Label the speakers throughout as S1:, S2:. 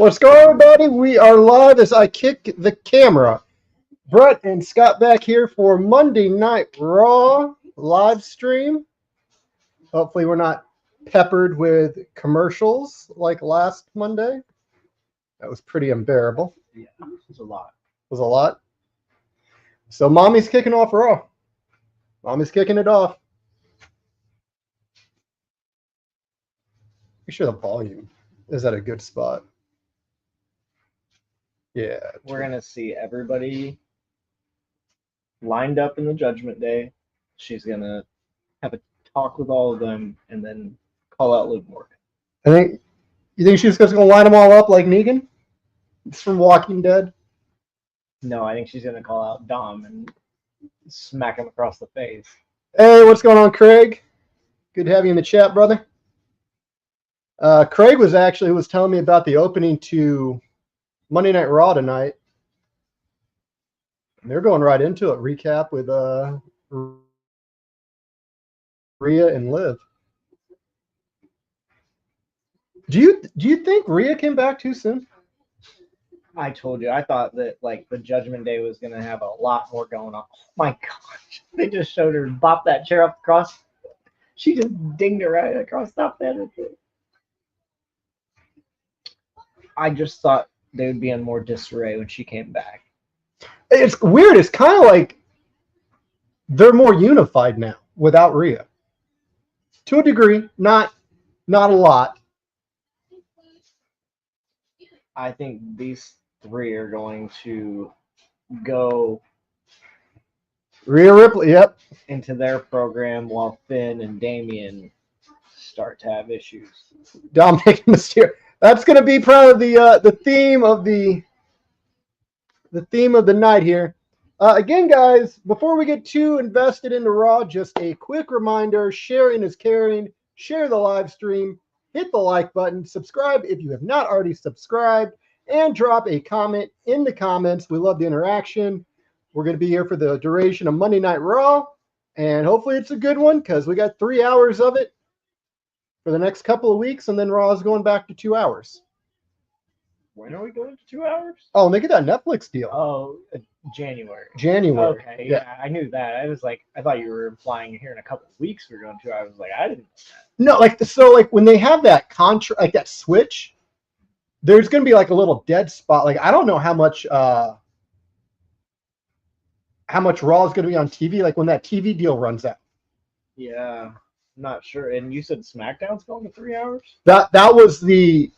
S1: What's going on, everybody? We are live as I kick the camera. Brett and Scott back here for Monday Night Raw live stream. Hopefully we're not peppered with commercials like last Monday. That was pretty unbearable.
S2: Yeah, it was a lot.
S1: It was a lot. So Mommy's kicking off Raw. Mommy's kicking it off. Make sure the volume is at a good spot. Yeah.
S2: We're going to see everybody lined up in the Judgment Day. She's going to have a talk with all of them and then call out Liv Morgan.
S1: You think she's just going to line them all up like Negan? It's from Walking Dead.
S2: No, I think she's going to call out Dom and smack him across the face.
S1: Hey, what's going on, Craig? Good to have you in the chat, brother. Craig was telling me about the opening to Monday Night Raw tonight. And they're going right into it. Recap with Rhea and Liv. Do you think Rhea came back too soon?
S2: I told you, I thought that like the Judgment Day was going to have a lot more going on. Oh my gosh, they just showed her bop that chair up across. She just dinged her right across top there. I just thought they would be in more disarray when she came back.
S1: It's weird. It's kind of like they're more unified now without Rhea. To a degree, not a lot.
S2: I think these three are going to go
S1: Rhea Ripley, yep,
S2: into their program while Finn and Damian start to have issues.
S1: Dominic Mysterio. That's going to be probably the theme of the night here. Again, guys, before we get too invested into Raw, just a quick reminder: sharing is caring. Share the live stream. Hit the like button. Subscribe if you have not already subscribed, and drop a comment in the comments. We love the interaction. We're going to be here for the duration of Monday Night Raw, and hopefully it's a good one because we got 3 hours of it for the next couple of weeks, and then Raw is going back to 2 hours.
S2: When are we going to 2 hours?
S1: Oh, and they get that Netflix deal.
S2: Oh, January.
S1: January.
S2: Okay, yeah, I knew that. I was like, I thought you were implying here in a couple of weeks we're going 2 hours. I was like, I didn't know that.
S1: No, like when they have that contract, like that switch, there's going to be like a little dead spot. Like I don't know how much Raw is going to be on TV. Like when that TV deal runs out.
S2: Yeah, not sure. And you said SmackDown's going to 3 hours?
S1: That was the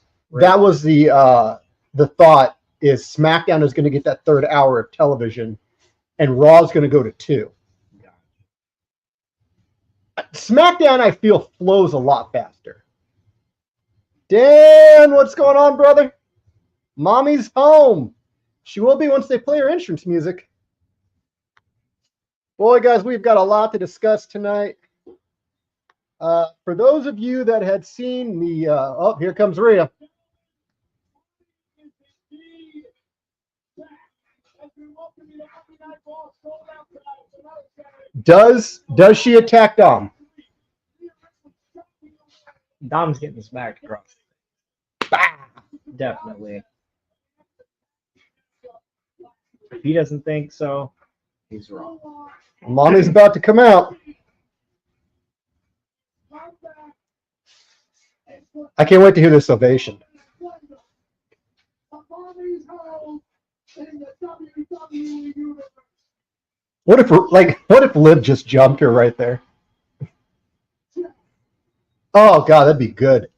S1: thought is SmackDown is going to get that third hour of television, and Raw is going to go to 2.
S2: Yeah.
S1: SmackDown, I feel, flows a lot faster. Dan, what's going on, brother? Mommy's home. She will be once they play her entrance music. Boy, guys, we've got a lot to discuss tonight. For those of you that had seen the... oh, here comes Rhea. Does she attack Dom?
S2: Dom's getting smacked across. Definitely. If he doesn't think so, he's wrong.
S1: Mommy's about to come out. I can't wait to hear this ovation. What if Liv just jumped her right there? Oh God, that'd be good.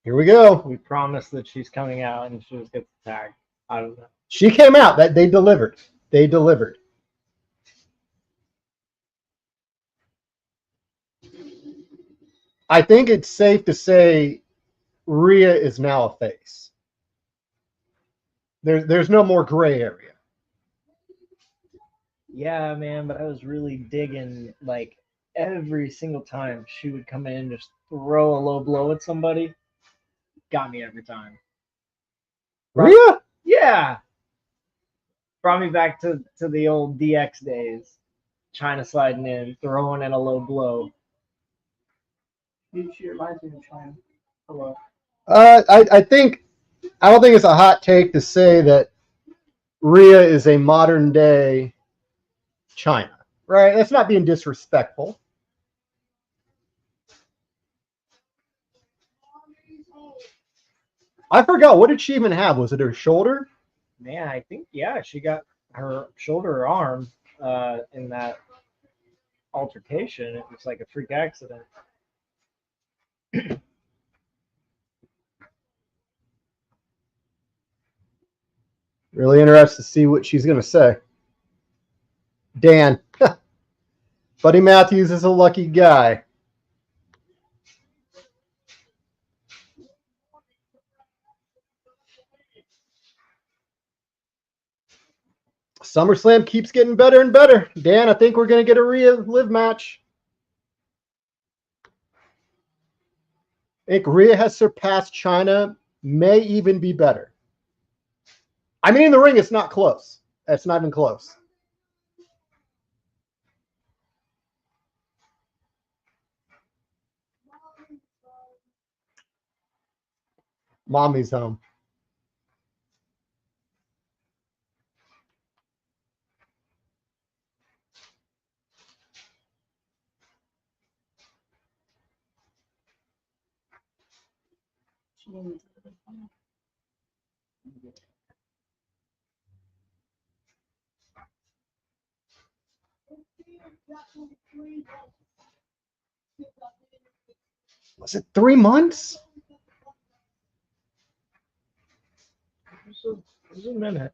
S1: Here we go.
S2: We promised that she's coming out and she just gets tagged. I don't know.
S1: She came out. That they delivered. They delivered. I think it's safe to say Rhea is now a face. There's no more gray area.
S2: Yeah, man, but I was really digging, like, every single time she would come in and just throw a low blow at somebody. Got me every time.
S1: Rhea?
S2: Yeah. Brought me back to the old DX days. China sliding in, throwing in a low blow. She reminds me of China. Hello.
S1: I don't think it's a hot take to say that Rhea is a modern day China, right? That's not being disrespectful. I forgot, what did she even have? Was it her shoulder?
S2: Man, I think she got her shoulder or arm in that altercation. It was like a freak accident.
S1: Really interested to see what she's going to say. Dan. Buddy Matthews is a lucky guy. SummerSlam keeps getting better and better. Dan, I think we're going to get a Rhea Liv match. I think Rhea has surpassed China, may even be better. I mean, in the ring, it's not close. It's not even close. Mommy's home. Was it 3 months?
S2: It was a minute.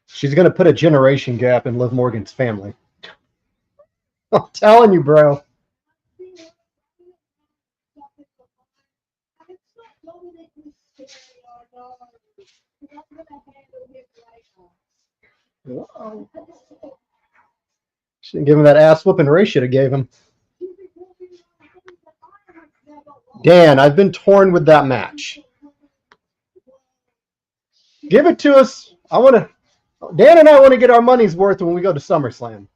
S1: She's going to put a generation gap in Liv Morgan's family. I'm telling you, bro.
S2: Whoa.
S1: She didn't give him that ass whooping Ray should have gave him. Dan, I've been torn with that match. Give it to us. Dan and I want to get our money's worth when we go to SummerSlam.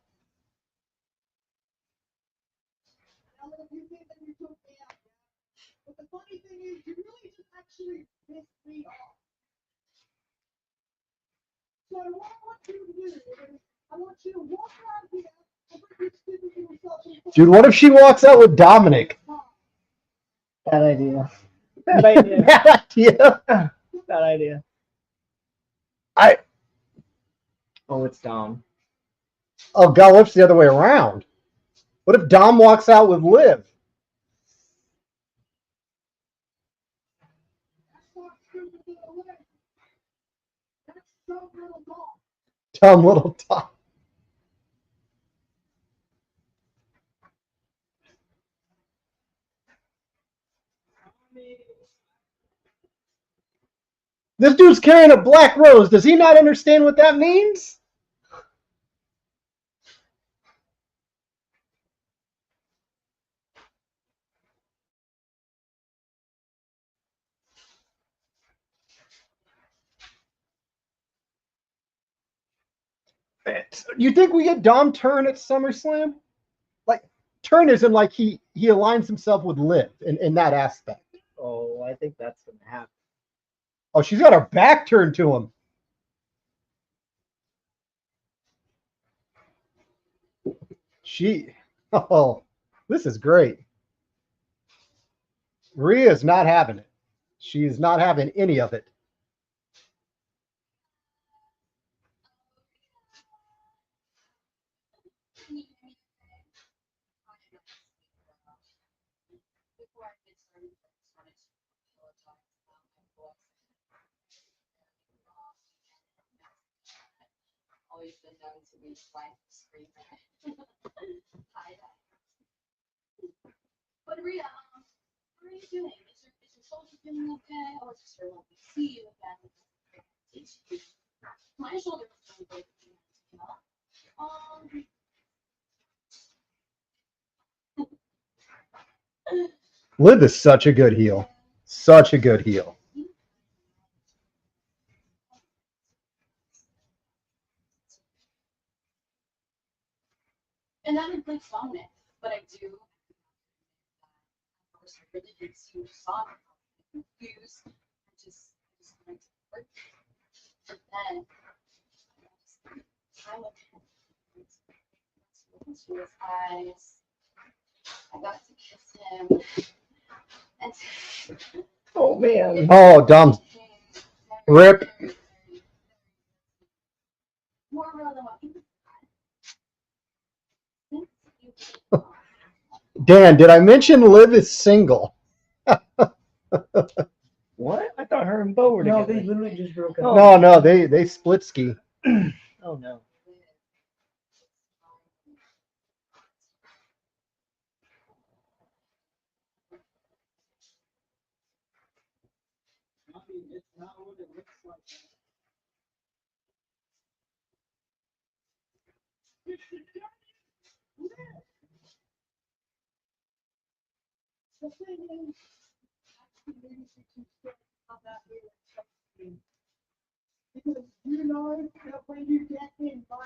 S1: Dude, what if she walks out with Dominic?
S2: Bad idea. Bad idea.
S1: Bad idea.
S2: Bad idea. Oh, it's Dom.
S1: Oh, God, what's the other way around? What if Dom walks out with Liv? Dumb little Dom. This dude's carrying a black rose. Does he not understand what that means? You think we get Dom Turn at SummerSlam? Like, Turn isn't like he aligns himself with Liv in that aspect.
S2: Oh, I think that's going to happen.
S1: Oh, she's got her back turned to him. Oh, this is great. Rhea's not having it. She's not having any of it.
S3: Always been known to be like screaming. But Rhea, what are you doing? Is your shoulder feeling okay? I was just really to see you again. My shoulder was feeling great, you know.
S1: Liv is such a good heel. Such a good heel.
S3: And that includes Dominic, but I do. Of course, I really did see what saw confused. I just went to work. And then I looked into his eyes. I got to kiss him. And
S2: Oh man.
S1: Oh, Dom's rip.
S3: more real than what people
S1: Dan, did I mention Liv is single?
S2: What? I thought her and Bo were
S4: No,
S2: together.
S4: they literally just broke up.
S2: Oh.
S1: No, they split ski.
S2: Oh no.
S4: Because you know that when you get in my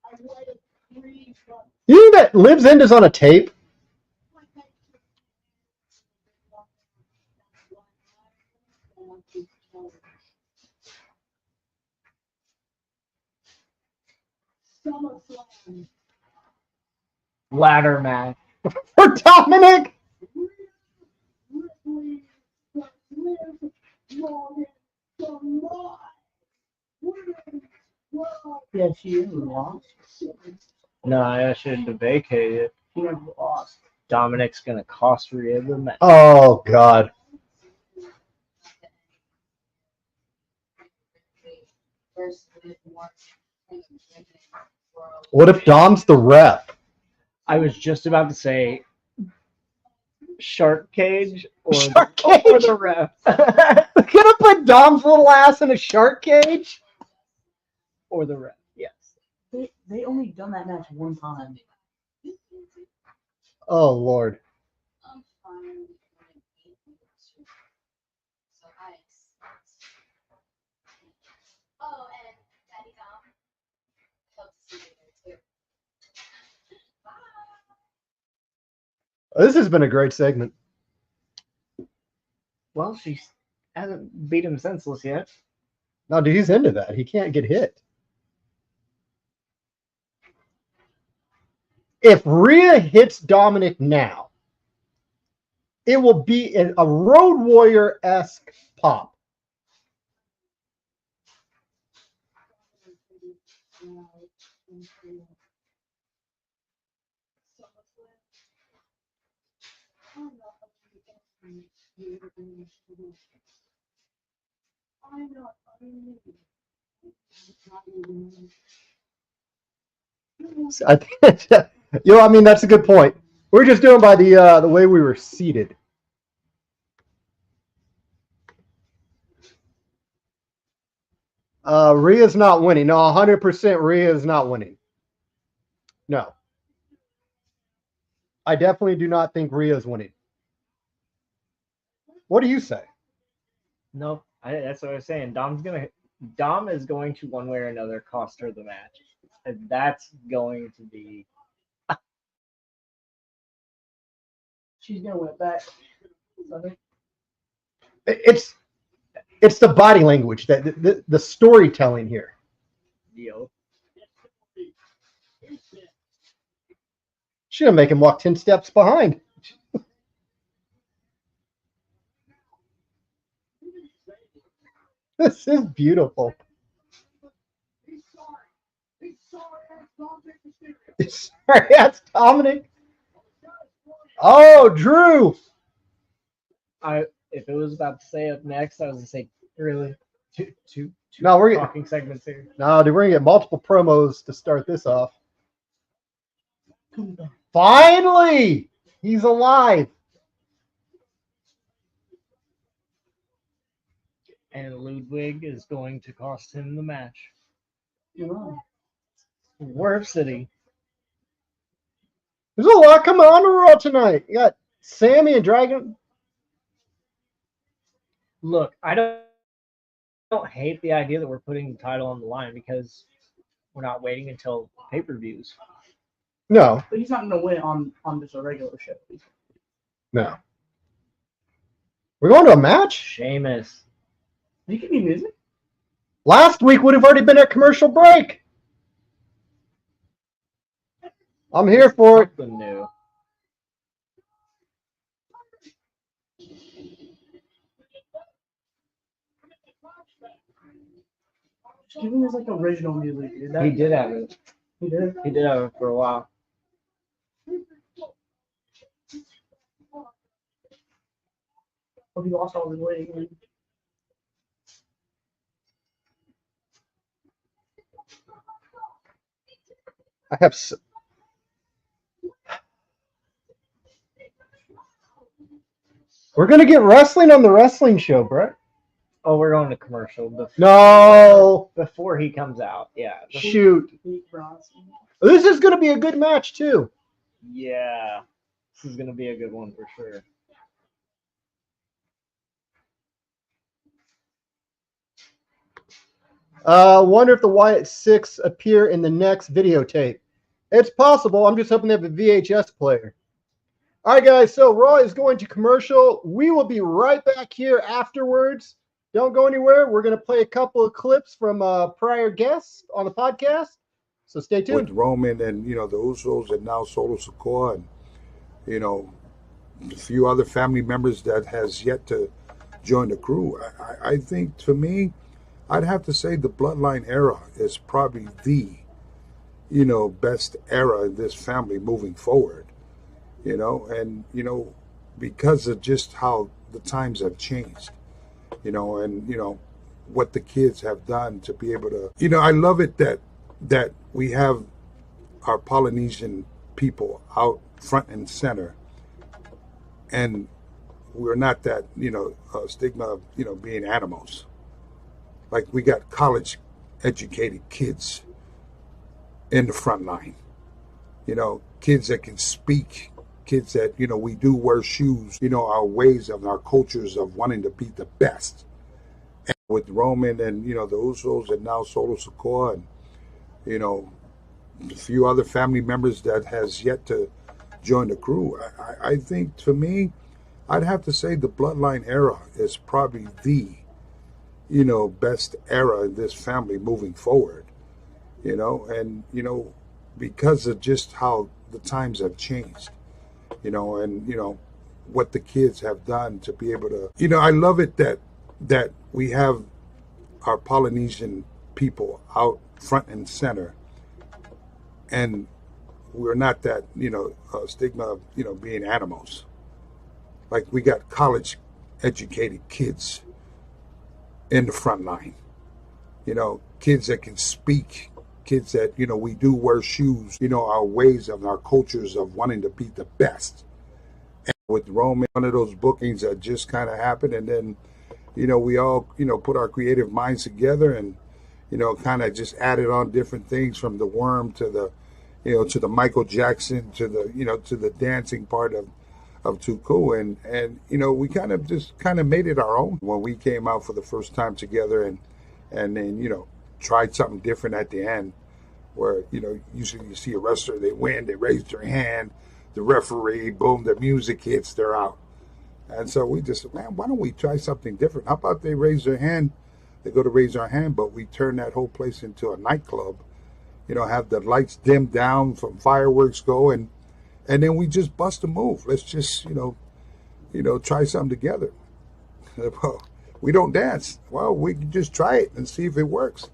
S4: I waited 3 months.
S1: You know that Liv's End is on a tape?
S4: SummerSlam.
S2: Ladder match.
S1: For Dominic?
S4: Ripley, but Liv Morgan, the Mod. Women's World. Yeah, she lost.
S2: No, I should have vacated.
S4: She never lost.
S2: Dominic's gonna cost Rhea the match.
S1: Oh, God. What if Dom's the ref?
S2: I was just about to say Shark Cage or
S1: Shark
S2: or
S1: cage?
S2: the ref.
S1: We're gonna put Dom's little ass in a shark cage?
S2: Or the ref, yes.
S4: They only done that match one time.
S1: Oh, Lord.
S3: I'm fine. So oh, and Daddy Dom. Hope to see you there too. Bye.
S1: This has been a great segment.
S2: Well, she hasn't beat him senseless yet.
S1: No, dude, he's into that. He can't get hit. If Rhea hits Dominic now, it will be a Road Warrior-esque pop. I think, I mean, that's a good point. We're just doing by the way we were seated. Rhea's not winning. No, 100% Rhea is not winning. No. I definitely do not think Rhea's winning. What do you say?
S2: No, that's what I was saying. Dom is going to one way or another cost her the match. And that's going to be
S4: She's gonna win it back.
S1: It's the body language, the storytelling here.
S2: deal.
S1: She's gonna make him walk 10 steps behind. This is beautiful. Sorry, that's Dominic. Oh, Drew.
S2: If it was about to say up next, I was gonna say really two
S1: No, we're
S2: talking segments here.
S1: no, dude, we're gonna get multiple promos to start this off. Finally, he's alive.
S2: And Ludwig is going to cost him the match. Warp City.
S1: There's a lot coming on to Raw tonight. You got Sammy and Dragon.
S2: Look, I don't hate the idea that we're putting the title on the line because we're not waiting until pay-per-views.
S1: No,
S4: But he's not going to win on just a regular show.
S1: no. We're going to a match?
S2: Sheamus.
S4: He can be music.
S1: Last week would have already been at commercial break. I'm here for it.
S2: Something new.
S4: Just give him his like original music, dude.
S2: He did have it.
S4: He did.
S2: He did have it for a while.
S4: Hope he lost all his weight. Man.
S1: I have. We're gonna get wrestling on the wrestling show, Brett.
S2: Oh, we're going to commercial.
S1: No,
S2: Before he comes out. Yeah.
S1: shoot.
S4: Beat Bronson.
S1: This is gonna be a good match too.
S2: Yeah. This is going to be a good one for sure.
S1: Wonder if the Wyatt 6 appear in the next videotape. It's possible. I'm just hoping they have a VHS player. All right, guys. So Raw is going to commercial. We will be right back here afterwards. Don't go anywhere. We're going to play a couple of clips from prior guests on the podcast. So stay tuned.
S5: With Roman and, the Usos and now Solo Sikoa and, a few other family members that has yet to join the crew. I think, for me, I'd have to say the Bloodline era is probably the, best era in this family moving forward, and, because of just how the times have changed, and, what the kids have done to be able to, I love it that we have our Polynesian people out front and center, and we're not that, stigma of, being animals. Like, we got college educated kids in the front line, kids that can speak, kids that, we do wear shoes, our ways of our cultures of wanting to be the best. And with Roman and, the Usos and now Solo Sikoa and, a few other family members that has yet to join the crew. I think, for me, I'd have to say the Bloodline era is probably the, best era in this family moving forward, and, because of just how the times have changed, and, what the kids have done to be able to, I love it that we have our Polynesian people out front and center, and we're not that, stigma of, being animals. Like, we got college educated kids in the front line, kids that can speak, kids that, we do wear shoes, our ways of our cultures of wanting to be the best. And with Roman, one of those bookings that just kind of happened, and then, we all, put our creative minds together and, kind of just added on different things from the worm to the, to the Michael Jackson, to the, to the dancing part of Too Cool. And, we kind of made it our own when we came out for the first time together and then, tried something different at the end where, usually you see a wrestler, they win, they raise their hand, the referee, boom, the music hits, they're out. And so we just, man, why don't we try something different? How about they raise their hand? They go to raise our hand, but we turn that whole place into a nightclub, have the lights dimmed down from fireworks go, and then we just bust a move. Let's just, try something together. Well, we don't dance. Well, we can just try it and see if it works.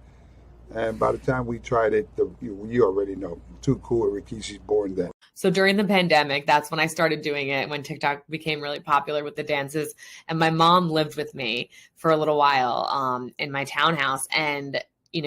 S5: And by the time we tried it, you already know, Too Cool, Rikishi's born then.
S6: So during the pandemic, that's when I started doing it, when TikTok became really popular with the dances. And my mom lived with me for a little while in my townhouse. And,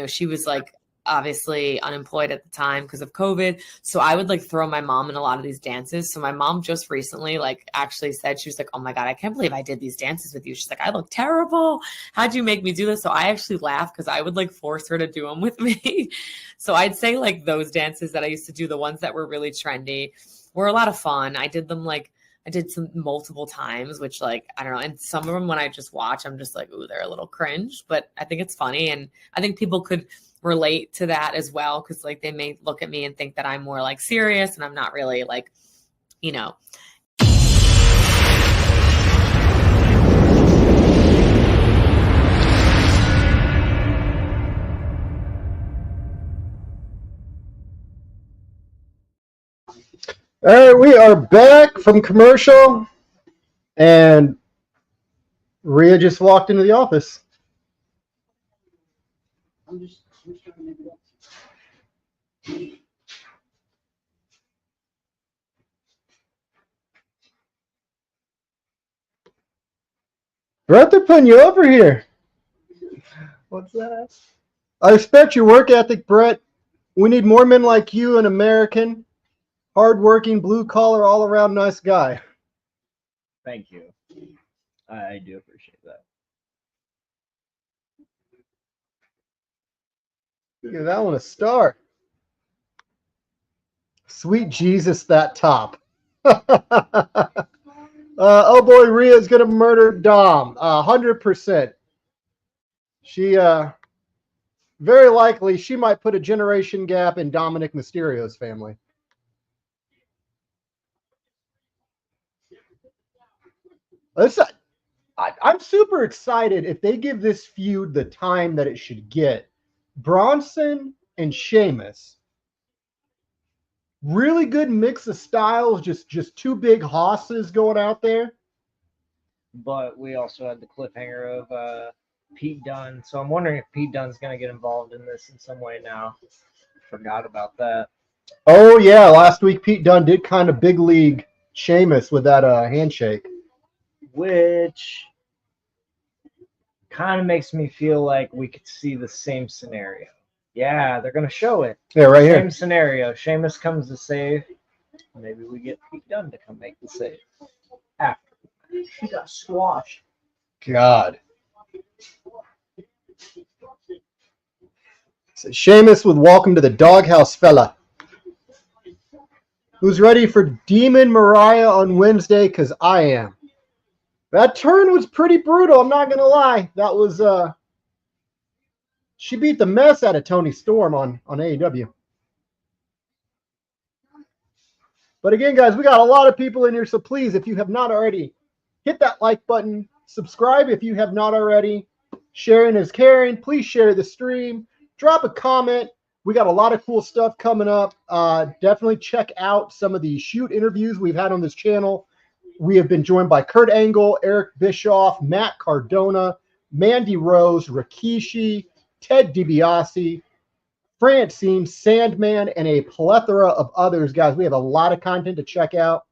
S6: she was like, obviously unemployed at the time because of COVID. So I would like throw my mom in a lot of these dances. So my mom just recently actually said, she was like, oh my God, I can't believe I did these dances with you. She's like, I look terrible. How'd you make me do this? So I actually laughed because I would force her to do them with me. So I'd say those dances that I used to do, the ones that were really trendy, were a lot of fun. I did them I I did some multiple times, which like, I don't know. And some of them when I just watch, I'm just like, ooh, they're a little cringe, but I think it's funny. And I think people could relate to that as well. Cause like they may look at me and think that I'm more like serious and I'm not really like, you know.
S1: All right, we are back from commercial, and Rhea just walked into the office.
S4: I'm just trying to make it up.
S1: Brett, they're putting you over here.
S2: What's that?
S1: I respect your work ethic, Brett. We need more men like you, an American, hardworking, blue-collar, all-around nice guy.
S2: Thank you. I do appreciate that.
S1: Give that one a star. Sweet Jesus, that top. Oh boy, Rhea's gonna murder Dom. 100%. She very likely she might put a generation gap in Dominic Mysterio's family. Listen, I'm super excited if they give this feud the time that it should get. Bronson and Sheamus. Really good mix of styles, just two big hosses going out there.
S2: But we also had the cliffhanger of Pete Dunne. So I'm wondering if Pete Dunne's going to get involved in this in some way now. Forgot about that.
S1: Oh, yeah. Last week, Pete Dunne did kind of big league Sheamus with that handshake.
S2: Which kind of makes me feel like we could see the same scenario. Yeah, they're going to show it.
S1: Yeah, right here.
S2: Same scenario. Sheamus comes to save. Maybe we get Pete Dunne to come make the save. After.
S4: She got squashed.
S1: God. So Sheamus with Welcome to the Doghouse, fella. Who's ready for Demon Mariah on Wednesday? Because I am. That turn was pretty brutal, I'm not going to lie. That was, she beat the mess out of Toni Storm on AEW. But again, guys, we got a lot of people in here, so please, if you have not already, hit that like button. Subscribe if you have not already. Sharing is caring. Please share the stream. Drop a comment. We got a lot of cool stuff coming up. Definitely check out some of the shoot interviews we've had on this channel. We have been joined by Kurt Angle, Eric Bischoff, Matt Cardona, Mandy Rose, Rikishi, Ted DiBiase, Francine, Sandman, and a plethora of others. Guys, we have a lot of content to check out.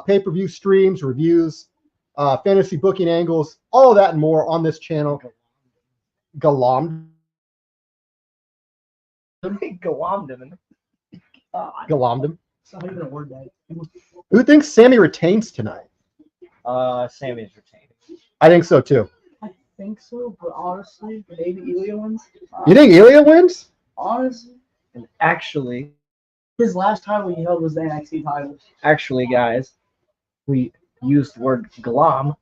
S1: Pay-per-view streams, reviews, fantasy booking angles, all of that and more on this channel. Galommed.
S2: Galommed him.
S1: Galommed him.
S4: It's not even a word that.
S1: Who thinks Sammy retains tonight?
S2: Sammy's retaining.
S1: I think so too.
S4: I think so, but honestly, maybe Ilya wins.
S1: You think Ilya wins?
S4: Honestly,
S2: And actually,
S4: his last title he held was the NXT title.
S2: guys, we used the word glom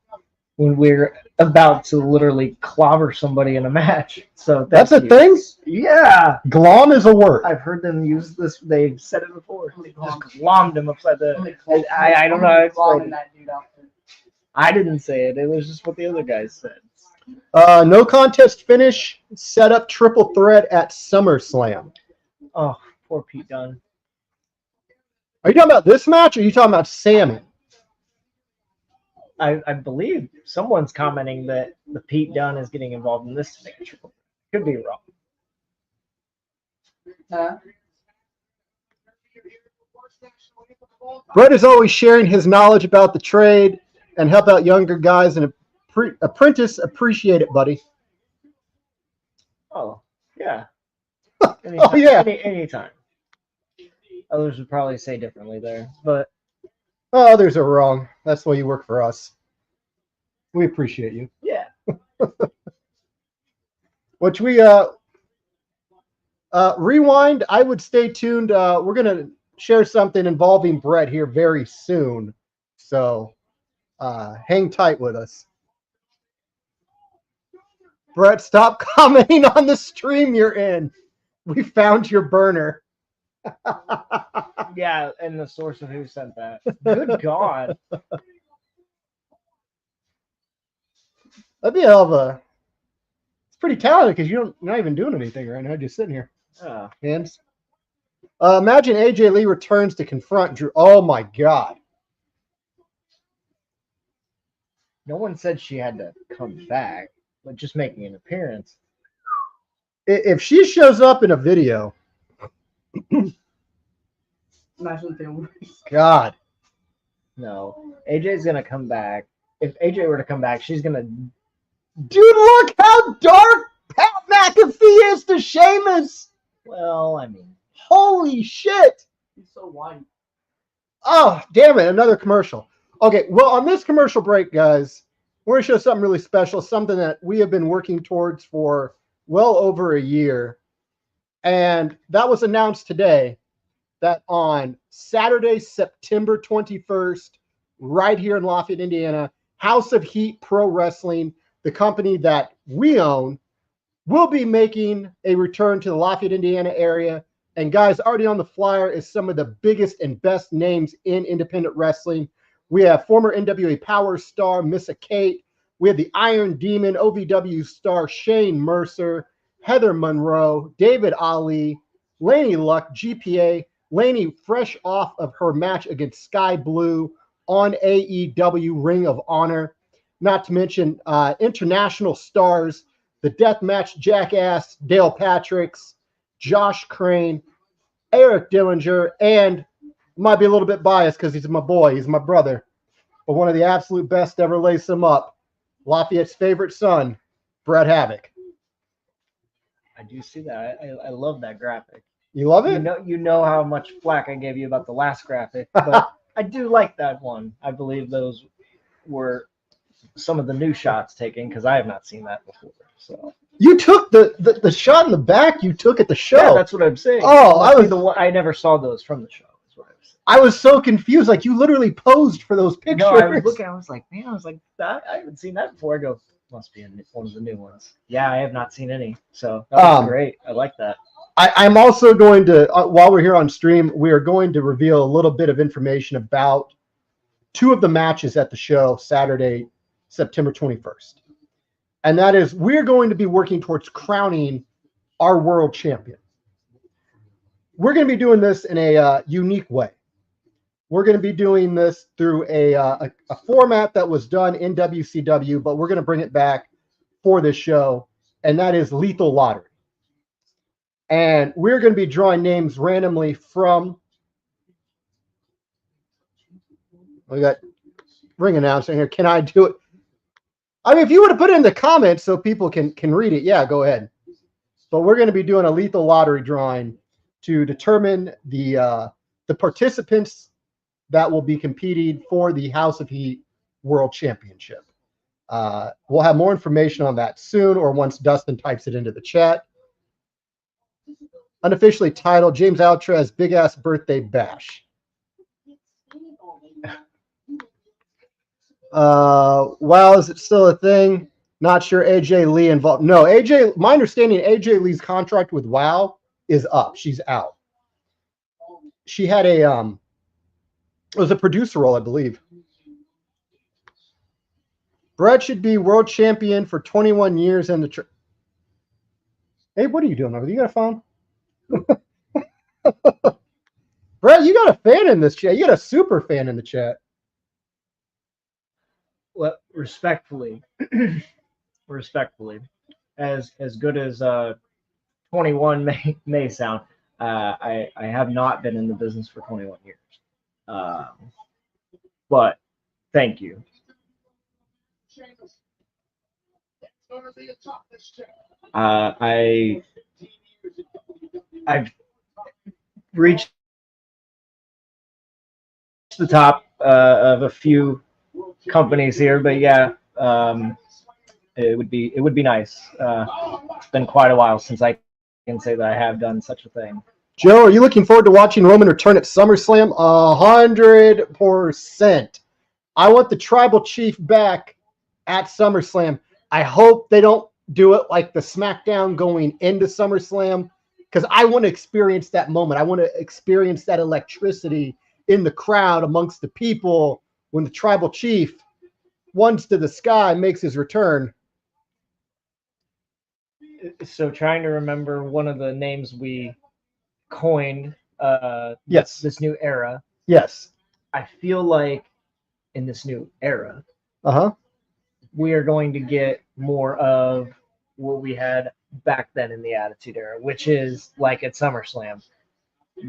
S2: when we're about to literally clobber somebody in a match. So
S1: That's a
S2: you.
S1: thing?
S2: Yeah.
S1: Glom is a word.
S2: I've heard them use this. They've said it before.
S4: Really
S2: Just
S4: glommed.
S2: glommed him upside the. I don't know how to explain it.
S4: That dude out there.
S2: I didn't say it. It was just what the other guys said.
S1: No contest finish. Set up triple threat at SummerSlam.
S2: Oh, poor Pete Dunne.
S1: Are you talking about this match or are you talking about Sammy?
S2: I believe someone's commenting that the Pete Dunne is getting involved in this match. Could be wrong.
S1: Brett is always sharing his knowledge about the trade and help out younger guys and apprentice. Appreciate it, buddy.
S2: Oh, yeah.
S1: Oh, yeah.
S2: Anytime. Others would probably say differently there, but
S1: Oh, others are wrong. That's why you work for us. We appreciate you.
S2: yeah.
S1: Which we rewind. I would stay tuned. We're gonna share something involving Brett here very soon. So hang tight with us. Brett, stop commenting on the stream you're in. We found your burner.
S2: Yeah, and the source of who sent that. Good God.
S1: That'd be a hell of a. It's pretty talented because you're not even doing anything right now, just sitting here.
S2: Oh.
S1: Hands. Imagine AJ Lee returns to confront Drew. Oh my God.
S2: No one said she had to come back, but just making an appearance.
S1: If she shows up in a video, God.
S2: No. AJ's going to come back. If AJ were to come back, she's going to.
S1: Dude, look how dark Pat McAfee is to Sheamus.
S2: Well, I mean.
S1: Holy shit.
S4: He's so white.
S1: Oh, damn it. Another commercial. Okay, well, on this commercial break, guys, we're going to show something really special, something that we have been working towards for well over a year. And that was announced today that on Saturday, September 21st, right here in Lafayette, Indiana, House of Heat Pro Wrestling, the company that we own, will be making a return to the Lafayette, Indiana area. And guys, already on the flyer is some of the biggest and best names in independent wrestling. We have former NWA Power star Missa Kate. We have the Iron Demon OVW star Shane Mercer, Heather Monroe, David Ali, Laney Luck, GPA. Laney fresh off of her match against Sky Blue on AEW Ring of Honor. Not to mention international stars, the Deathmatch Jackass, Dale Patricks, Josh Crane, Eric Dillinger, and might be a little bit biased because he's my boy, he's my brother, but one of the absolute best to ever lace him up, Lafayette's favorite son, Brett Havoc.
S2: I do see that. I love that graphic.
S1: You love it?
S2: You know how much flack I gave you about the last graphic, but I do like that one. I believe those were some of the new shots taken because I have not seen that before. So
S1: you took the shot in the back you took at the show.
S2: Yeah, that's what I'm saying.
S1: Oh,
S2: I never saw those from the show. Is what I was saying.
S1: I was so confused. Like you literally posed for those pictures.
S2: No, I was looking. I was like, man, that I haven't seen that before. I go, must be one of the new ones. Yeah, I have not seen any. So that was great. I like that.
S1: I'm also going to, while we're here on stream, we are going to reveal a little bit of information about two of the matches at the show Saturday, September 21st. And that is, we're going to be working towards crowning our world champion. We're going to be doing this in a unique way. We're going to be doing this through a format that was done in WCW, but we're going to bring it back for this show, and that is Lethal Lottery. And we're going to be drawing names randomly from. We got ring announcer here. Can I do it? I mean, if you would have put it in the comments so people can read it, yeah, go ahead. But we're going to be doing a Lethal Lottery drawing to determine the participants that will be competing for the House of Heat World Championship. We'll have more information on that soon, or once Dustin types it into the chat. Unofficially titled James Altrez Big Ass Birthday Bash. Wow, is it still a thing? Not sure. AJ Lee involved. No, AJ. My understanding, AJ Lee's contract with WoW is up. She's out. She had a it was a producer role, I believe. Brett should be world champion for 21 years in the. Hey, what are you doing over there? You got a phone? Brett, you got a fan in this chat. You got a super fan in the chat.
S2: Well, respectfully, as good as 21 may sound, I have not been in the business for 21 years. But thank you. I've reached the top of a few companies here, but yeah, it would be nice. It's been quite a while since I can say that I have done such a thing.
S1: Joe, are you looking forward to watching Roman return at SummerSlam? 100%. I want the tribal chief back at SummerSlam. I hope they don't do it like the SmackDown going into SummerSlam, because I want to experience that moment. I want to experience that electricity in the crowd amongst the people when the tribal chief, once to the sky, makes his return.
S2: So trying to remember one of the names we coined
S1: Yes.
S2: this new era.
S1: Yes.
S2: I feel like in this new era,
S1: Uh-huh.
S2: we are going to get more of what we had back then in the Attitude Era, which is like at SummerSlam,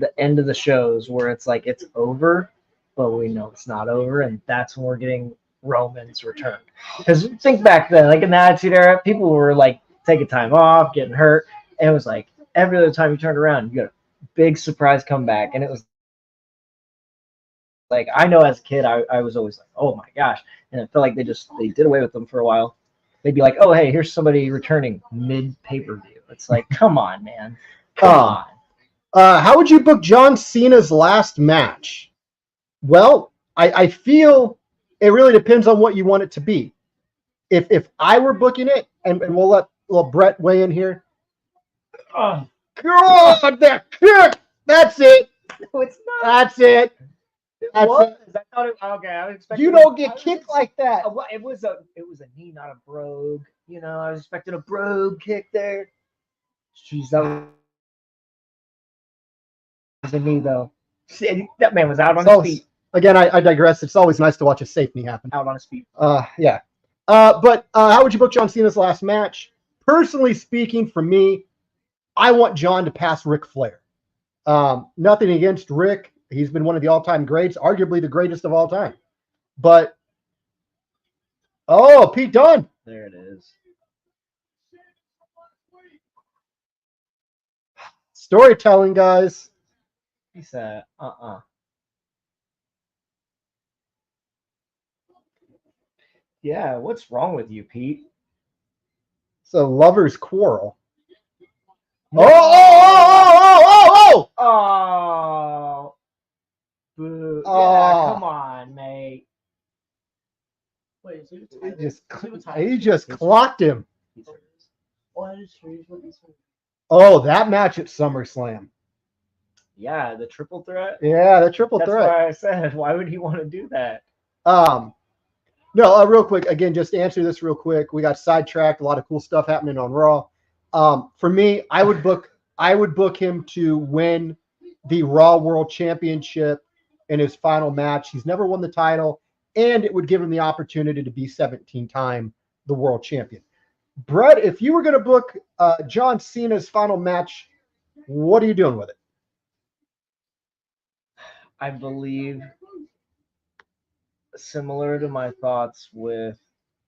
S2: the end of the shows where it's like it's over, but we know it's not over, and that's when we're getting Roman's return. Because think back then, like in the Attitude Era, people were like taking time off, getting hurt, and it was like every other time you turned around, you got a big surprise comeback, and it was like, I know as a kid, I was always like, oh my gosh, and it felt like they did away with them for a while. They'd be like, oh hey, here's somebody returning mid pay-per-view. It's like, come on, man, come on.
S1: How would you book John Cena's last match? Well, I feel it really depends on what you want it to be. If I were booking it, and we'll let Brett weigh in here.
S2: Oh,
S1: God, that kick! That's it.
S2: no, it's not.
S1: That's it. That's
S2: What?
S1: it.
S2: I thought it, okay, I was expecting.
S1: You don't get kicked like that.
S2: It was a knee, not a brogue. You know, I was expecting a brogue kick there. Jeez, that was a knee though. See, that man was out on his feet.
S1: Again, I digress. It's always nice to watch a safe knee happen.
S2: Out on his feet.
S1: Yeah. But how would you book John Cena's last match? Personally speaking, for me, I want John to pass Ric Flair. Nothing against Rick. He's been one of the all-time greats, arguably the greatest of all time. But, Pete Dunne.
S2: There it is.
S1: Storytelling, guys.
S2: He said, Yeah, what's wrong with you, Pete?
S1: It's a lover's quarrel.
S2: No.
S1: Oh!
S2: Oh. Boo.
S1: Oh.
S2: Yeah, come on, mate.
S4: Wait, so
S1: He just clocked him.
S4: what is serious? What is serious?
S1: Oh, that match at SummerSlam.
S2: Yeah, the triple threat.
S1: Yeah, the triple
S2: That's
S1: threat.
S2: why I said, why would he want to do that?
S1: No, real quick. Again, just to answer this real quick. We got sidetracked. A lot of cool stuff happening on Raw. For me, I would book him to win the Raw World Championship in his final match. He's never won the title, and it would give him the opportunity to be 17-time the world champion. Brett, if you were going to book John Cena's final match, what are you doing with it?
S2: I believe, similar to my thoughts with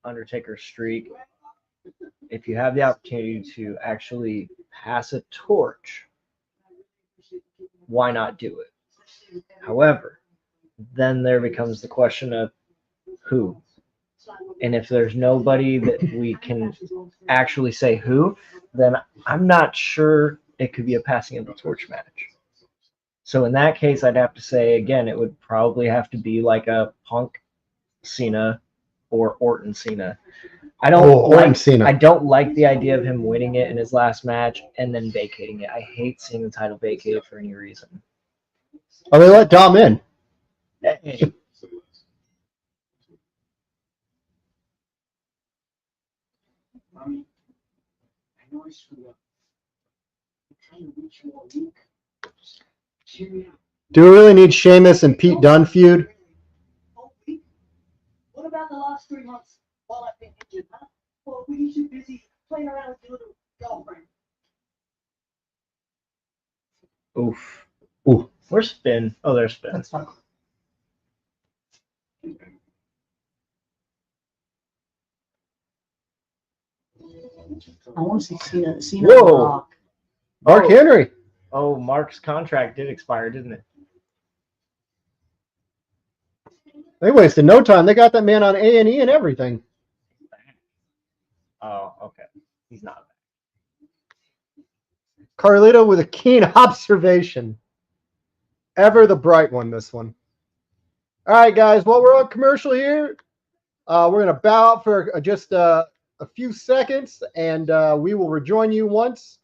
S2: Undertaker's streak, if you have the opportunity to actually pass a torch, why not do it? However, then there becomes the question of who. And if there's nobody that we can actually say who, then I'm not sure it could be a passing of the torch match. So in that case, I'd have to say, again, it would probably have to be like a Punk Cena or Orton Cena. I don't like the idea of him winning it in his last match and then vacating it. I hate seeing the title vacated for any reason.
S1: Oh, they let Dom in.
S2: Hey.
S4: Mommy, I know I screwed up. I'm trying to reach you all week. Cheer me up.
S1: Do we really need Sheamus and Pete Dunne feud?
S4: All week? What about the last 3 months while I've been injured, huh? Well, were you too busy playing around with your little girlfriend?
S2: Oof.
S1: Ooh.
S2: Where's Finn? Oh, there's Finn.
S4: That's fine. I want to see Cena
S1: Whoa.
S4: Rock.
S1: Mark Henry.
S2: Oh, Mark's contract did expire, didn't it?
S1: They wasted no time. They got that man on A&E and everything.
S2: Oh, okay. He's not back.
S1: Carlito with a keen observation. Ever the bright one, this one. All right, guys. Well, we're on commercial here. We're going to bow out for just a few seconds, and we will rejoin you once.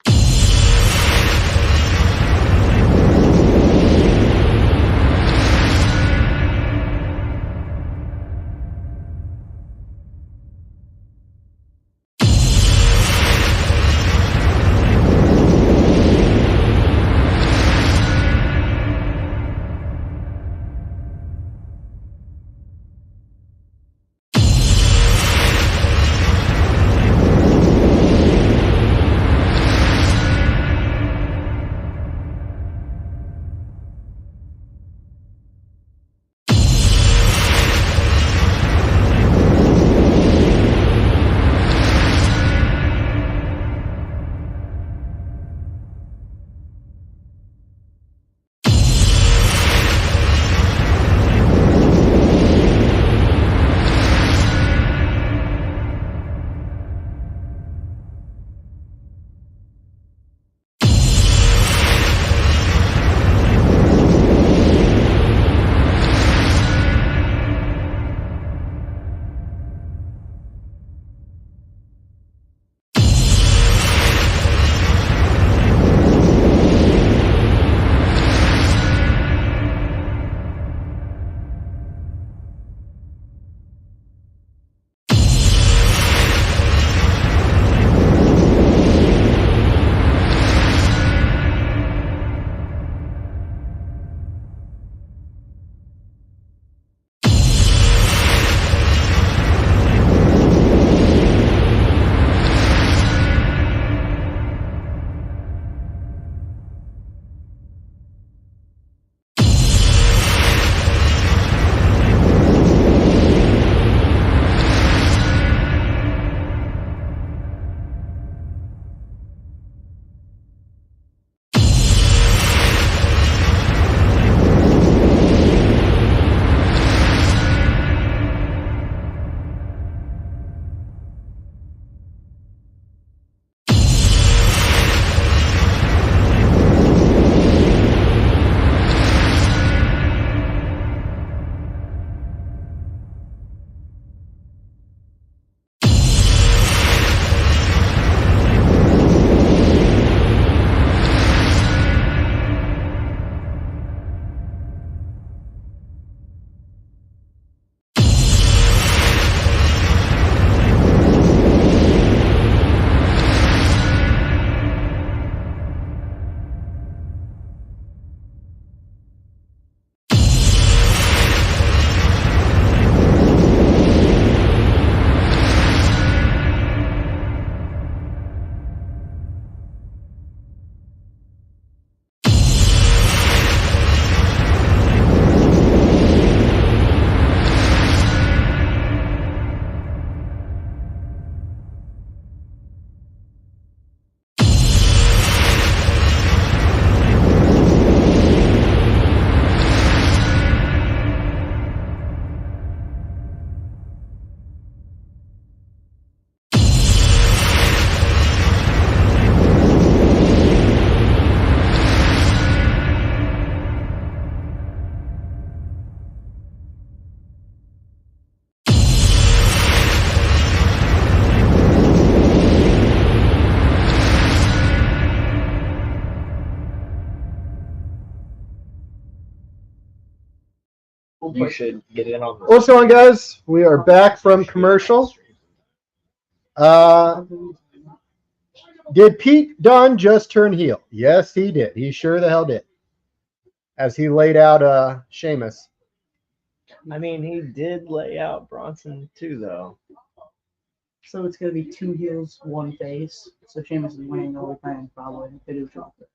S2: You should get in on this.
S1: What's going on, guys? We are back from commercial. Did Pete Dunne just turn heel? Yes, he did. He sure the hell did. As he laid out Sheamus.
S2: I mean, he did lay out Bronson too, though.
S7: So it's going to be 2 heels, 1 face. So Sheamus is winning the whole thing, probably. They do drop it.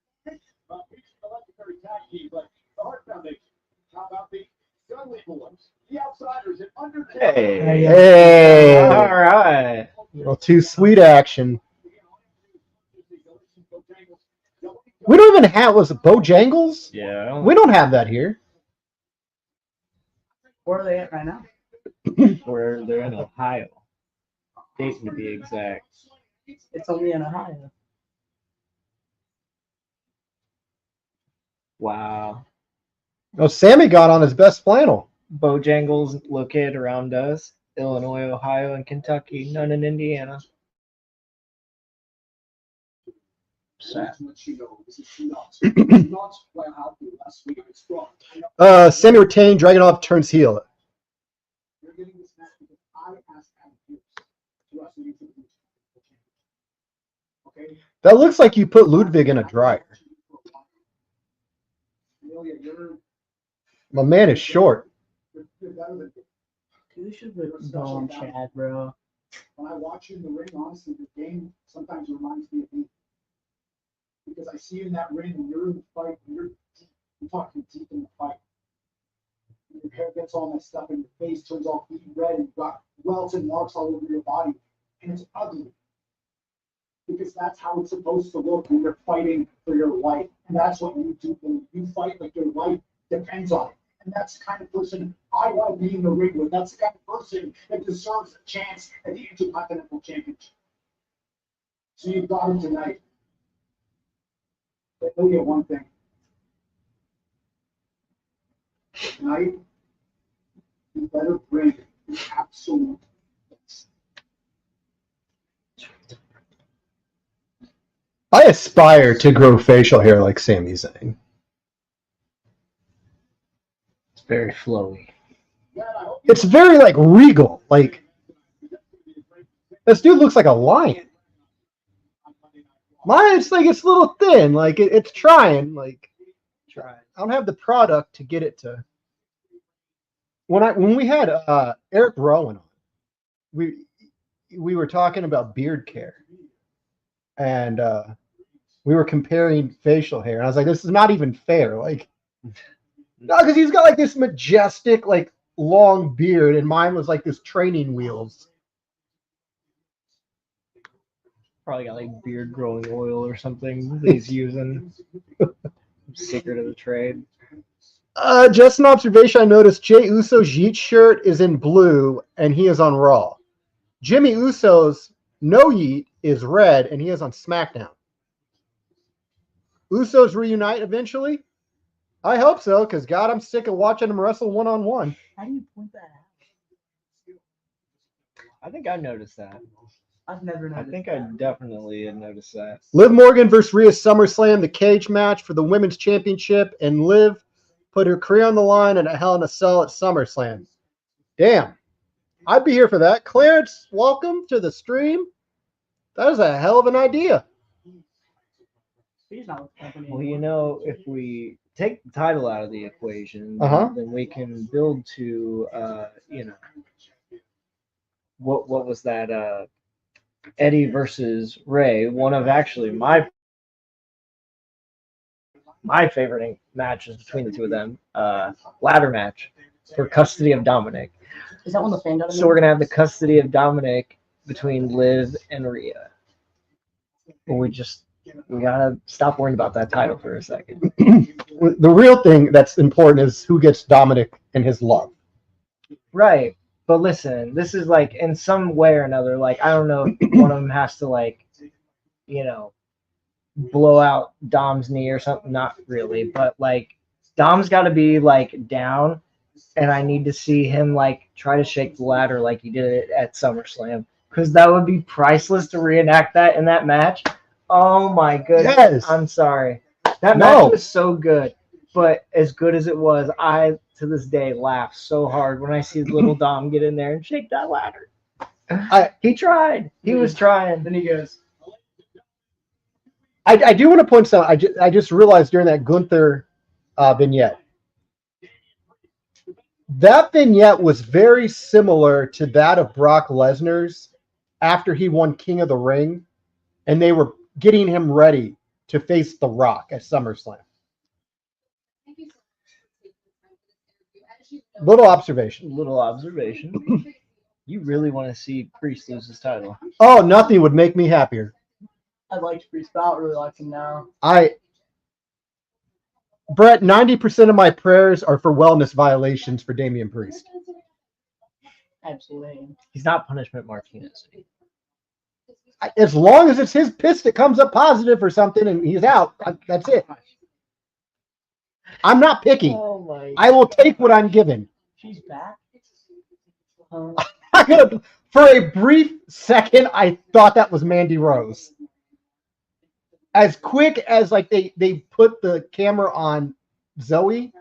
S1: Hey.
S2: All right.
S1: Well, 2 sweet action. We don't even have, was it Bojangles?
S2: Yeah.
S1: We don't have that here.
S7: Where are they at right now?
S2: Where they're in Ohio. Dayton to be exact.
S7: It's only in Ohio.
S2: Wow.
S1: Oh, Sammy got on his best flannel.
S2: Bojangles located around us: Illinois, Ohio, and Kentucky. None in Indiana. Sad.
S1: Sammy retained. Dragunov turns heel. That looks like you put Ludwig in a dryer. My man is short.
S7: You should have gone Chad, bro.
S4: When I watch you in the ring, honestly, the game sometimes reminds me of me. Because I see you in that ring and you're in the fight, and you're talking deep in the fight. Your hair gets all messed up and your face turns all beaten red and you've got welts and marks all over your body. And it's ugly. Because that's how it's supposed to look when you're fighting for your life. And that's what you do when you fight, like your life depends on it. And that's the kind of person I want to be in the ring with. That's the kind of person that deserves a chance at the Intercontinental Championship. So you've got him tonight. But know you one thing. Tonight, you better bring the absolute best.
S1: I aspire to grow facial hair like Sami Zayn.
S2: It's very flowy.
S1: It's very like regal. Like this dude looks like a lion. Mine, it's like it's a little thin. Like it's trying. Like
S2: Try.
S1: I don't have the product to get it to. When we had Eric Rowan on, we were talking about beard care, and we were comparing facial hair, and I was like, this is not even fair. Like, no, because he's got like this majestic, like long beard, and mine was like this training wheels.
S2: Probably got like beard growing oil or something that he's using. Secret of the trade.
S1: Just an observation, I noticed Jey Uso's Yeet shirt is in blue, and he is on Raw. Jimmy Uso's No Yeet is red, and he is on SmackDown. Usos reunite eventually? I hope so, because God, I'm sick of watching them wrestle one-on-one.
S7: How do you point that out?
S2: I think I noticed that.
S7: I've never
S2: I
S7: noticed.
S2: think I definitely had noticed that.
S1: Liv Morgan versus Rhea SummerSlam, the cage match for the Women's Championship, and Liv put her career on the line and a Hell in a Cell at SummerSlam. Damn. I'd be here for that. Clarence, welcome to the stream. That is a hell of an idea.
S7: He's not with the company
S2: Well,
S7: anymore.
S2: you know, if we take the title out of the equation,
S1: Uh-huh.
S2: then we can build to, what was that? Eddie versus Ray, one of actually my favorite matches between the two of them, ladder match for custody of Dominic.
S7: Is that when the fan got
S2: So we're gonna have the custody of Dominic between Liv and Rhea. But we gotta stop worrying about that title for a second.
S1: The real thing that's important is who gets Dominic and his love.
S2: Right. But listen, this is like in some way or another, like I don't know if one of them has to like, blow out Dom's knee or something. Not really, but like Dom's got to be like down, and I need to see him like try to shake the ladder like he did it at SummerSlam, because that would be priceless to reenact that in that match. Oh my goodness!
S1: Yes.
S2: I'm sorry, that match was so good, but as good as it was, I to this day laugh so hard when I see little Dom get in there and shake that ladder. He tried. He was trying.
S7: Then he goes,
S1: I do want to point something. I just realized during that Gunther vignette. That vignette was very similar to that of Brock Lesnar's after he won King of the Ring, and they were getting him ready to face The Rock at SummerSlam. Little observation.
S2: You really want to see Priest lose his title?
S1: Oh, nothing would make me happier.
S7: I liked Priest, but I don't really like him now.
S1: Brett, 90% of my prayers are for wellness violations for Damian Priest.
S7: Absolutely.
S2: He's not Punishment Martinez.
S1: As long as it's his piss that comes up positive or something and he's out, that's it. I'm not picky.
S2: Oh my!
S1: I will take what I'm given.
S7: She's back.
S1: For a brief second, I thought that was Mandy Rose. As quick as like they put the camera on Zoe.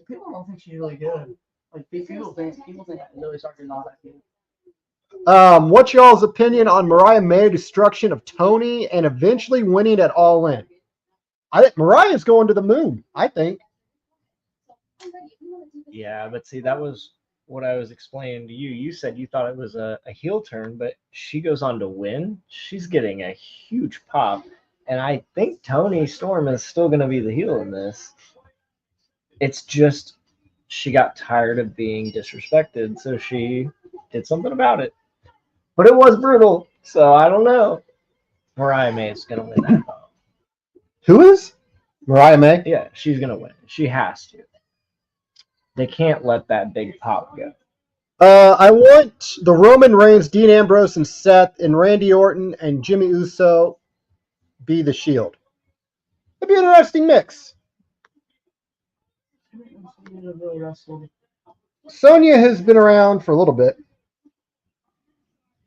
S7: People don't think she's really good. Like people think Zoe Stark is not that good.
S1: What's y'all's opinion on Mariah May's destruction of Tony and eventually winning at All In? I think Mariah's going to the moon. I think.
S2: Yeah, but see, that was what I was explaining to you. You said you thought it was a heel turn, but she goes on to win. She's getting a huge pop. And I think Toni Storm is still going to be the heel in this. It's just she got tired of being disrespected, so she did something about it. But it was brutal, so I don't know. Mariah May is going to win that.
S1: Who is? Mariah May?
S2: Yeah, she's going to win. She has to. They can't let that big pop go.
S1: I want the Roman Reigns, Dean Ambrose, and Seth, and Randy Orton and Jimmy Uso be the Shield. It'd be an interesting mix. Sonya has been around for a little bit.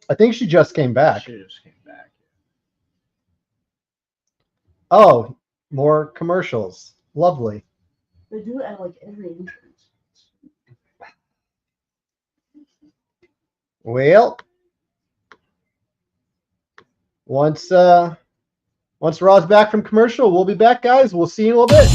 S1: I think she just came back.
S2: She just came back.
S1: Oh, more commercials. Lovely.
S7: They do it at like every entrance.
S1: Well, once Raw's back from commercial, we'll be back, guys. We'll see you in a little bit.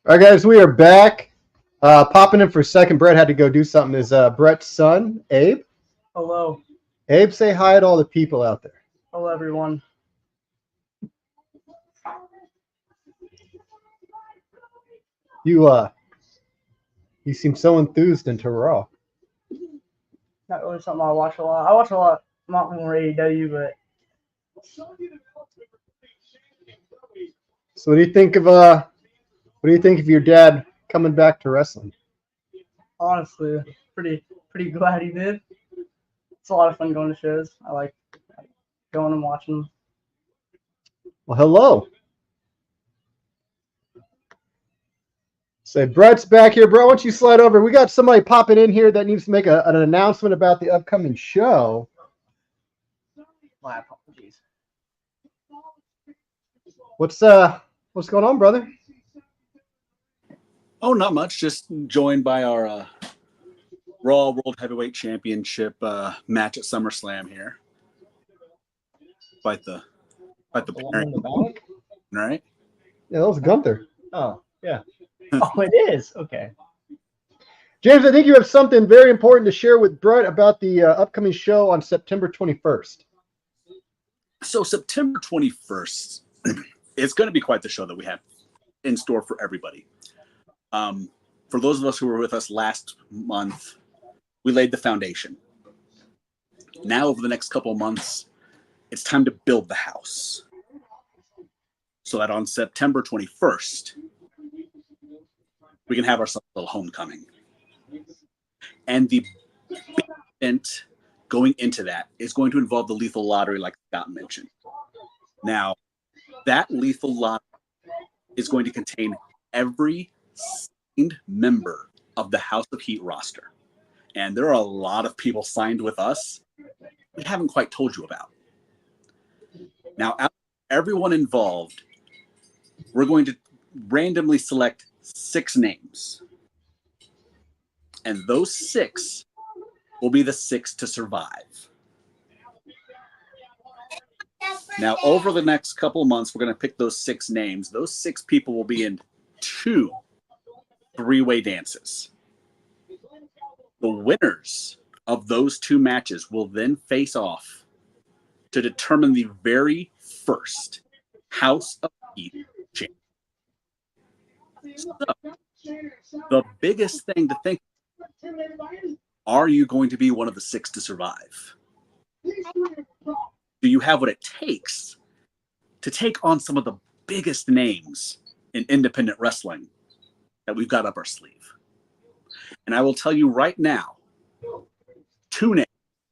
S1: All right, guys, we are back. Popping in for a second. Brett had to go do something. Is Brett's son, Abe?
S7: Hello.
S1: Abe, say hi to all the people out there.
S7: Hello, everyone.
S1: You seem so enthused into Raw.
S7: Not really something I watch a lot. I watch a lot, not more AEW, but
S1: So what do you think of your dad coming back to wrestling?
S7: honestly, pretty glad he did. It's a lot of fun going to shows. I like going and watching them.
S1: Well, hello. Say, Brett's back here. Brett, why don't you slide over? We got somebody popping in here that needs to make an announcement about the upcoming show.
S7: My apologies.
S1: What's going on, brother?
S8: Oh, not much. Just joined by our Raw World Heavyweight Championship match at SummerSlam here. Quite the pairing,
S2: back?
S8: right?
S1: Yeah, that was Gunther.
S2: Oh, yeah. Oh, it is. Okay.
S1: James, I think you have something very important to share with Brett about the upcoming show on September 21st.
S8: So September 21st, it's going to be quite the show that we have in store for everybody. For those of us who were with us last month, we laid the foundation. Now, over the next couple of months, it's time to build the house. So that on September 21st, we can have ourselves a little homecoming. And the big event going into that is going to involve the lethal lottery, like Scott mentioned. Now, that lethal lottery is going to contain every signed member of the House of Heat roster. And there are a lot of people signed with us we haven't quite told you about. Now, out of everyone involved, we're going to randomly select 6 names. And those 6 will be the 6 to survive. Now, over the next couple of months, we're going to pick those 6 names. Those 6 people will be in 2 3-way dances. The winners of those 2 matches will then face off to determine the very first House of Heat champion. So, the biggest thing to think, are you going to be one of the 6 to survive? Do you have what it takes to take on some of the biggest names in independent wrestling that we've got up our sleeve? And I will tell you right now, 2 names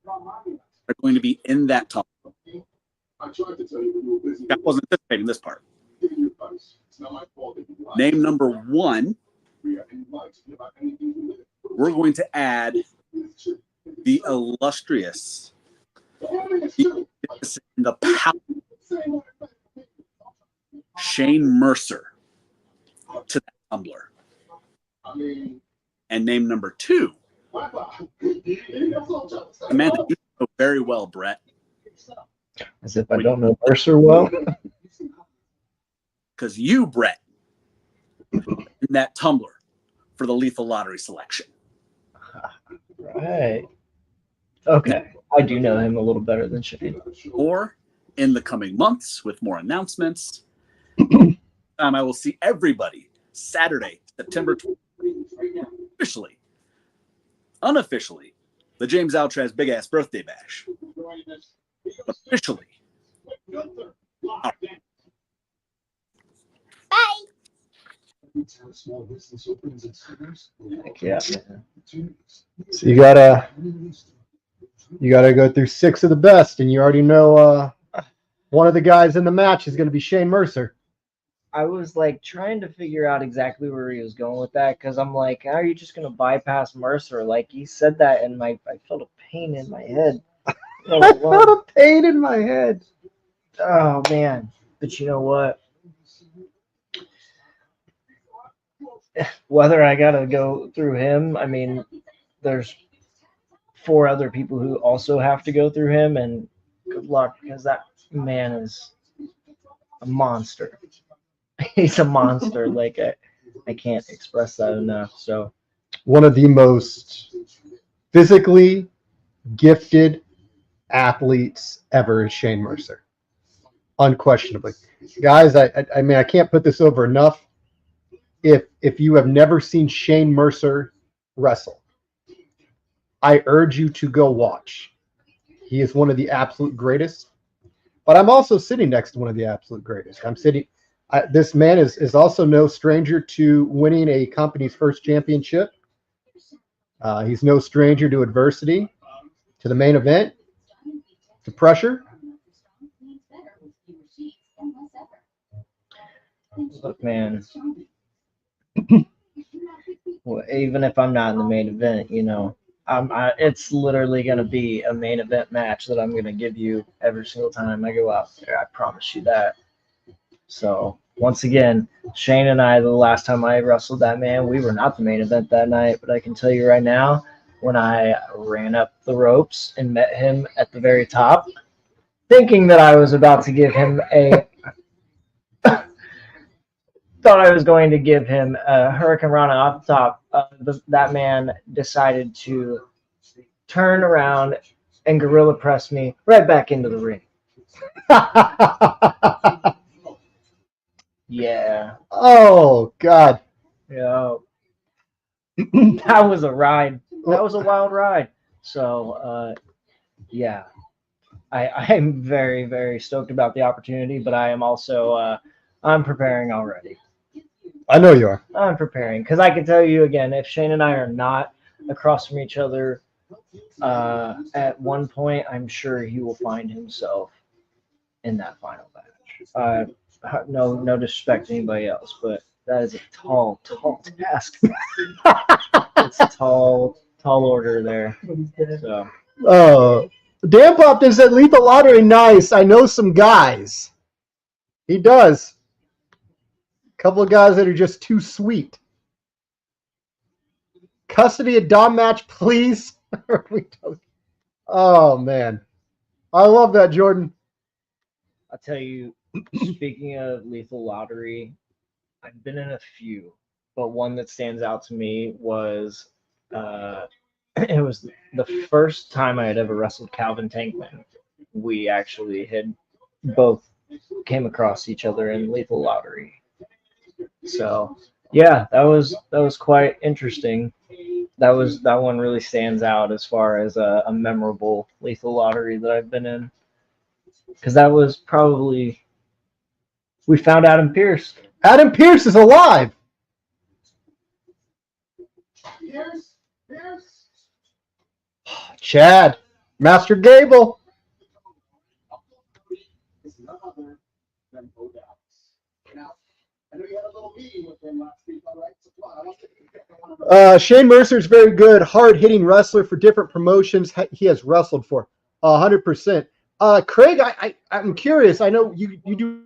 S8: are going to be in that top. I wasn't anticipating this part. Name number 1, we're going to add the illustrious, the power, Shane Mercer to that tumbler. And name number 2, a man that you know very well, Brett.
S2: As if I don't know Mercer well.
S8: Because you, Brett, in that tumbler for the lethal lottery selection.
S2: Right. Okay. I do know him a little better than Shane.
S8: Or in the coming months with more announcements, I will see everybody Saturday, September 20th, officially, unofficially, the James Altraz Big Ass Birthday Bash. Officially.
S3: Bye.
S2: Heck yeah, man.
S1: So you gotta go through 6 of the best, and you already know one of the guys in the match is going to be Shane Mercer.
S2: I was like trying to figure out exactly where he was going with that because I'm like, how are you just gonna bypass Mercer? Like he said that, and I felt a pain in my head.
S1: I felt a pain in my head.
S2: Oh man! But you know what? Whether I gotta go through him, I mean, there's 4 other people who also have to go through him, and good luck because that man is a monster. He's a monster. Like I can't express that enough. So
S1: One of the most physically gifted athletes ever is Shane Mercer. Unquestionably. Guys, I mean, I can't put this over enough. If you have never seen Shane Mercer wrestle, I urge you to go watch. He is one of the absolute greatest. But I'm also sitting next to one of the absolute greatest. This man is also no stranger to winning a company's first championship. He's no stranger to adversity, to the main event, to pressure.
S2: look, man. Well, even if I'm not in the main event, it's literally going to be a main event match that I'm going to give you every single time I go out there. I promise you that. So, once again, Shane and I, the last time I wrestled that man, we were not the main event that night. But I can tell you right now, when I ran up the ropes and met him at the very top, thinking that I was about to give him thought I was going to give him a Hurricane Rana off the top. That man decided to turn around and gorilla press me right back into the ring. Yeah.
S1: Oh, God.
S2: Yeah. That was a ride. That was a wild ride. So, yeah. I'm very, very stoked about the opportunity, but I am also I'm preparing already.
S1: I know you are.
S2: I'm preparing because I can tell you again, if Shane and I are not across from each other at one point, I'm sure he will find himself in that final match. No disrespect to anybody else, but that is a tall task. It's a tall order there. So.
S1: Dan Pop is at Lethal Lottery. Nice. I know some guys. He does. Couple of guys that are just too sweet. Custody of Dom match, please. Oh, man. I love that, Jordan.
S2: I'll tell you, speaking of Lethal Lottery, I've been in a few, but one that stands out to me was it was the first time I had ever wrestled Calvin Tankman. We actually had both came across each other in Lethal Lottery. So yeah, that was quite interesting. That one really stands out as far as a memorable Lethal Lottery that I've been in, because that was probably we found Adam Pearce.
S1: Adam Pearce is alive. Chad, Master Gable. Shane Mercer is very good, hard-hitting wrestler for different promotions he has wrestled for. 100%. Craig, I'm curious. I know you do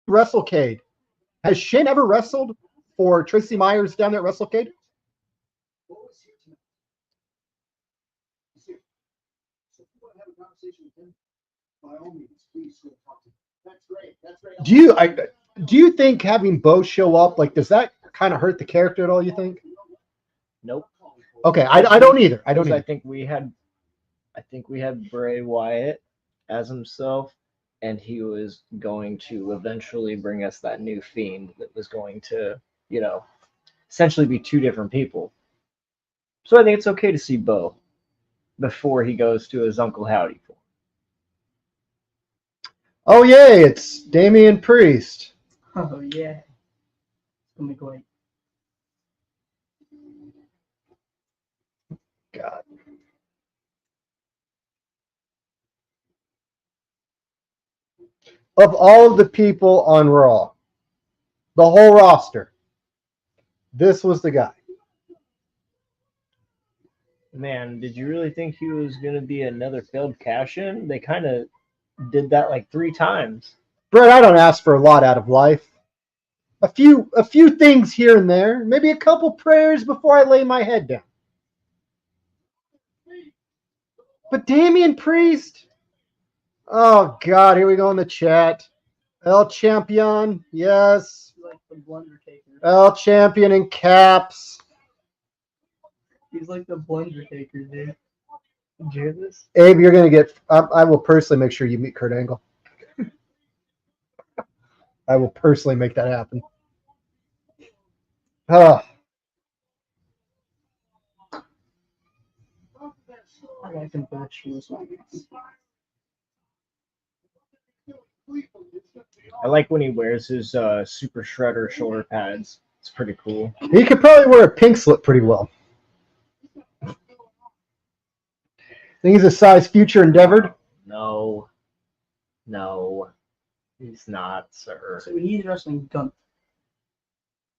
S1: WrestleCade. Has Shane ever wrestled for Tracy Myers down there at WrestleCade? Do you think having Bo show up, like, does that kind of hurt the character at all, you think?
S2: Nope.
S1: Okay, I don't either. I
S2: think we had Bray Wyatt as himself, and he was going to eventually bring us that new Fiend that was going to, essentially be two different people. So I think it's okay to see Bo before he goes to his Uncle Howdy form.
S1: Oh, yay, it's Damian Priest.
S7: Oh, yeah. It's going to be great.
S1: God. Of all of the people on Raw, the whole roster, this was the guy.
S2: Man, did you really think he was going to be another failed cash-in? They kind of did that like 3 times.
S1: Brett, I don't ask for a lot out of life. A few things here and there. Maybe a couple prayers before I lay my head down. But Damian Priest? Oh, God, here we go in the chat. El Champion, yes.
S7: the blunder taker.
S1: L champion in caps.
S7: He's like the blunder taker, dude. Did you hear this?
S1: Abe, you're going to get. I will personally make sure you meet Kurt Angle. I will personally make that happen. Ah.
S7: I like him bad shoes.
S2: I like when he wears his Super Shredder shoulder pads. It's pretty cool.
S1: He could probably wear a pink slip pretty well. Think he's a size future endeavored?
S2: No. No. He's not, sir.
S7: So he's wrestling Dunne.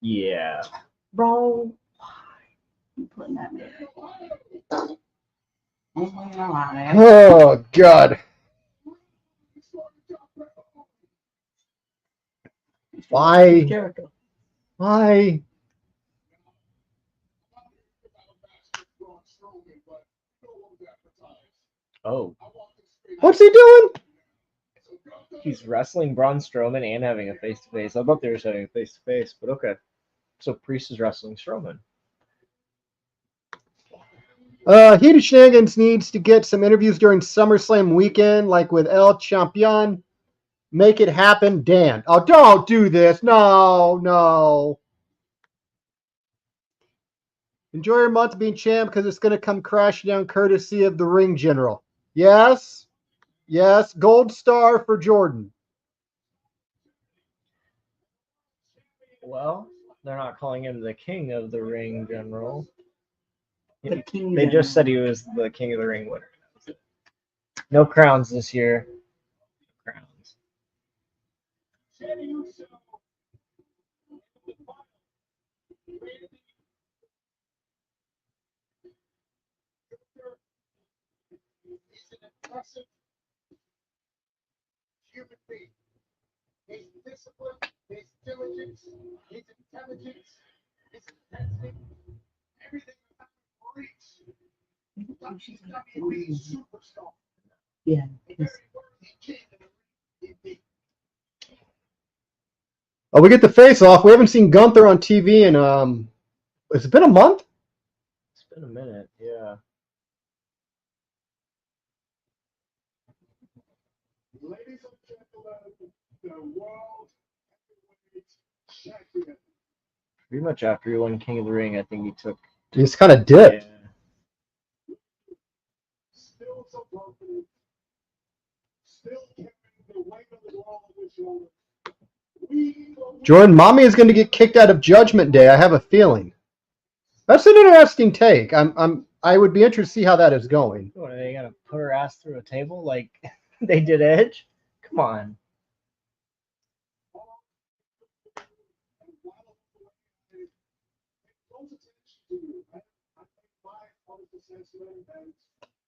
S2: Yeah.
S7: Bro, why you putting that man?
S1: Oh, God. Why?
S7: Jericho.
S1: Why?
S2: Oh.
S1: What's he doing?
S2: He's wrestling Braun Strowman and having a face-to-face. I thought they were having a face-to-face, but okay. So Priest is wrestling Strowman.
S1: Heated Shenanigans needs to get some interviews during SummerSlam weekend, like with El Champion. Make it happen, Dan. Oh, don't do this. No, no. Enjoy your month being champ because it's going to come crashing down courtesy of the Ring General. Yes. Yes. Gold star for Jordan.
S2: Well, they're not calling him the King of the Ring General.
S7: The King
S2: They
S7: General.
S2: just said he was the King of the Ring winner. No crowns this year. Crowns.
S4: Human being. His discipline, his diligence, his intelligence, his intensity, everything about him breaks. WWE superstar.
S7: Yeah.
S1: Oh, we get the face off. We haven't seen Gunther on TV in has it been a month?
S2: It's been a minute, yeah.
S4: Ladies and gentlemen, the world heavyweight champion.
S2: Pretty much after he won King of the Ring, I think he took.
S1: He's kind of dipped.
S2: Yeah.
S4: Still so confident. Still carrying the weight of the world on his shoulders.
S1: Jordan, mommy is going to get kicked out of Judgment Day. I have a feeling. That's an interesting take. I would be interested to see how that is going.
S2: What, are they gonna put her ass through a table like they did Edge? Come on.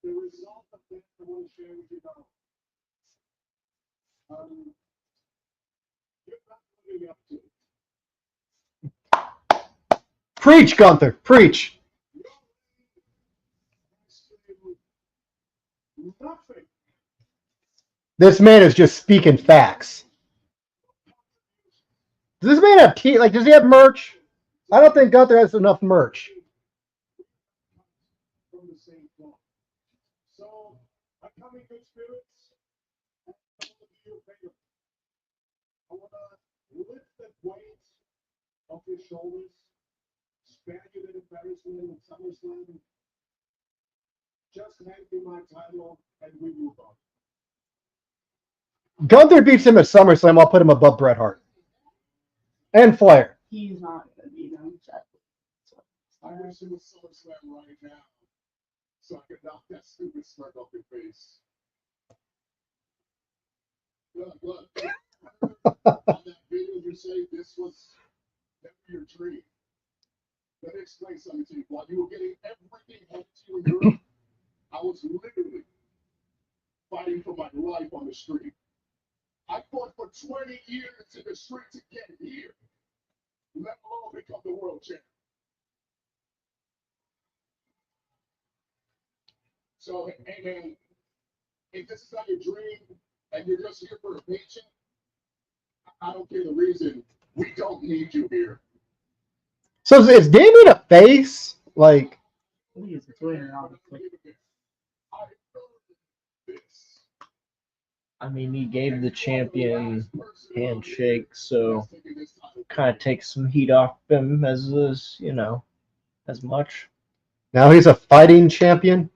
S4: The result of that I want to share with you now. You're not living up to it.
S1: Preach, Gunther. Preach.
S4: Nothing.
S1: This man is just speaking facts. Does this man have does he have merch? I don't think Gunther has enough merch.
S4: From the same cloth. So, I come in good spirits. I want to be your favor. I want to lift that weight off your shoulders, spare you that embarrassment in SummerSlam. Just hand me my title and we move on.
S1: Gunther beats him at SummerSlam. I'll put him above Bret Hart. And Flair.
S7: He's not going to beat him.
S4: I wish it was SummerSlam right now, so I could knock that stupid smirk off your face. Look. On that video, you say this was never your dream. Let me explain something to you. While you were getting everything handed to you in Europe, I was literally fighting for my life on the street. I fought for 20 years in the street to get here, let alone become the world champion. So, hey man, if this is not your dream and you're just here for a paycheck, I don't care the reason.
S9: We don't need you here.
S1: So is Damien a face? Like,
S7: He's a winner, obviously.
S2: I mean, he gave the champion handshake, so kind of takes some heat off him as much.
S1: now he's a fighting champion?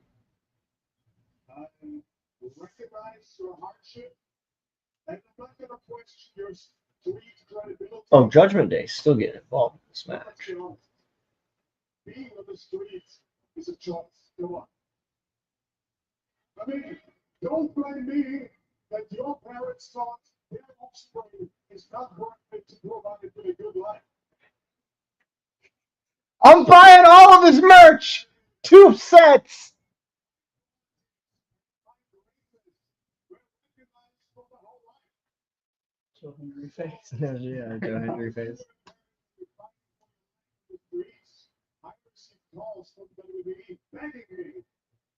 S9: I recognize your hardship, and I'm not going to question your street credibility.
S2: Oh, Judgment Day still get involved in this match.
S9: Being on the streets is a choice. Go on. I mean, don't blame me that your parents thought their offspring is not worth it to provide it with a good life.
S1: I'm buying all of his merch! 2 sets!
S7: Joe Henry face.
S2: Yeah, Joe Henry face.
S9: I received calls from WWE begging me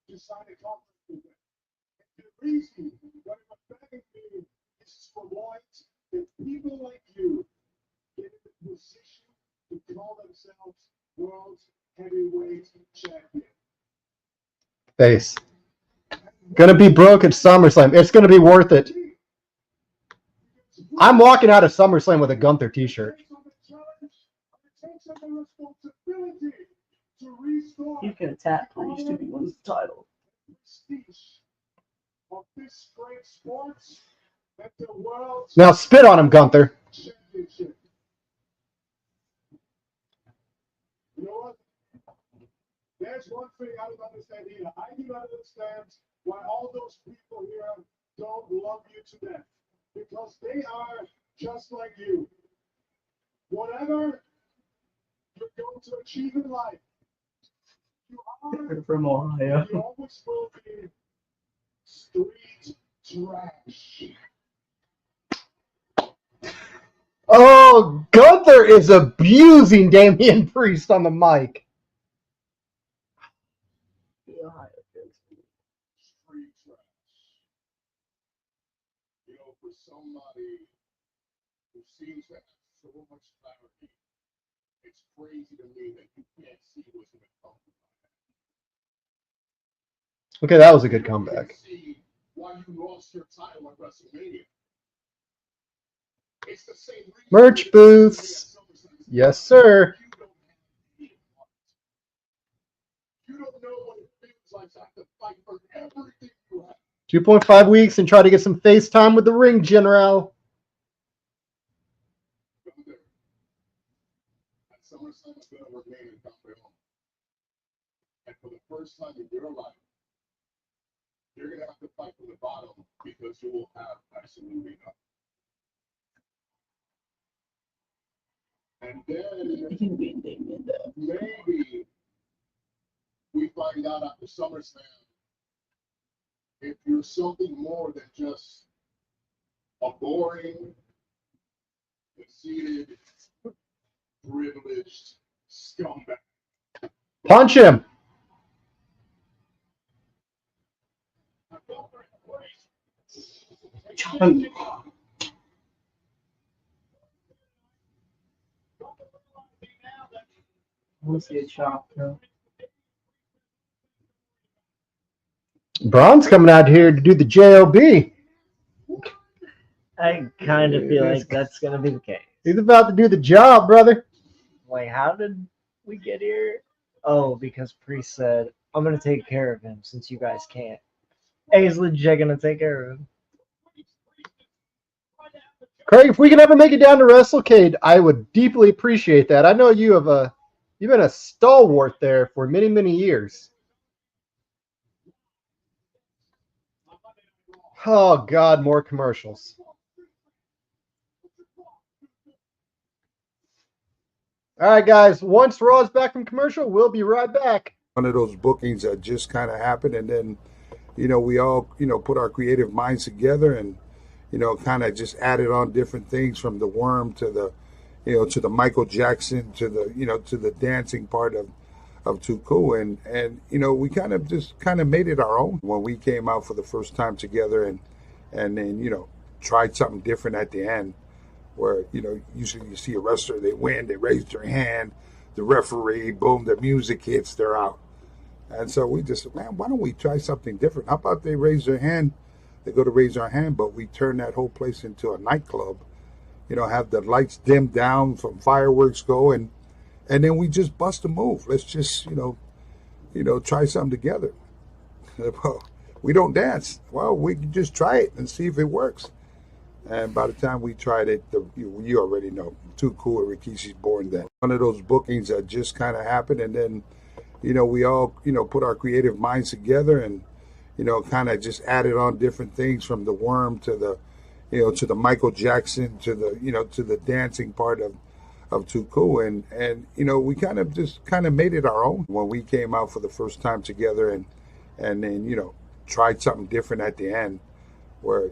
S9: to sign a contract with them. And the reason why they're begging me is to avoid that people like you get in the position to call themselves world heavyweight champion.
S1: Face. Gonna be broke at SummerSlam. It's gonna be worth it. I'm walking out of SummerSlam with a Gunther t-shirt.
S7: You can attack Priest if he wins the title.
S1: Now spit on him, Gunther.
S9: You know what? There's one thing I don't understand either. I do not understand why all those people here don't love you to death. Because they are just like you. Whatever you're going to achieve in life, you are
S7: From Ohio.
S9: you always will be street trash.
S1: Oh, Gunther is abusing Damian Priest on the mic.
S9: Street trash. You know, for somebody who seems to have so much clarity, it's crazy to me that you can't see what's going to come.
S1: Okay, that was a good comeback.
S9: See why you lost your title at WrestleMania. It's the same reason
S1: Merch booths. Yes, sir.
S9: You don't know what it feels like to have to fight for everything you have.
S1: 2.5 weeks and try to get some FaceTime with the ring general.
S9: At SummerSlam, it's going to remain in Promotional. And for the first time in your life, you're going to have to fight from the bottom because you will have absolutely nothing. And then maybe we find out after SummerSlam if you're something more than just a boring, conceited, privileged scumbag.
S1: Punch him.
S7: I want to see a chop, bro.
S1: Braun's coming out here to do the JOB.
S2: I kind of feel like that's going to be the case.
S1: He's about to do the job, brother.
S2: Like, how did we get here? Oh, because Priest said, I'm going to take care of him since you guys can't. Hey, he's legit going to take care of him.
S1: Craig, if we can ever make it down to WrestleCade, I would deeply appreciate that. I know you've been a stalwart there for many, many years. Oh, God, more commercials. All right, guys, once Raw's back from commercial, we'll be right back.
S5: One of those bookings that just kind of happened, and then, we all, put our creative minds together and, kind of just added on different things from the Worm to the, to the Michael Jackson to the, to the dancing part of Too Cool, and we kind of made it our own when we came out for the first time together, and then tried something different at the end. where, usually you see a wrestler, they win, they raise their hand, the referee, boom, the music hits, they're out. And so we just said, man, why don't we try something different? How about they raise their hand? They go to raise their hand, but we turn that whole place into a nightclub. Have the lights dimmed down from fireworks go, and then we just bust a move. Let's just, try something together. Well, we don't dance. Well, we can just try it and see if it works. And by the time we tried it, you already know, Too Cool and Rikishi's born then. One of those bookings that just kind of happened, and then, we all, put our creative minds together and, kind of just added on different things from the worm to the, to the Michael Jackson to the, to the dancing part of Too Cool, and we kind of made it our own when we came out for the first time together, and then tried something different at the end, where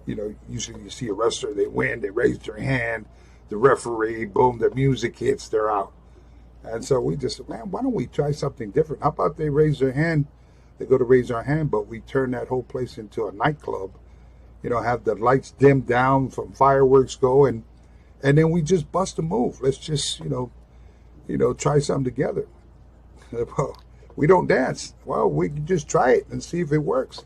S5: usually you see a wrestler, they win, they raise their hand, the referee, boom, the music hits, they're out. And so we just said, man, why don't we try something different? How about they raise their hand? They go to raise their hand, but we turn that whole place into a nightclub. Have the lights dimmed down from fireworks go, and then we just bust a move. Let's just, try something together. Well, we don't dance. Well, we can just try it and see if it works.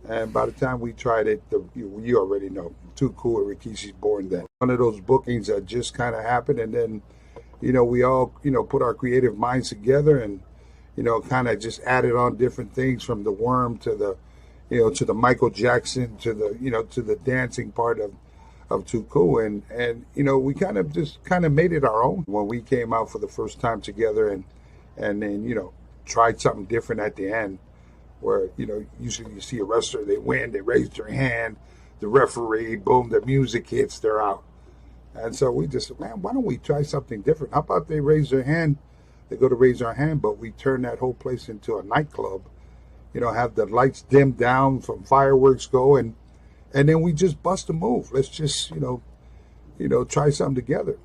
S5: And by the time we tried it, you already know, Too Cool and Rikishi's born then. One of those bookings that just kind of happened, and then, we all, put our creative minds together and, kind of just added on different things from the worm to the, to the Michael Jackson to the, to the dancing part of Too Cool, and we kind of made it our own when we came out for the first time together, and then tried something different at the end, where usually you see a wrestler, they win, they raise their hand, the referee, boom, the music hits, they're out. And so we just said, man, why don't we try something different? How about they raise their hand? They go to raise their hand, but we turn that whole place into a nightclub. Have the lights dimmed down from fireworks go, and then we just bust a move. Let's just, try something together.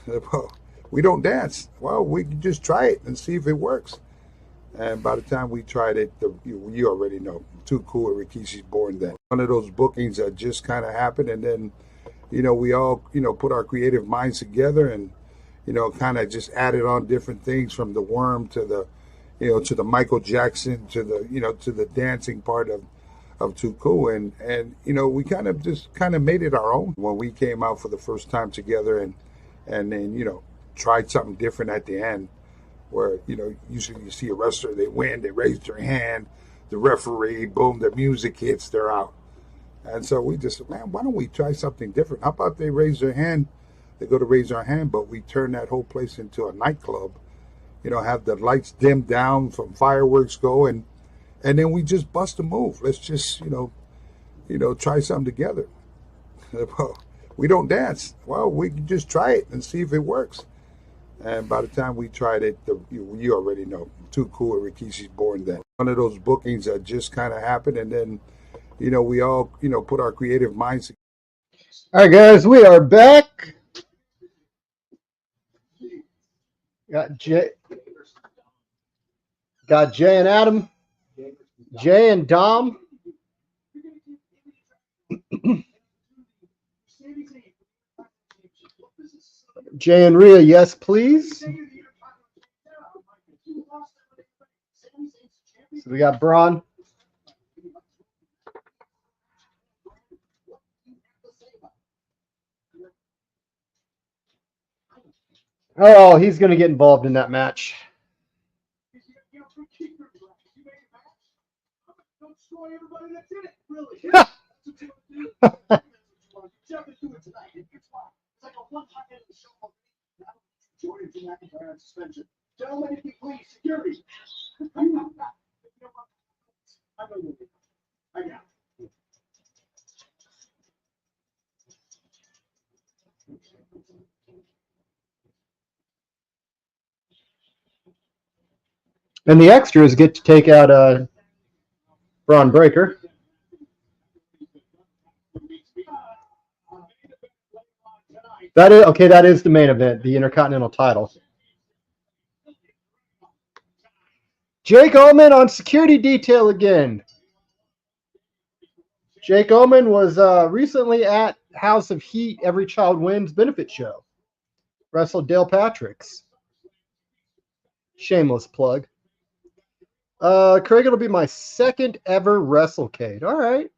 S5: Well, we don't dance. Well, we can just try it and see if it works. And by the time we tried it, you already know, Too Cool and Rikishi's born then. One of those bookings that just kind of happened, and then, we all, put our creative minds together and, kind of just added on different things from the worm to the, to the Michael Jackson to the, to the dancing part of Too Cool, and we kind of made it our own when we came out for the first time together, and then tried something different at the end, where usually you see a wrestler, they win, they raise their hand, the referee, boom, the music hits, they're out. And so we just said, man, why don't we try something different? How about they raise their hand? They go to raise their hand, but we turn that whole place into a nightclub. Have the lights dimmed down from fireworks go, and then we just bust a move. Let's just, try something together. Well, we don't dance. Well, we can just try it and see if it works. And by the time we tried it, you already know, Too Cool and Rikishi's born then. One of those bookings that just kind of happened, and then, we all, put our creative minds together.
S1: All right, guys, we are back. Got Jay and Adam, Jay and Dom. Jay and Rhea, yes, please. So we got Braun. Oh, he's going to get involved in that match.
S9: Gentlemen, if you please, security. I got it.
S1: And the extras get to take out Braun Breaker. That is okay. That is the main event, the Intercontinental title. Jake Oman on security detail again. Jake Oman was recently at House of Heat Every Child Wins benefit show. Wrestled Dale Patricks. Shameless plug. Craig, it'll be my second ever WrestleCade. All right.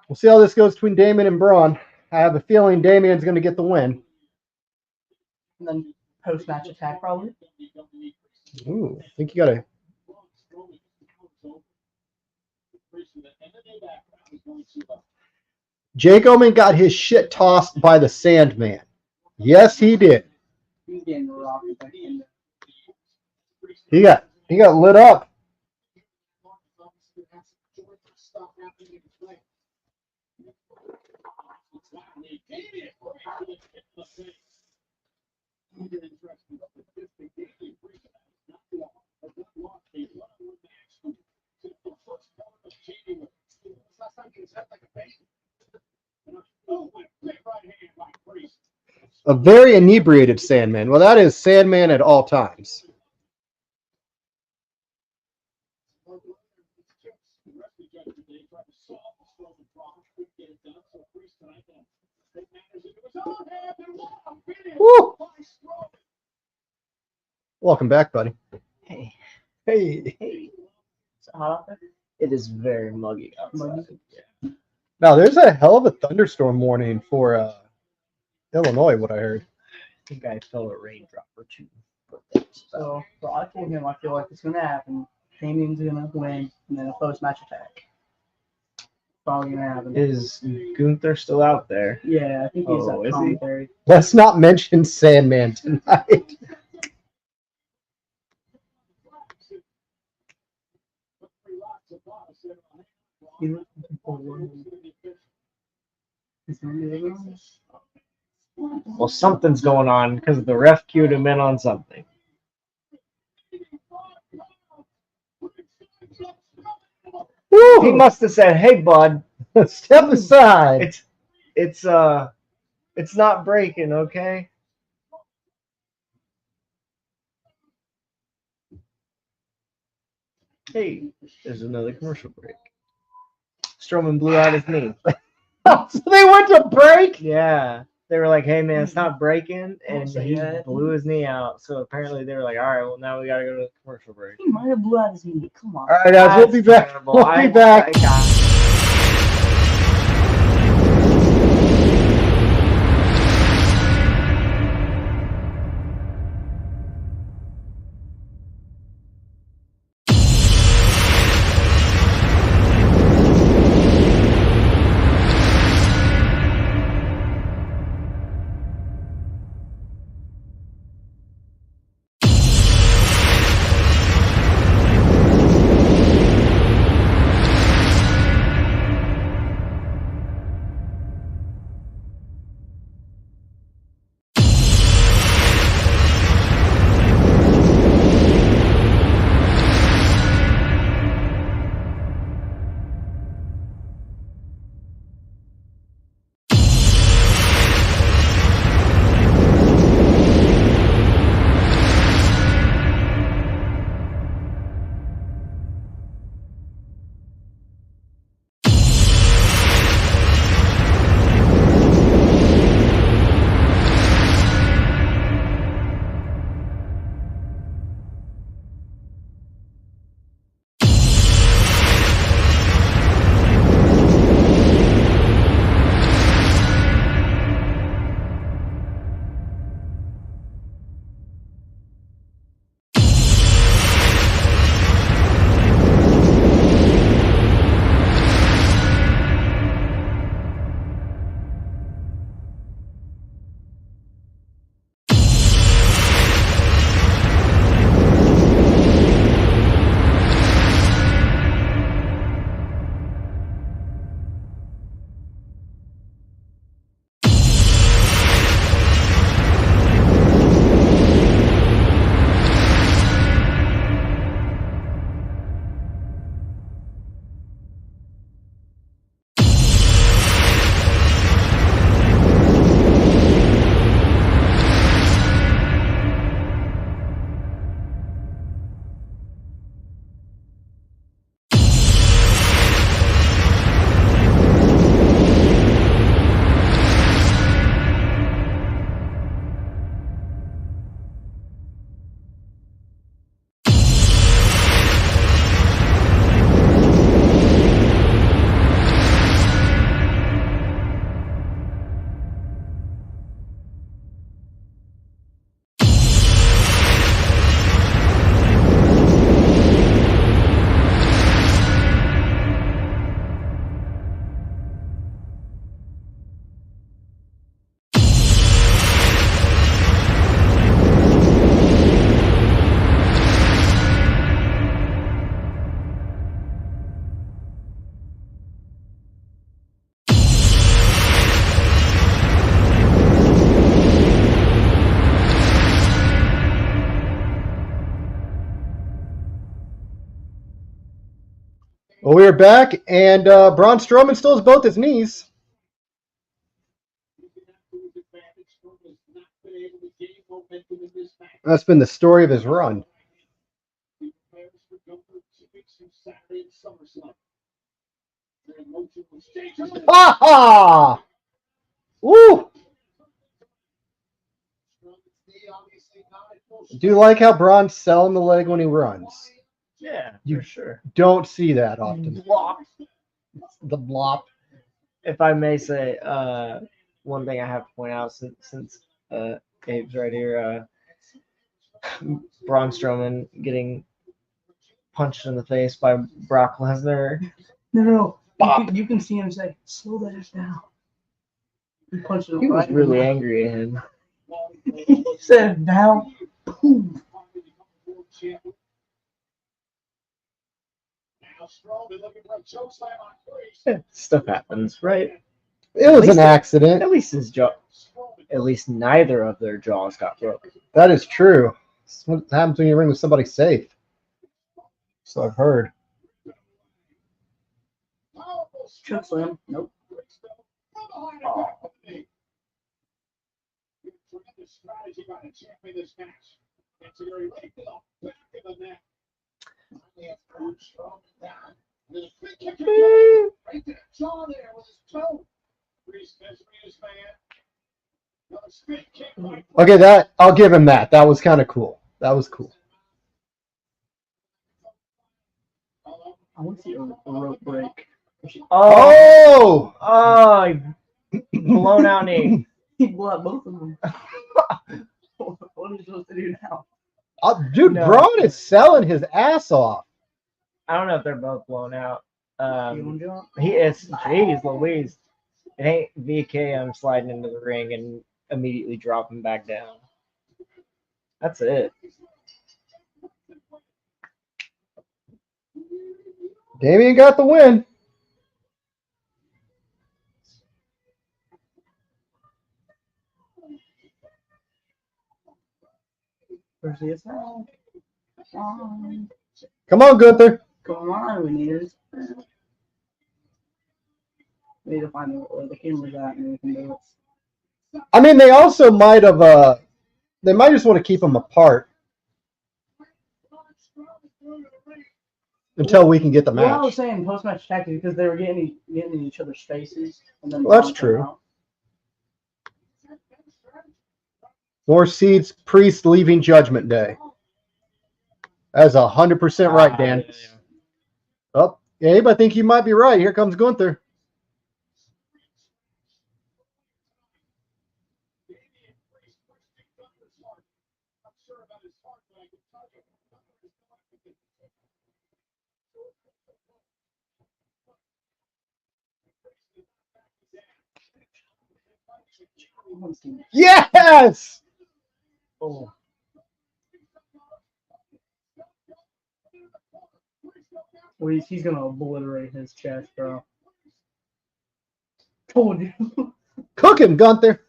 S1: We'll see how this goes between Damon and Braun. I have a feeling Damian's going to get the win.
S7: And then post-match attack, probably.
S1: Ooh, I think you got to. Jake Omen got his shit tossed by the Sandman. Yes, he did.
S7: He's getting rocked back in there.
S1: He got lit up. A very inebriated Sandman. Well, that is Sandman at all times. Woo! Welcome back, buddy.
S2: Hey,
S1: Hey.
S2: hey.
S7: Is it hot out there?
S2: It is very muggy outside. Yeah.
S1: Now, there's a hell of a thunderstorm warning for Illinois, what I heard.
S2: I think I felt a raindrop or two.
S7: So I told him I feel like it's going to happen. Damian's going to win, and then a post-match attack. Probably going to happen.
S2: Is Gunther still out there?
S7: Yeah, I think he's
S2: Oh,
S7: at
S2: is he?
S7: commentary.
S1: Let's not mention Sandman tonight.
S2: Well, something's going on because the ref cued him in on something.
S1: Woo!
S2: He must have said, "Hey, bud,
S1: Step aside.
S2: it's not breaking, okay?" Hey, there's another commercial break. Strowman blew out his knee.
S1: So they went to break?
S2: Yeah. They were like, "Hey, man, it's not breaking," and
S7: So,
S2: he
S7: yeah.
S2: blew his knee out. So apparently they were like, "All right, well, now we got to go to the commercial break."
S7: He might have blew out his knee. Come on.
S1: All right, guys, we'll be back.
S2: Terrible.
S1: We'll be back. we're back, and Braun Strowman still has both his knees. That's been the story of his run. Ha ha! Woo! Do you like how Braun's selling the leg when he runs?
S2: Yeah,
S1: You
S2: for sure.
S1: don't see that often.
S2: Blop. The blop. If I may say, one thing I have to point out since Abe's right here, Braun Strowman getting punched in the face by Brock Lesnar.
S7: No.
S2: Bop.
S7: You can see him say, "Slow that down." He punched him
S2: He was
S7: right in the
S2: really
S7: mouth.
S2: angry at him.
S7: He said, "Now, boom."
S2: Stuff happens, right?
S1: It was an accident.
S2: At least his jaw. At least neither of their jaws got broken.
S1: That is true. That's what happens when you ring with somebody safe. So I've heard.
S7: Choke slam. Nope.
S2: Oh.
S1: Okay, that I'll give him that. That was kind of cool. That was cool.
S7: I want to see a rope break.
S2: Oh!
S1: Oh!
S2: Oh! Blown out knee.
S7: He blew out both of them. What are we supposed to do now?
S1: Dude,
S2: No.
S1: Braun is selling his ass off.
S2: I don't know if they're both blown out.
S7: Heel jump?
S2: Jeez Louise. It ain't VKM sliding into the ring and immediately dropping back down. That's it.
S1: Damian got the win.
S7: Where's the attack?
S1: Come on, Gunther.
S7: Come on, we need it. We need to find out where the camera's at and we can do it.
S1: I mean, they also might have. They might just want to keep them apart until we can get the
S7: Well, I was
S1: match.
S7: saying post-match tactics because they were getting in each other's faces. And then
S1: Well, that's true. More seeds. Priest leaving Judgment Day. That's 100% right, Dan.
S2: Yeah.
S1: Oh, Abe, I think you might be right. Here comes Gunther. Yes!
S2: Oh.
S7: Well, he's gonna obliterate his chest, bro. Told you.
S1: Cook him, Gunther.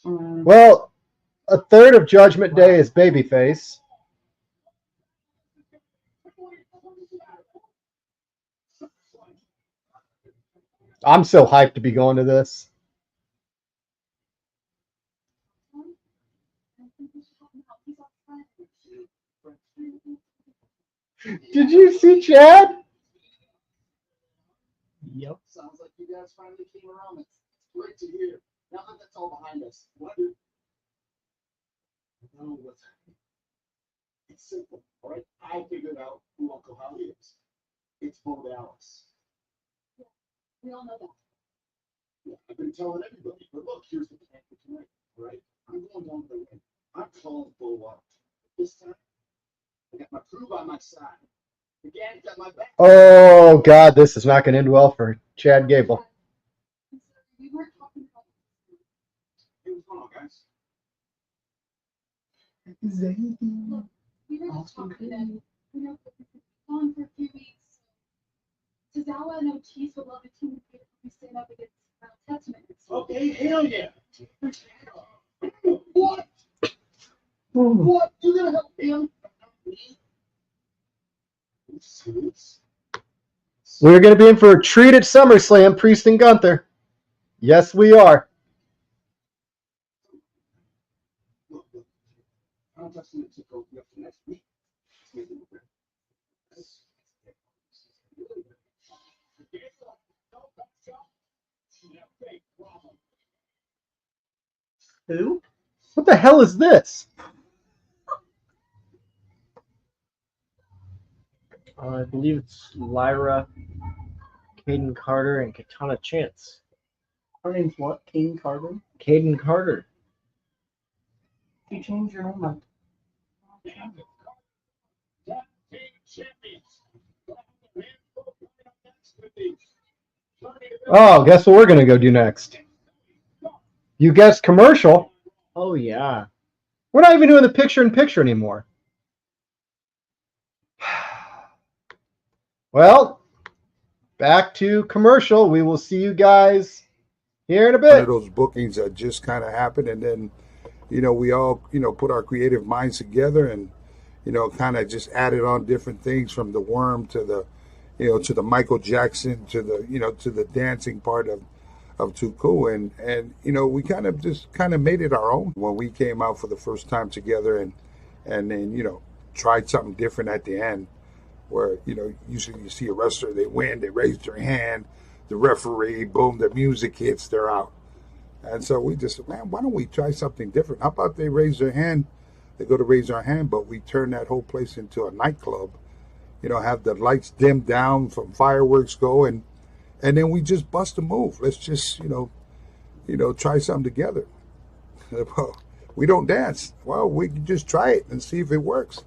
S1: Well, a third of Judgment Day is babyface. I'm so hyped to be going to this. Did you see Chad?
S7: Yep.
S4: Sounds like you guys finally came around. It's great to hear. Now that that's all behind us, what? No, it's simple, all right? I figured out who Uncle Howie is. It's Bo Dallas.
S3: We all know that.
S4: Yeah, I've been telling everybody, but look, here's the plan for tonight, all right? I'm going down to the ring. I'm calling Bo up. This time, I got my crew by my side. The gang's got my back.
S1: Oh, God, this is not going to end well for Chad Gable.
S3: We weren't talking about
S4: Hey, what's going on, guys?
S3: Look, we were just talking that we know we've been gone for a few weeks. Tozawa and Ortiz would love a team if we stand up against Testament.
S4: Okay.
S9: Okay, hell yeah. What? What? You gonna help him?
S1: We're going to be in for a treat at SummerSlam, Priest and Gunther. Yes, we are.
S7: Who?
S1: What the hell is this?
S2: I believe it's Lyra, Caden Carter, and Katana Chance.
S7: Her name's what? King Carter?
S2: Caden Carter.
S7: If you change your name,
S1: Oh, guess what we're going to go do next? You guessed commercial.
S2: Oh, yeah.
S1: We're not even doing the picture-in-picture anymore. Well, back to commercial. We will see you guys here in a
S5: One of
S1: bit.
S5: those bookings that just kind of happened, and then, we all, put our creative minds together and, kind of just added on different things from the worm to the, to the Michael Jackson to the, to the dancing part of Too Cool, and we kind of made it our own when we came out for the first time together, and then tried something different at the end, where usually you see a wrestler, they win, they raise their hand, the referee, boom, the music hits, they're out. And so we just, man, why don't we try something different? How about they raise their hand, they go to raise their hand, but we turn that whole place into a nightclub, have the lights dimmed down from fireworks go, and then we just bust a move. Let's just, try something together. We don't dance. Well, we can just try it and see if it works.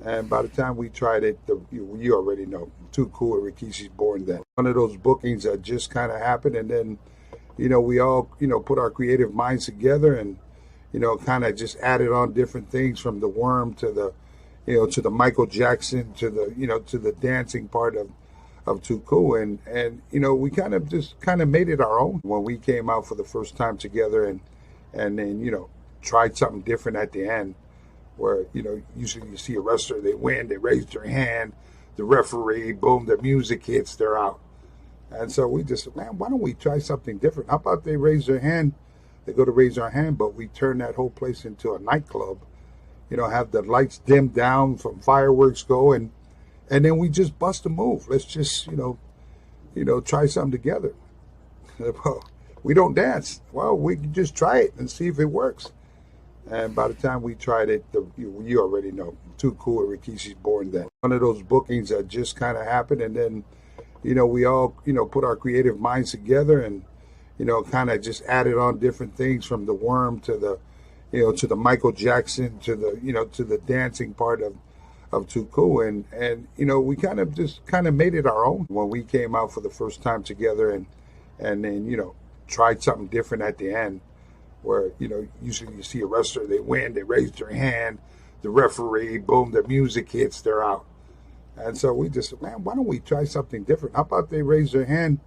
S5: And by the time we tried it, you already know, Too Cool and Rikishi's born then. One of those bookings that just kind of happened, and then, we all, put our creative minds together and, kind of just added on different things from the worm to the, to the Michael Jackson to the, to the dancing part of Too Cool, and we kind of made it our own when we came out for the first time together, and then tried something different at the end, where usually you see a wrestler, they win, they raise their hand, the referee, boom, the music hits, they're out. And so we just, man, why don't we try something different? How about they raise their hand, they go to raise their hand, but we turn that whole place into a nightclub, have the lights dimmed down from fireworks go, and then we just bust a move. Let's just, try something together. We don't dance. Well, we can just try it and see if it works. And by the time we tried it, you already know, Too Cool and Rikishi's born then. One of those bookings that just kind of happened, and then, we all, put our creative minds together and, kind of just added on different things from the worm to the, to the Michael Jackson to the, to the dancing part of Too Cool, and we kind of made it our own when we came out for the first time together, and then tried something different at the end, where usually you see a wrestler, they win, they raise their hand, the referee, boom, the music hits, they're out. And so we just, man, why don't we try something different? How about they raise their hand,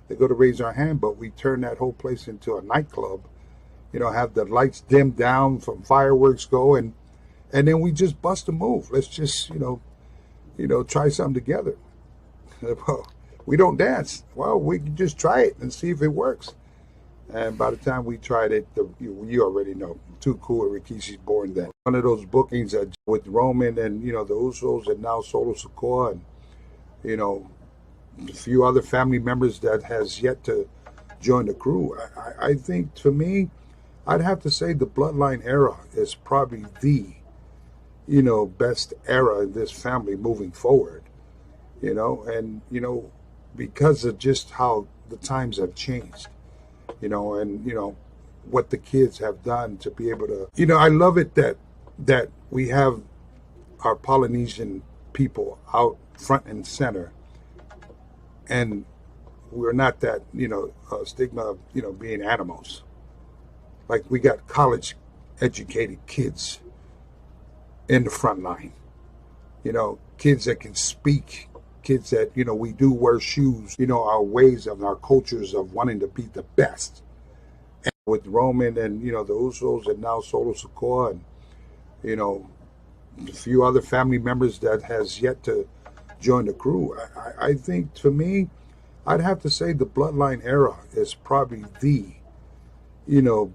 S5: they go to raise their hand, but we turn that whole place into a nightclub, have the lights dimmed down from fireworks go, and then we just bust a move. Let's just, try something together. We don't dance. Well, we can just try it and see if it works. And by the time we tried it, you already know, Too Cool and Rikishi's born then. One of those bookings that with Roman and, the Usos, and now Solo Sikoa, and, a few other family members that has yet to join the crew. I think, for me, I'd have to say the Bloodline era is probably the, best era in this family moving forward, and, because of just how the times have changed, and, what the kids have done to be able to, I love it that we have our Polynesian people out front and center, and we're not that, stigma of, being animals. Like, we got college educated kids in the front line, kids that can speak, kids that, we do wear shoes, our ways of our cultures of wanting to be the best. with Roman and, the Usos and now Solo Sikoa and, a few other family members that has yet to join the crew. I think, to me, I'd have to say the Bloodline era is probably the,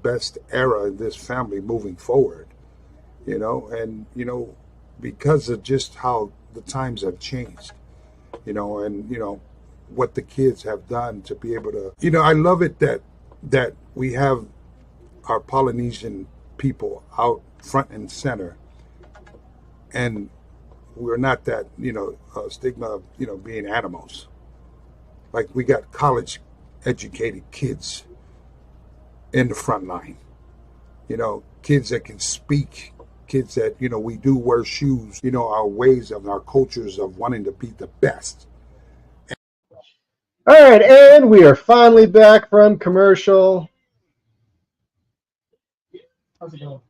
S5: best era in this family moving forward, and, because of just how the times have changed, and, what the kids have done to be able to, I love it that we have our Polynesian people out front and center, and we're not that, stigma of, being animals. Like, we got college educated kids in the front line, kids that can speak, kids that, we do wear shoes, our ways of our cultures of wanting to be the best.
S1: All right, and we are finally back from commercial.
S7: How's it going?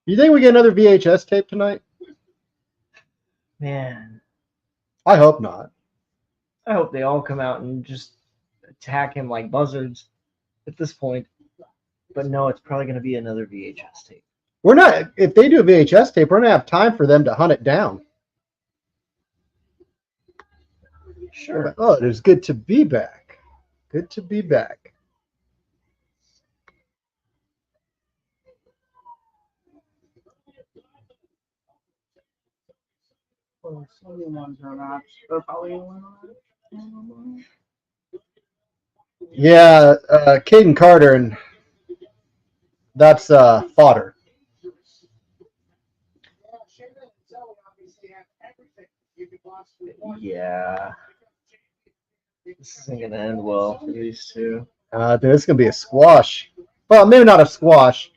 S1: You think we get another VHS tape tonight?
S2: Man,
S1: I hope not.
S2: I hope they all come out and just attack him like buzzards at this point. But no, it's probably going to be another VHS tape.
S1: We're not. If they do a VHS tape, we're gonna have time for them to hunt it down.
S2: Sure.
S1: Oh, it is good to be back. Good to be back.
S7: Well, some of the ones are not. They're probably on.
S1: Yeah, Caden Carter, and that's fodder.
S2: Yeah. This isn't going to end well for these two.
S1: Dude, it's gonna be a squash. Well, maybe not a squash.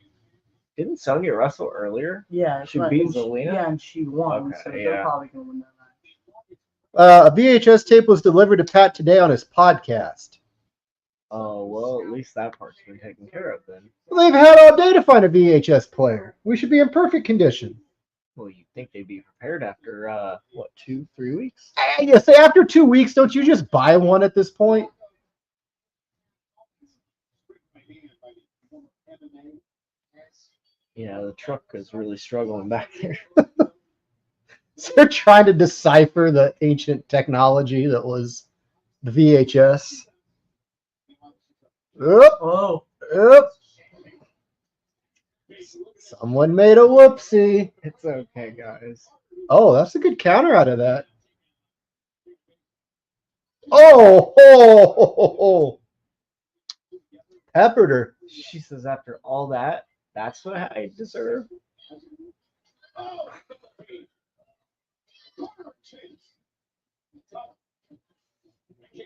S2: Didn't Sonya wrestle earlier?
S7: Yeah,
S2: She
S7: but-
S2: beat
S7: and
S2: Zelina?
S7: Yeah, and she won,
S2: Okay,
S7: so
S2: yeah.
S7: they're probably going to win that match.
S1: A VHS tape was delivered to Pat today on his podcast.
S2: Oh, well, at least that part's been taken care of then.
S1: Well, they've had all day to find a VHS player. We should be in perfect condition.
S2: Well, you'd think they'd be prepared after, 2-3 weeks?
S1: I say after 2 weeks, don't you just buy one at this point?
S2: Yeah, the truck is really struggling back there.
S1: So they're trying to decipher the ancient technology that was the VHS. Oop,
S7: Oh,
S1: oop. Someone made a whoopsie.
S2: It's okay, guys.
S1: Oh, that's a good counter out of that. Oh, ho, ho, ho, ho. Peppered her.
S2: She says after all that, that's what I deserve.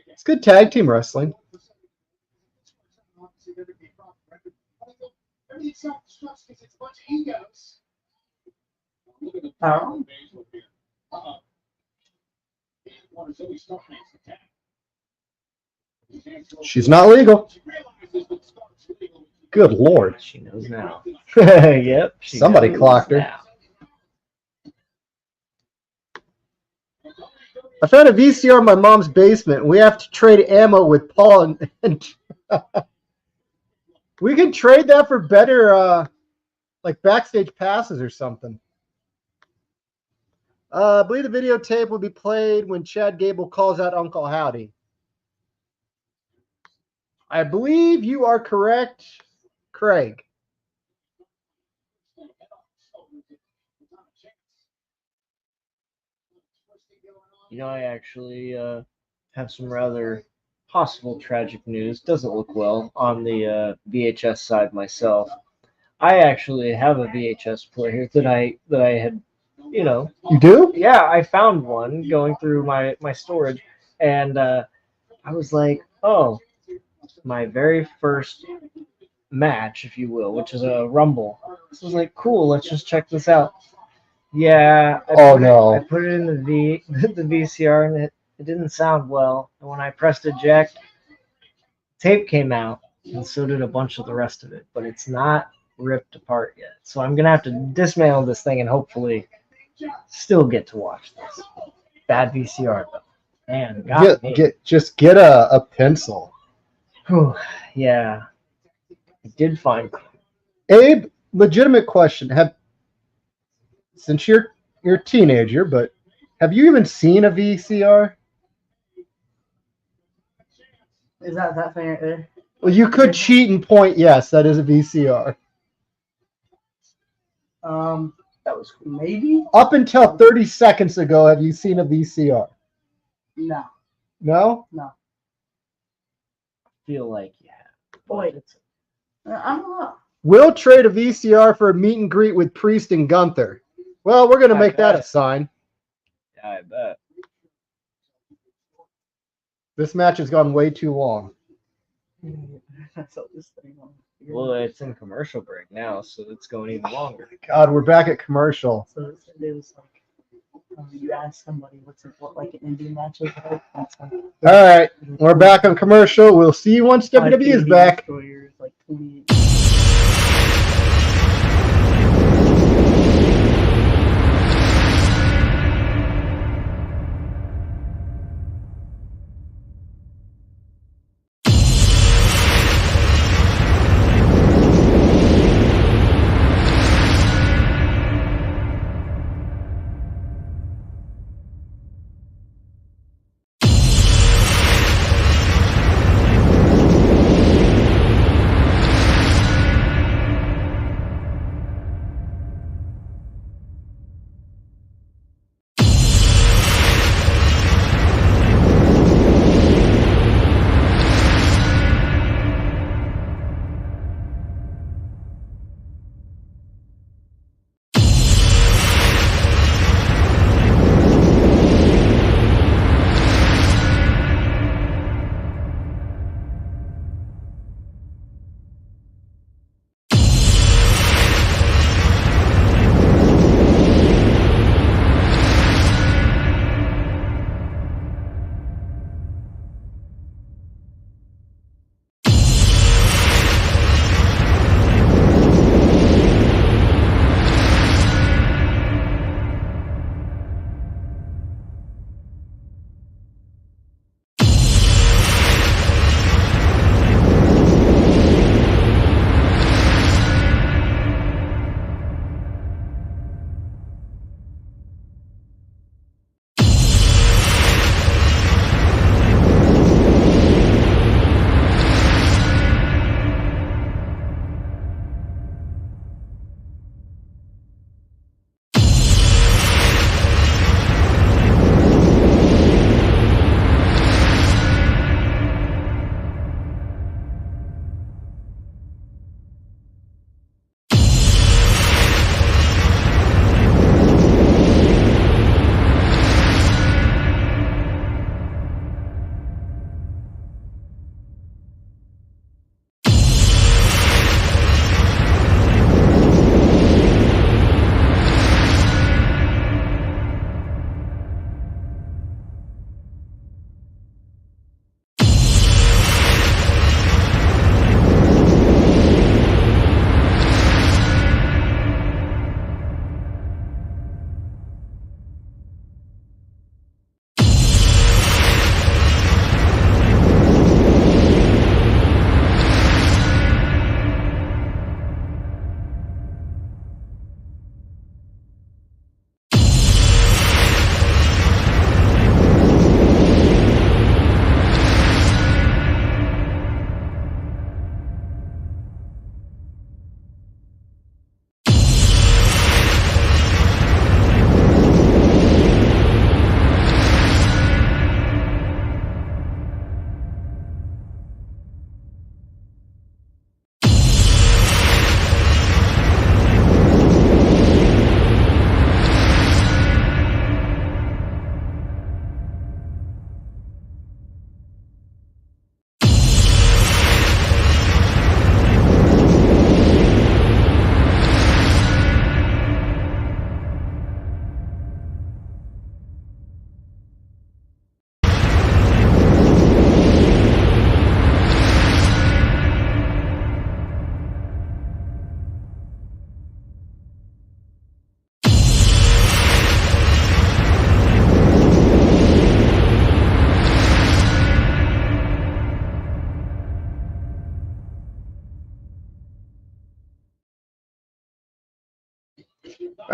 S1: It's good tag team wrestling.
S7: Power.
S1: She's not legal. Good Lord.
S2: She knows now. Yep. she
S1: Somebody
S2: knows
S1: clocked her.
S2: now.
S1: I found a VCR in my mom's basement. We have to trade ammo with Paul, and we can trade that for better, like backstage passes or something. I believe the videotape will be played when Chad Gable calls out Uncle Howdy. I believe you are correct, Craig.
S2: You know, I actually have some rather possible tragic news. Doesn't look well on the VHS side myself. I actually have a VHS player that I had,
S1: You do?
S2: yeah, I found one going through my storage, and I was like, oh, my very first match, if you will, which is a Rumble. So I was like, cool, let's just check this out. Yeah. I put it in the VCR, and it didn't sound well. And when I pressed eject, tape came out, and so did a bunch of the rest of it. But it's not ripped apart yet. So I'm gonna have to dismantle this thing and hopefully still get to watch this. Bad VCR though. Man,
S1: Just get a pencil.
S2: Whew, yeah. I did find.
S1: Abe, legitimate question. Since you're a teenager, but have you even seen a VCR?
S7: Is that thing right there?
S1: Well, you could cheat and point. Yes, that is a VCR.
S7: That was cool. Maybe.
S1: Up until 30 seconds ago, have you seen a VCR?
S7: No.
S1: No?
S7: No.
S2: Feel like
S7: Wait. I don't know.
S1: We'll trade a VCR for a meet and greet with Priest and Gunther. Well, we're going to make that a sign.
S2: Yeah, I bet.
S1: This match has gone way too long.
S7: That's all this thing on.
S2: Well, it's in commercial break now, so it's going even longer.
S1: God, we're back at commercial.
S7: So it was like you ask somebody what like an Indian match is like. That's like,
S1: All right, we're back on commercial. We'll see you once WWE is
S7: Indian
S1: back.
S7: Destroyers, like 28.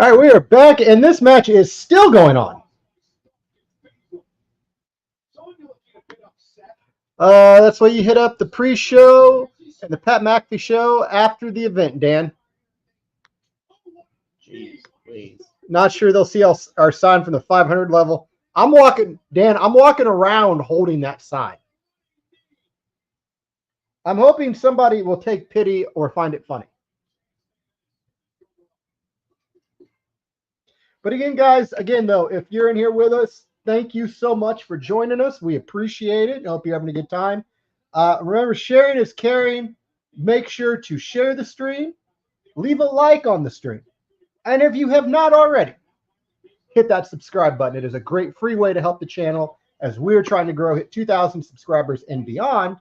S1: All right, we are back, and this match is still going on. That's why you hit up the pre-show and the Pat McAfee show after the event, Dan.
S2: Jeez, please.
S1: Not sure they'll see our sign from the 500 level. I'm walking around holding that sign. I'm hoping somebody will take pity or find it funny. But again, guys, though, if you're in here with us, thank you so much for joining us. We appreciate it. I hope you're having a good time. Remember, sharing is caring. Make sure to share the stream. Leave a like on the stream. And if you have not already, hit that subscribe button. It is a great free way to help the channel as we're trying to grow, hit 2,000 subscribers and beyond.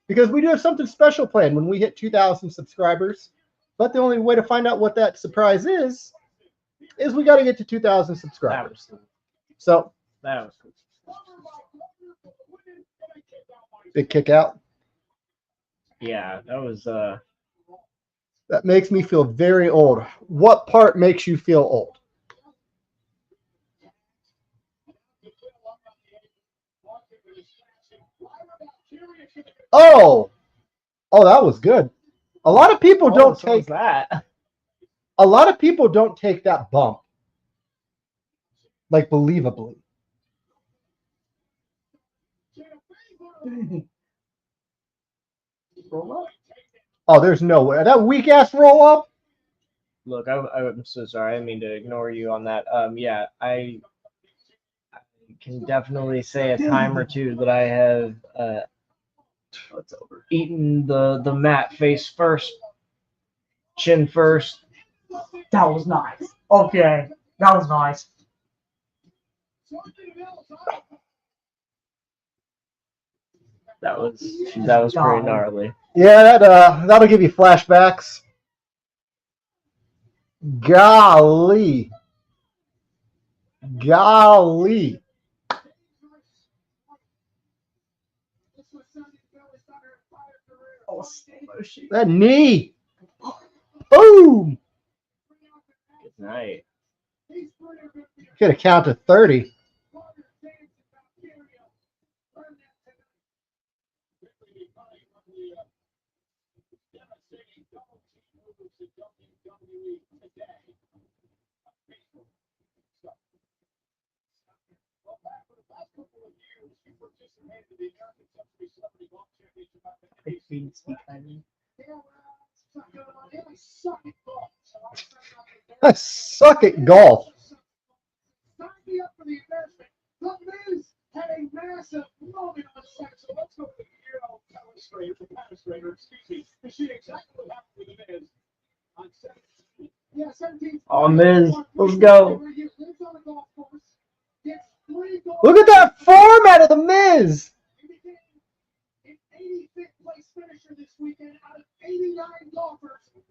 S1: Because we do have something special planned when we hit 2,000 subscribers. But the only way to find out what that surprise is we got to get to 2,000 subscribers. So
S2: That was cool.
S1: big kick out.
S2: Yeah, that was
S1: That makes me feel very old. What part makes you feel old? Oh, that was good. A lot of people don't
S2: so was
S1: take
S2: that.
S1: a lot of people don't take that bump like believably.
S7: Roll up.
S1: Oh, there's no way. That weak ass roll up.
S2: Look, I'm so sorry. I didn't mean to ignore you on that. Yeah, I can definitely say a time or two that I have
S7: It's over.
S2: eaten the mat face first, chin first.
S7: That was nice. Okay, that was nice.
S2: That was pretty gnarly.
S1: Yeah, that'll give you flashbacks. Golly. That knee. Boom.
S2: Good night.
S1: Could have counted 30. I suck at golf.
S9: Sign me up for the investment. The Miz had a massive moment on set, so let's go to the demonstrator, excuse me, to see exactly what happened with the Miz on 17. Yeah, 17.
S2: Oh, Miz, let's go.
S1: Look at that form out of the Miz.
S9: An 85th place finisher this weekend out of 89 golfers.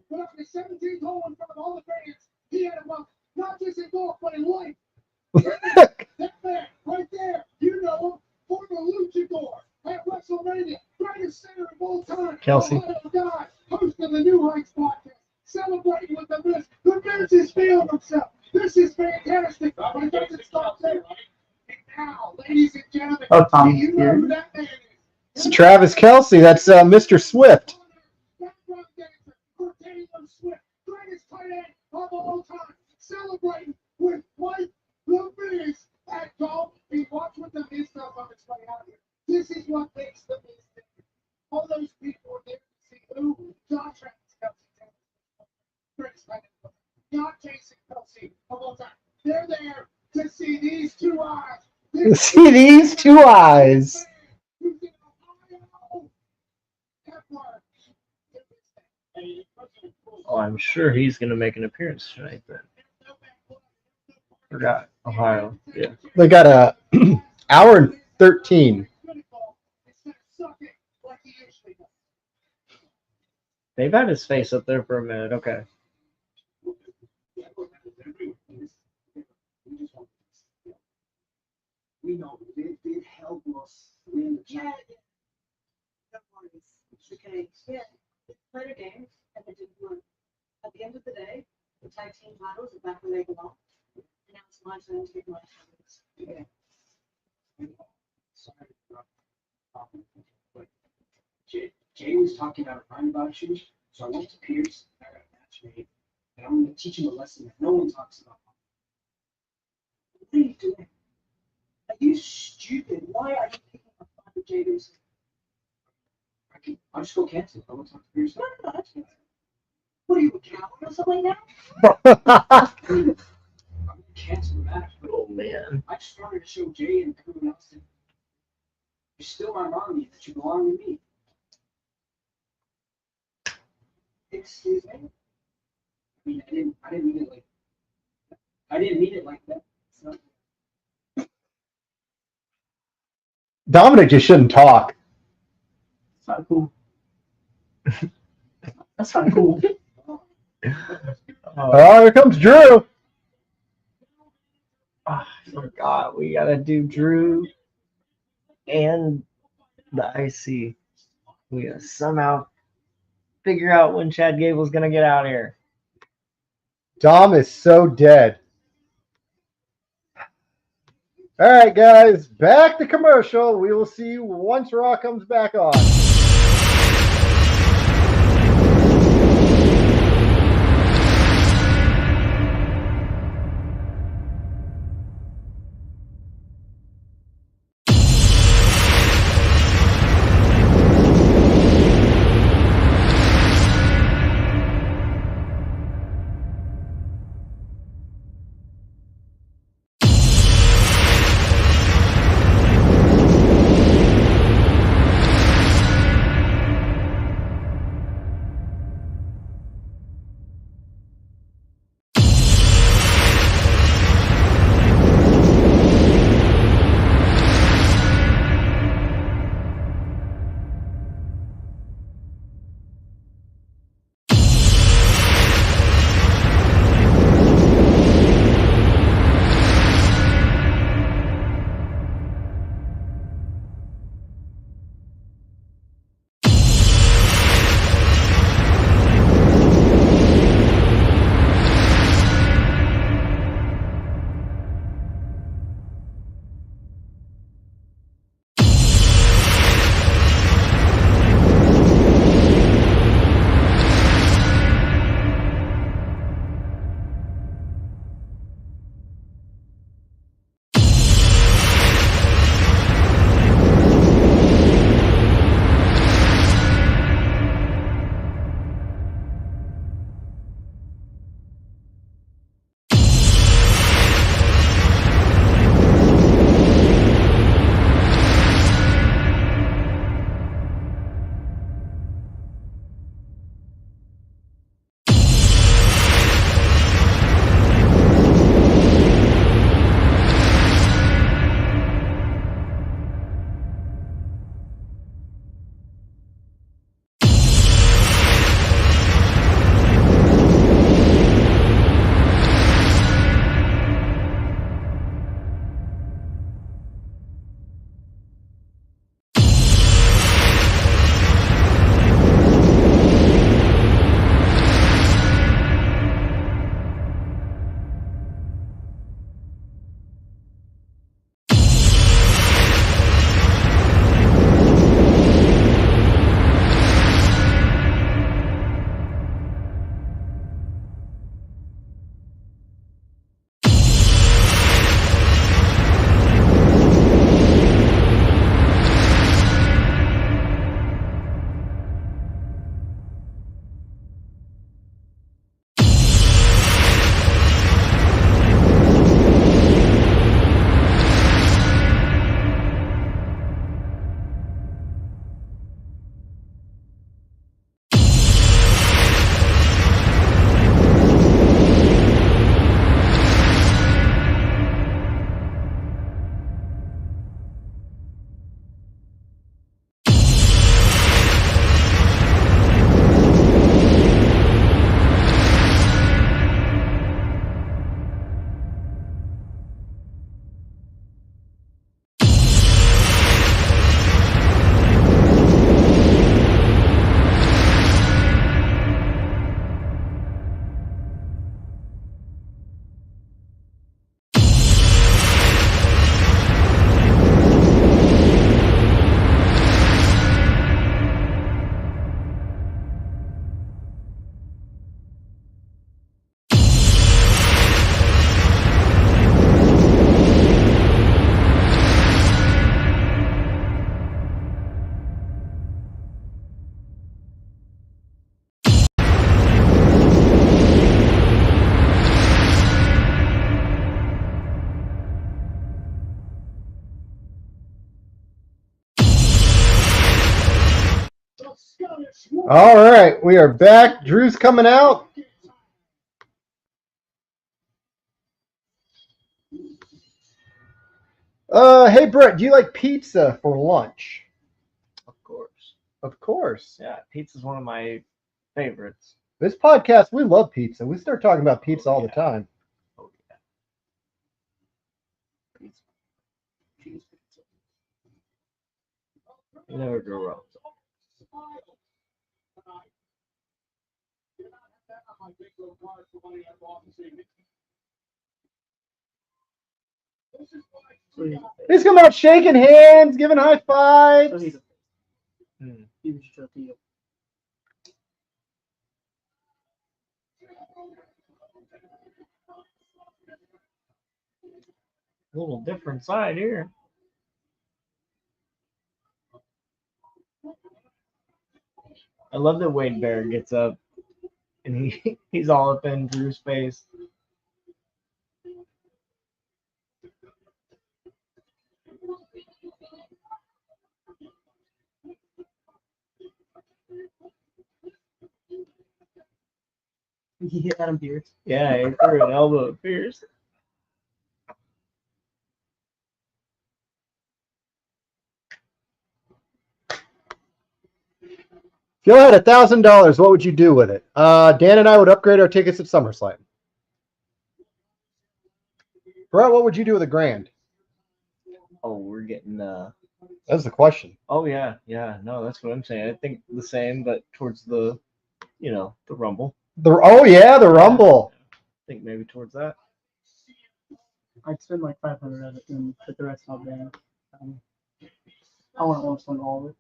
S9: Put up the 17th hole in front of all the fans. He had a well, not just in golf, but in life. That man, right there, you know him, former luchador at WrestleMania, greatest center of all time.
S2: Kelsey.
S9: Ohio guy, host of the New Heights podcast, celebrating with the Miz. The Miz is feeling himself. This is fantastic. But it doesn't stop there. And now, ladies and gentlemen, do you know who that man is?
S1: It's Travis Kelsey. That's Mr. Swift.
S9: Background dancer for Taylor Swift, greatest tight end of all time, celebrating with Mike the Miz at golf. And watch what the Miz does on his way out here. This is what makes the Miz different. All those people are there to see who? John Travis Kelsey, greatest tight end, not Jason Kelsey of all time. They're there to see these two eyes.
S1: See these two eyes.
S2: Oh, I'm sure he's gonna make an appearance tonight. Then forgot Ohio. Yeah.
S1: They got a hour and 13.
S2: They've had his face up there for a minute. Okay.
S4: We know they help us win the
S3: Yeah.
S4: championship.
S3: No worries. Okay. Yeah. Play their games and they didn't win. At the end of the day, the tag team titles are back where they belong. And now it's my turn to get my titles.
S4: Yeah. Sorry to interrupt, but Jay was talking out of mind about you, so I went to Pierce, and I got a match made, and I'm going to teach him a lesson that no one talks about. What are you doing? Are you stupid? Why are you picking up on Jay Lewis? I'll just go cancel. I won't talk to Pierce.
S3: No, that's fine.
S4: What are you, a
S3: Coward or something like that?
S4: I'm going to cancel the match, but
S2: Oh man.
S4: I just wanted to show Jay and everyone else that you're still my mommy, that you belong to me. Excuse me? I mean, I didn't mean it like that. So,
S1: Dominic just shouldn't talk.
S7: It's not cool. That's not cool.
S1: Oh, here comes Drew.
S2: I forgot we gotta do Drew and the IC. We gotta somehow figure out when Chad Gable's gonna get out of here.
S1: Dom is so dead. All right, guys, back to commercial. We will see you once Raw comes back on. All right, we are back. Drew's coming out. Hey Brett, do you like pizza for lunch?
S2: Of course.
S1: Of course.
S2: Yeah, pizza's one of my favorites.
S1: This podcast, we love pizza. We start talking about pizza all the time.
S2: Oh yeah. Pizza. Cheese pizza. You never go wrong.
S1: He's coming out shaking hands, giving high
S7: So
S1: fives.
S7: he's he was just a deal.
S2: A little different side here. I love that Wade Barrett gets up and he's all up in Drew's face.
S7: He hit Adam Pearce.
S2: Yeah, he threw an elbow at Pierce.
S1: If you had $1,000, what would you do with it? Dan and I would upgrade our tickets at SummerSlam. Brett, what would you do with $1,000?
S2: Oh, we're getting
S1: That's the question.
S2: oh yeah, no, that's what I'm saying. I think the same, but towards the the Rumble.
S1: The Rumble.
S2: I think maybe towards that.
S7: I'd spend like 500 of it and put the rest on band. I want to spend all of it.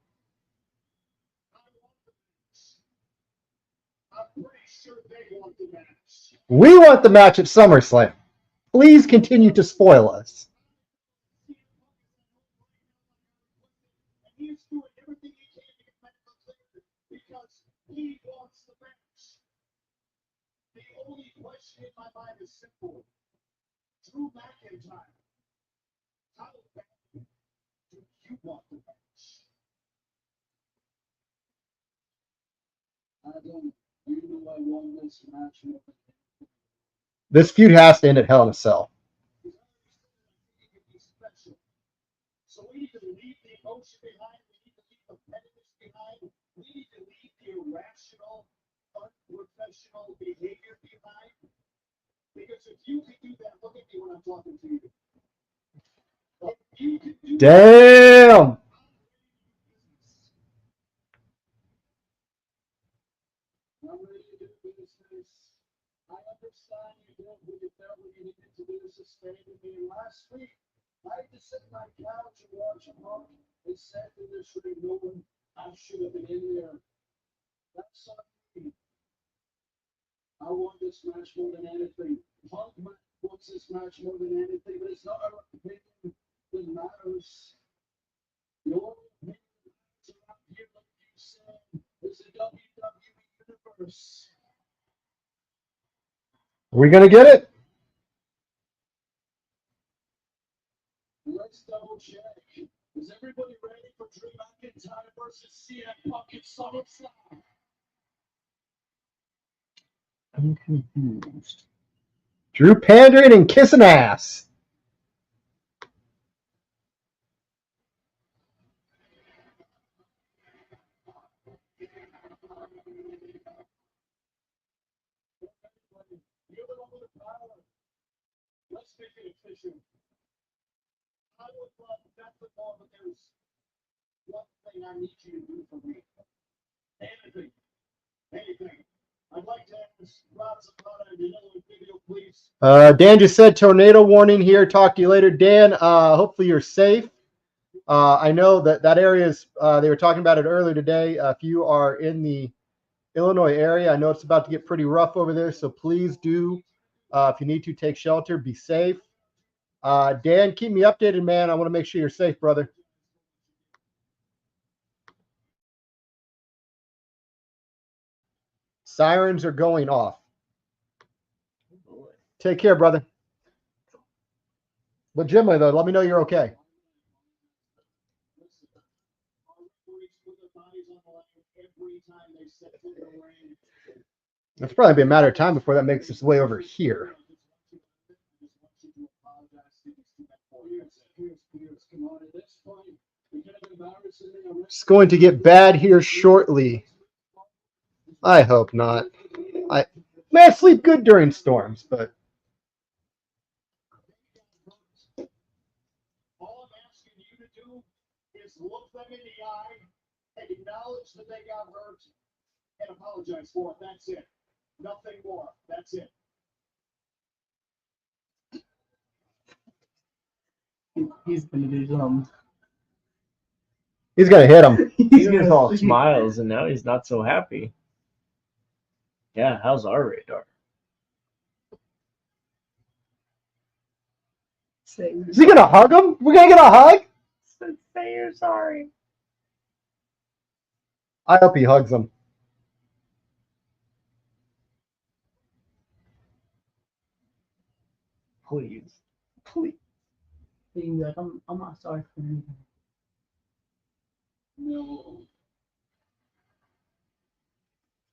S1: We want the match at SummerSlam. Please continue to spoil us.
S9: He's doing everything he can to get back because he wants the match. The only question in my mind is simple. Drew McIntyre, how badly do you want the match? I don't. You know I won this match.
S1: This feud has to end at Hell in a Cell.
S9: So we need to leave the emotion behind. We need to leave the pettiness behind. We need to leave the irrational, unprofessional behavior behind. Because if you can do that, look at me when I'm talking to you. If you can do
S1: Damn!
S9: I'm ready to do business. I understand you did what you felt what you needed to do to sustain me last week. I had to sit on my couch and watch a monk. They said that there should be no one. I should have been in there. That's on me. I want this match more than anything. Punk wants this match more than anything, but it's not our opinion that matters. Your opinion around here, like you said, is the WWE Universe.
S1: Are we going to get it?
S9: Let's double check. Is everybody ready for Drew McIntyre versus CM Punk at SummerSlam?
S2: I'm confused.
S1: Drew pandering and kissing ass.
S9: You're the one with the power. Let's make it official. I would love nothing more, but there's one thing I need you to do for me. Anything. Anything. I'd like to ask Rob Zapata to another video, please.
S1: Dan just said tornado warning here. Talk to you later. Dan, hopefully you're safe. I know that area is, they were talking about it earlier today. If you are in the Illinois area, I know it's about to get pretty rough over there. So please do, if you need to, take shelter. Be safe. Dan, keep me updated, man. I want to make sure you're safe, brother. Sirens are going off. Take care, brother. Legitimately, though, let me know you're okay.
S9: Our referees put their bodies on the line every time they
S1: It's probably be a matter of time before that makes its way over here. It's going to get bad here shortly. I hope not. I sleep good during storms, but
S9: All I'm asking you to do is look them in the eye, acknowledge that they got hurt, and apologize for it. That's it. Nothing more. That's it.
S7: He's gonna do something.
S1: he's going to hit him.
S2: He was all smiles, and now he's not so happy. Yeah, how's our radar?
S1: Is he going to hug him? We're going to get a hug?
S2: Say you're sorry.
S1: I hope he hugs him.
S2: Please.
S7: He can be like, I'm not sorry for anything.
S9: No.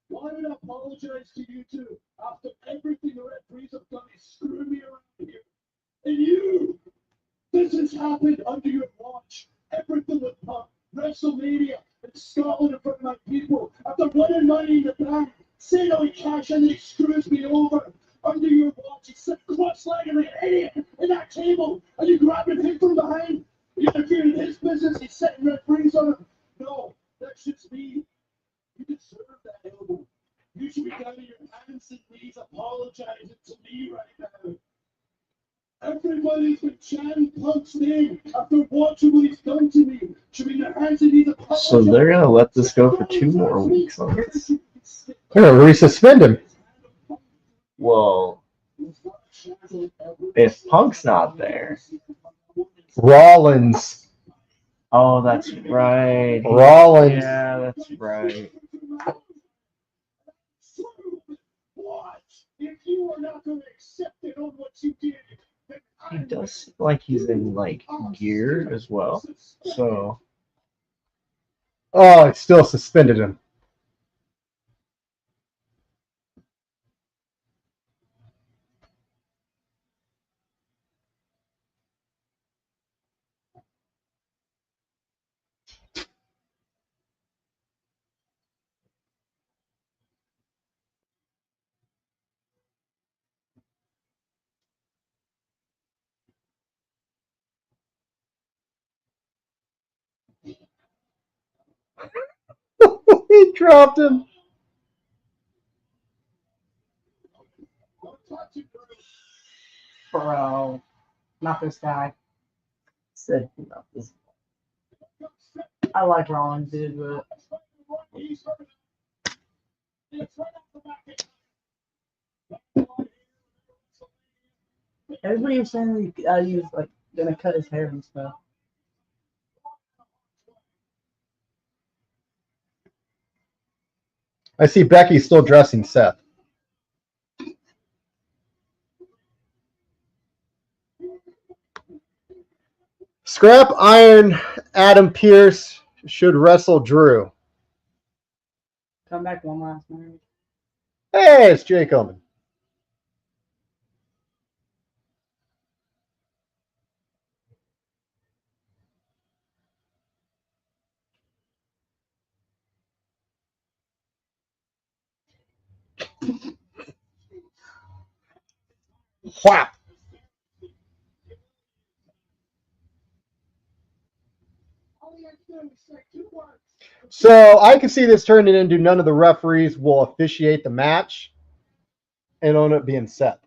S9: Why would I apologize to you two after everything the referees have done is screw me around here? And you! This has happened under your watch. Everything with Punk, WrestleMania, and Scotland in front of my people. After winning Money in the Bank, saying how he cash and then he screws me over. Under your watch, he sat cross-legged like an idiot in that table, and you grabbing him from behind. You interfering in his business, he's setting referees on him. No, that's just me. You deserve that elbow. You should be down on your hands and knees apologizing to me right now. Everybody's been chanting Punk's name after watching what he's done to me. Should be in their hands and knees apologizing.
S2: So they're gonna let this go for 2 more weeks on this.
S1: They're going to resuspend him.
S2: Well, if Punk's not there.
S1: Rollins.
S2: Oh, that's right.
S1: Rollins.
S2: Yeah, that's right.
S9: What? If you are not going to accept it on what you did, then
S2: He does seem like he's in like gear as well. So
S1: Oh, it still suspended him. He dropped him.
S7: Bro, not this guy.
S2: said not this.
S7: I like Rollins, dude, but everybody was saying he was like gonna cut his hair and stuff.
S1: I see Becky still dressing Seth. Scrap Iron Adam Pearce should wrestle Drew.
S7: Come back one last night.
S1: Hey, it's Jake Omen. Whap. So I can see this turning into none of the referees will officiate the match and end up being Seth.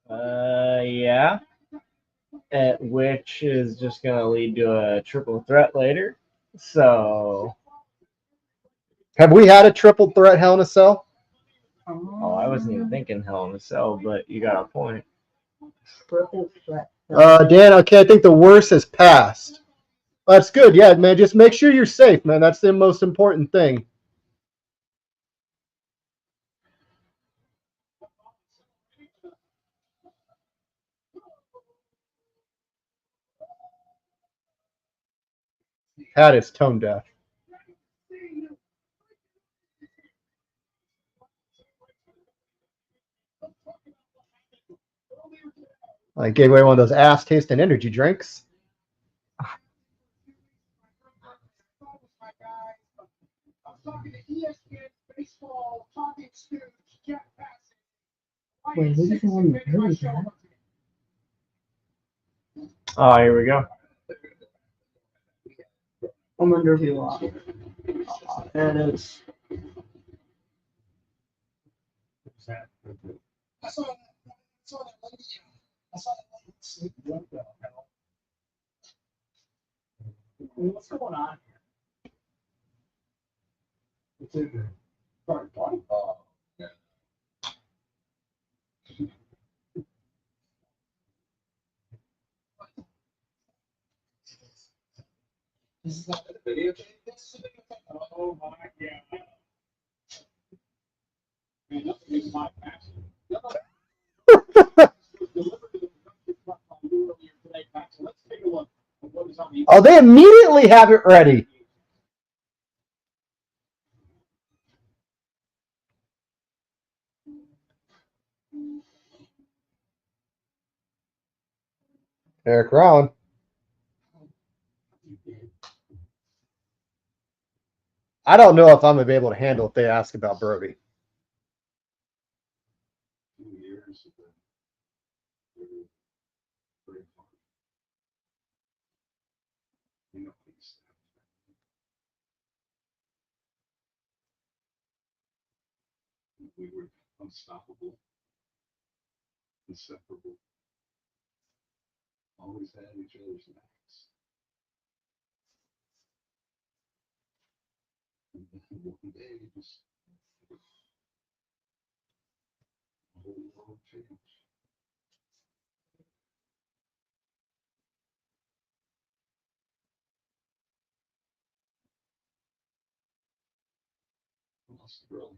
S2: Yeah. Which is just gonna lead to a triple threat later. So
S1: Have we had a triple threat Hell in a Cell?
S2: oh, I wasn't even thinking Hell in a Cell, but you got a point.
S7: Triple threat.
S1: Dan, okay, I think the worst has passed. That's good. Yeah, man, just make sure you're safe, man. That's the most important thing. That is tone deaf. I gave away one of those ass tasting energy drinks.
S4: I'm talking to ESPN baseball talking stooge Jeff Passan.
S7: Wait, who's the one that heard that?
S2: Oh, here we go.
S7: I wonder if he lost. There it is.
S4: I saw that lady. I saw that lady sleep. What the hell? What's going on here? It's in there. Sorry, Bonnie. Yeah. This is not a video game. This is a video game. Oh my god. Man, nothing is my passion. Let's take a look at what is on the.
S1: Oh, they immediately have it ready. Eric Rowan. I don't know if I'm going to be able to handle if they ask about Brody.
S9: 2 years of the very hard. You know, please. We were unstoppable, inseparable. Always had each other's backs. And then one day, just the whole world changed. I lost the girl.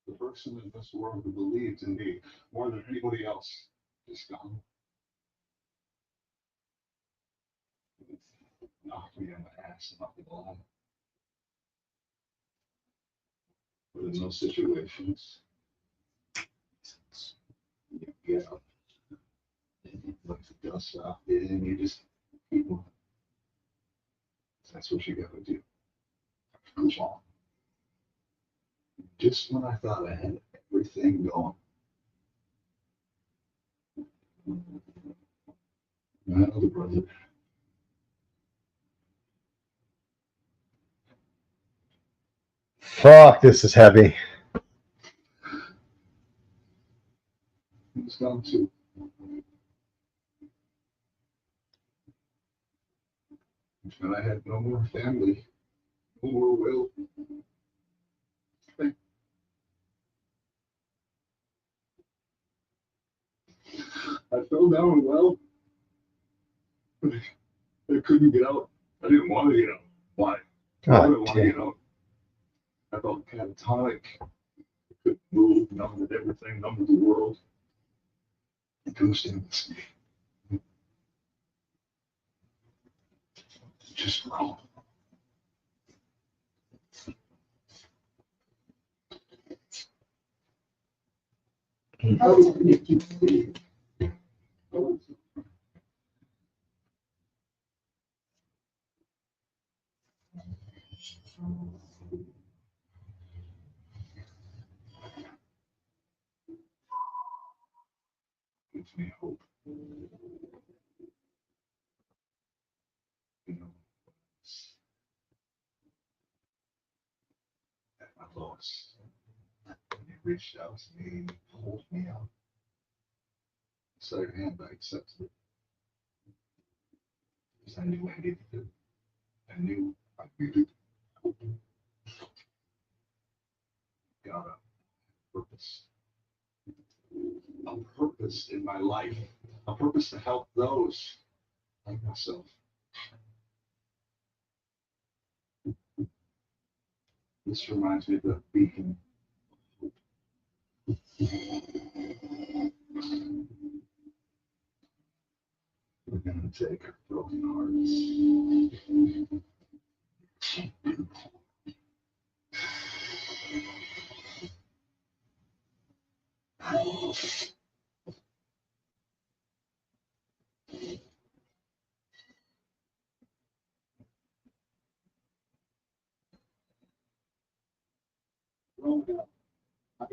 S9: The person in this world who believed in me more than anybody else is gone. Knocked me on my ass and knocked me alive. But in those situations, you get up and you let the dust off and you just keep moving. That's what you gotta do. Push on. Just when I thought I had everything going. My other brother.
S1: Fuck, this is heavy.
S9: He was gone too. And I had no more family, no more will. I fell down well, but I couldn't get out. I didn't want to get out. Why? I didn't want to get out. I felt catatonic. I couldn't move, numb with everything, numb with the world. I couldn't stand this. Just wrong. Gives me hope. You know, at my lowest. And he reached out to me and pulled me out. So your hand, I accepted it. Because I knew I needed it. I knew I needed God a purpose. A purpose in my life. A purpose to help those like myself. This reminds me of the beacon. We're gonna take our broken hearts.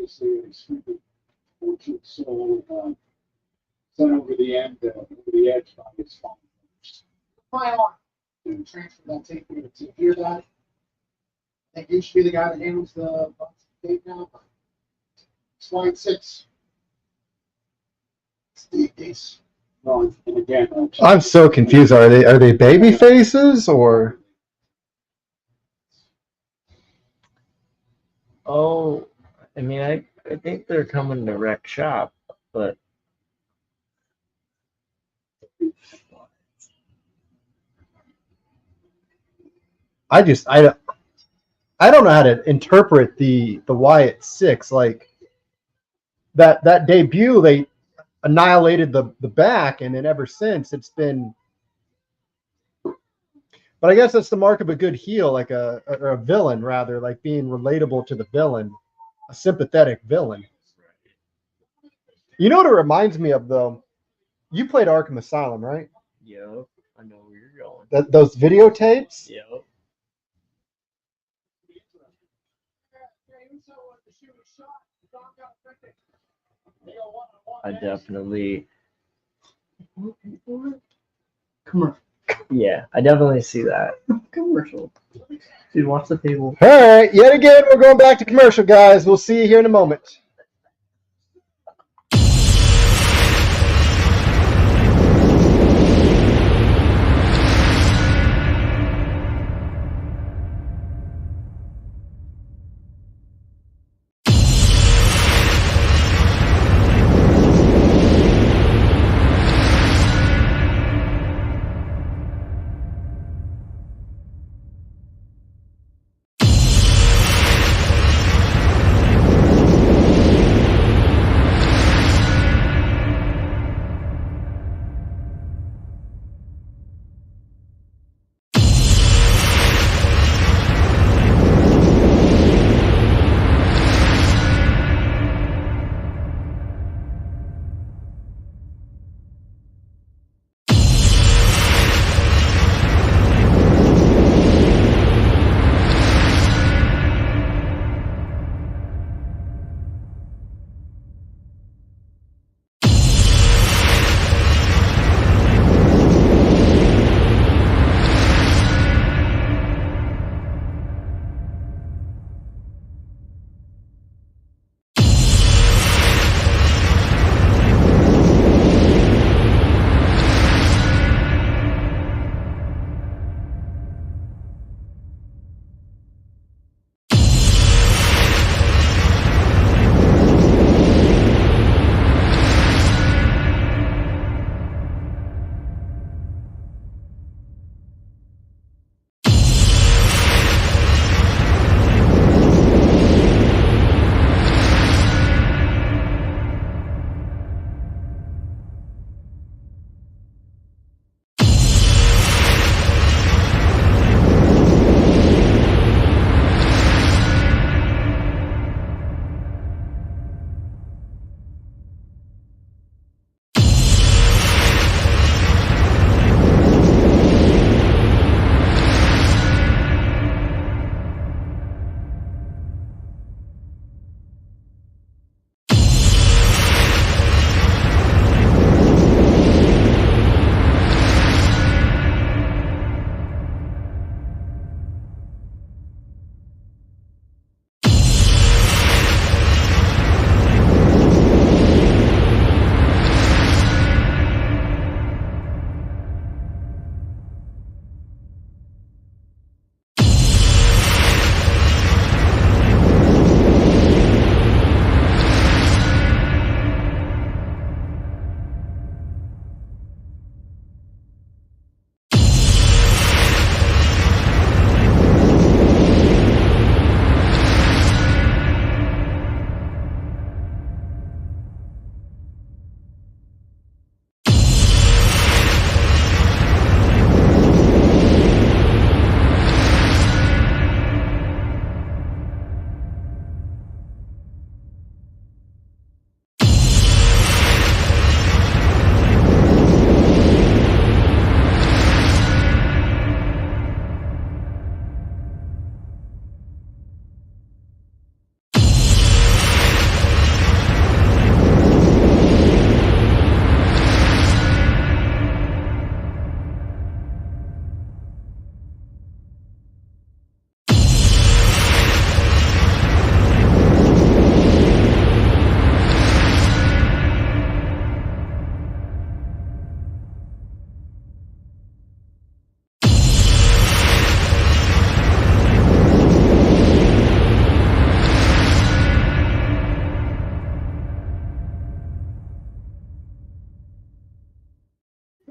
S9: obviously an extremely fortunate soul, sent over the edge by his father.
S4: My arm. To transfer that tape here to hear that. I think you should be the guy that handles the tape now. Slide 6. It's
S9: Well, and again,
S1: I'm so confused. Are they baby faces or?
S2: Oh, I mean, I think they're coming to wreck shop, but
S1: I don't know how to interpret the Wyatt 6. Like that debut, they annihilated the back, and then ever since it's been. But I guess that's the mark of a good heel, like or a villain rather, like being relatable to the villain, a sympathetic villain. You know what it reminds me of though? You played Arkham Asylum, right?
S2: yo, I know where you're going.
S1: Those videotapes.
S2: Yo, I definitely,
S7: Commercial.
S2: yeah, I definitely see that.
S7: Commercial. Dude, watch the table.
S1: All right, yet again, we're going back to commercial, guys. We'll see you here in a moment.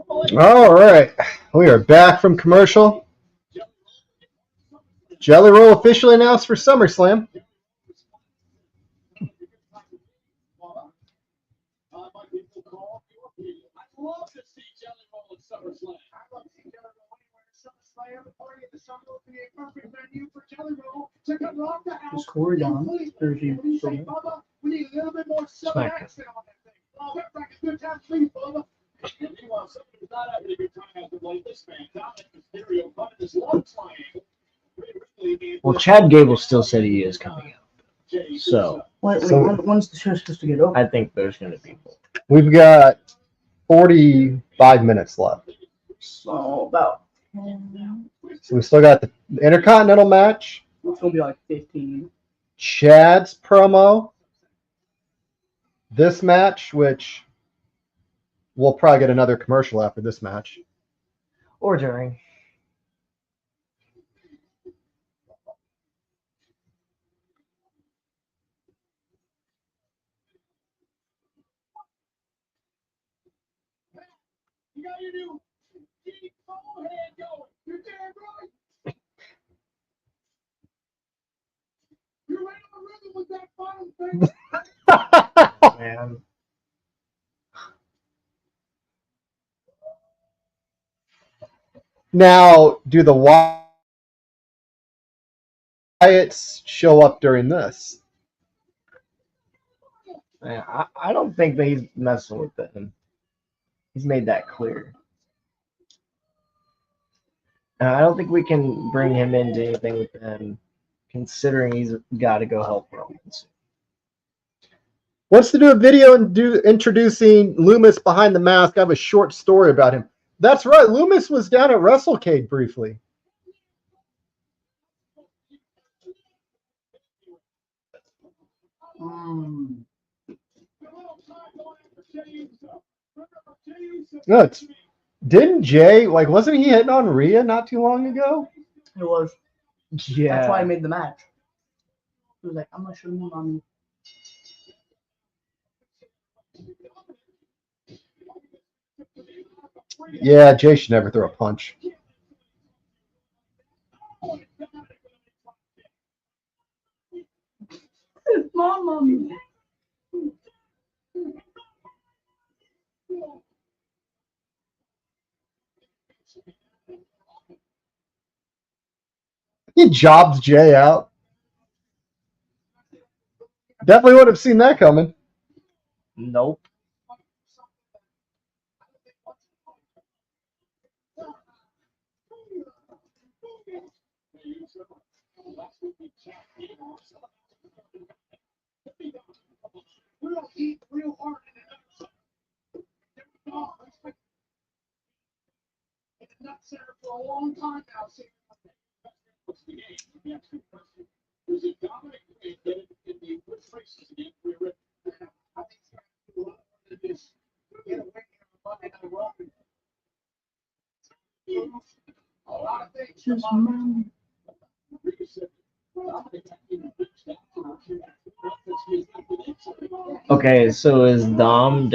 S1: All right, we are back from commercial. Jelly Roll officially announced for SummerSlam.
S9: I'd love to see Jelly Roll at SummerSlam. I'd love to see Jelly Roll anywhere at SummerSlam. The party at the Summer would be a perfect venue for Jelly Roll to come rock the house.
S7: Is Corey Dunne?
S9: When you say Bubba, we need a little bit more Southern accent on that thing. Oh, that's like a good time, please, Bubba. And meanwhile, somebody who's not having a good time as of late, this man, Dominic Mysterio, running this long triangle.
S2: Well, Chad Gable still said he is coming out. So,
S7: When's the show supposed to get over?
S2: I think there's going to be more.
S1: We've got 45 minutes left.
S7: So about.
S1: So we still got the Intercontinental match,
S7: It's gonna be like 15.
S1: Chad's promo, this match, which we'll probably get another commercial after this match.
S2: Or during.
S9: You got your new deep forehead going. You're damn right. You're right on the rhythm with that final thing.
S2: Man.
S1: Now, do the Wyatts show up during this?
S2: Man, I don't think that he's messing with them. He's made that clear. I don't think we can bring him into anything with them, considering he's got to go help Roman.
S1: Wants to do a video and introducing Loomis behind the mask. I have a short story about him. That's right. Loomis was down at WrestleCade briefly. No, didn't Jay, wasn't he hitting on Rhea not too long ago?
S7: It was.
S2: Yeah.
S7: That's why I made the match. He was like, I'm gonna show you, mommy.
S1: Yeah, Jay should never throw a punch.
S7: Mommy.
S1: He jobs Jay out. Definitely would have seen that coming.
S2: Nope.
S9: We'll eat real hard in the nut center for a long time now. What's the game? Was it Dominic in the which races again? Rhea Ripley. I think it's a lot of this. Get away from Monday Night Raw. A lot of things.
S7: Just mommy.
S2: Okay, so is Dom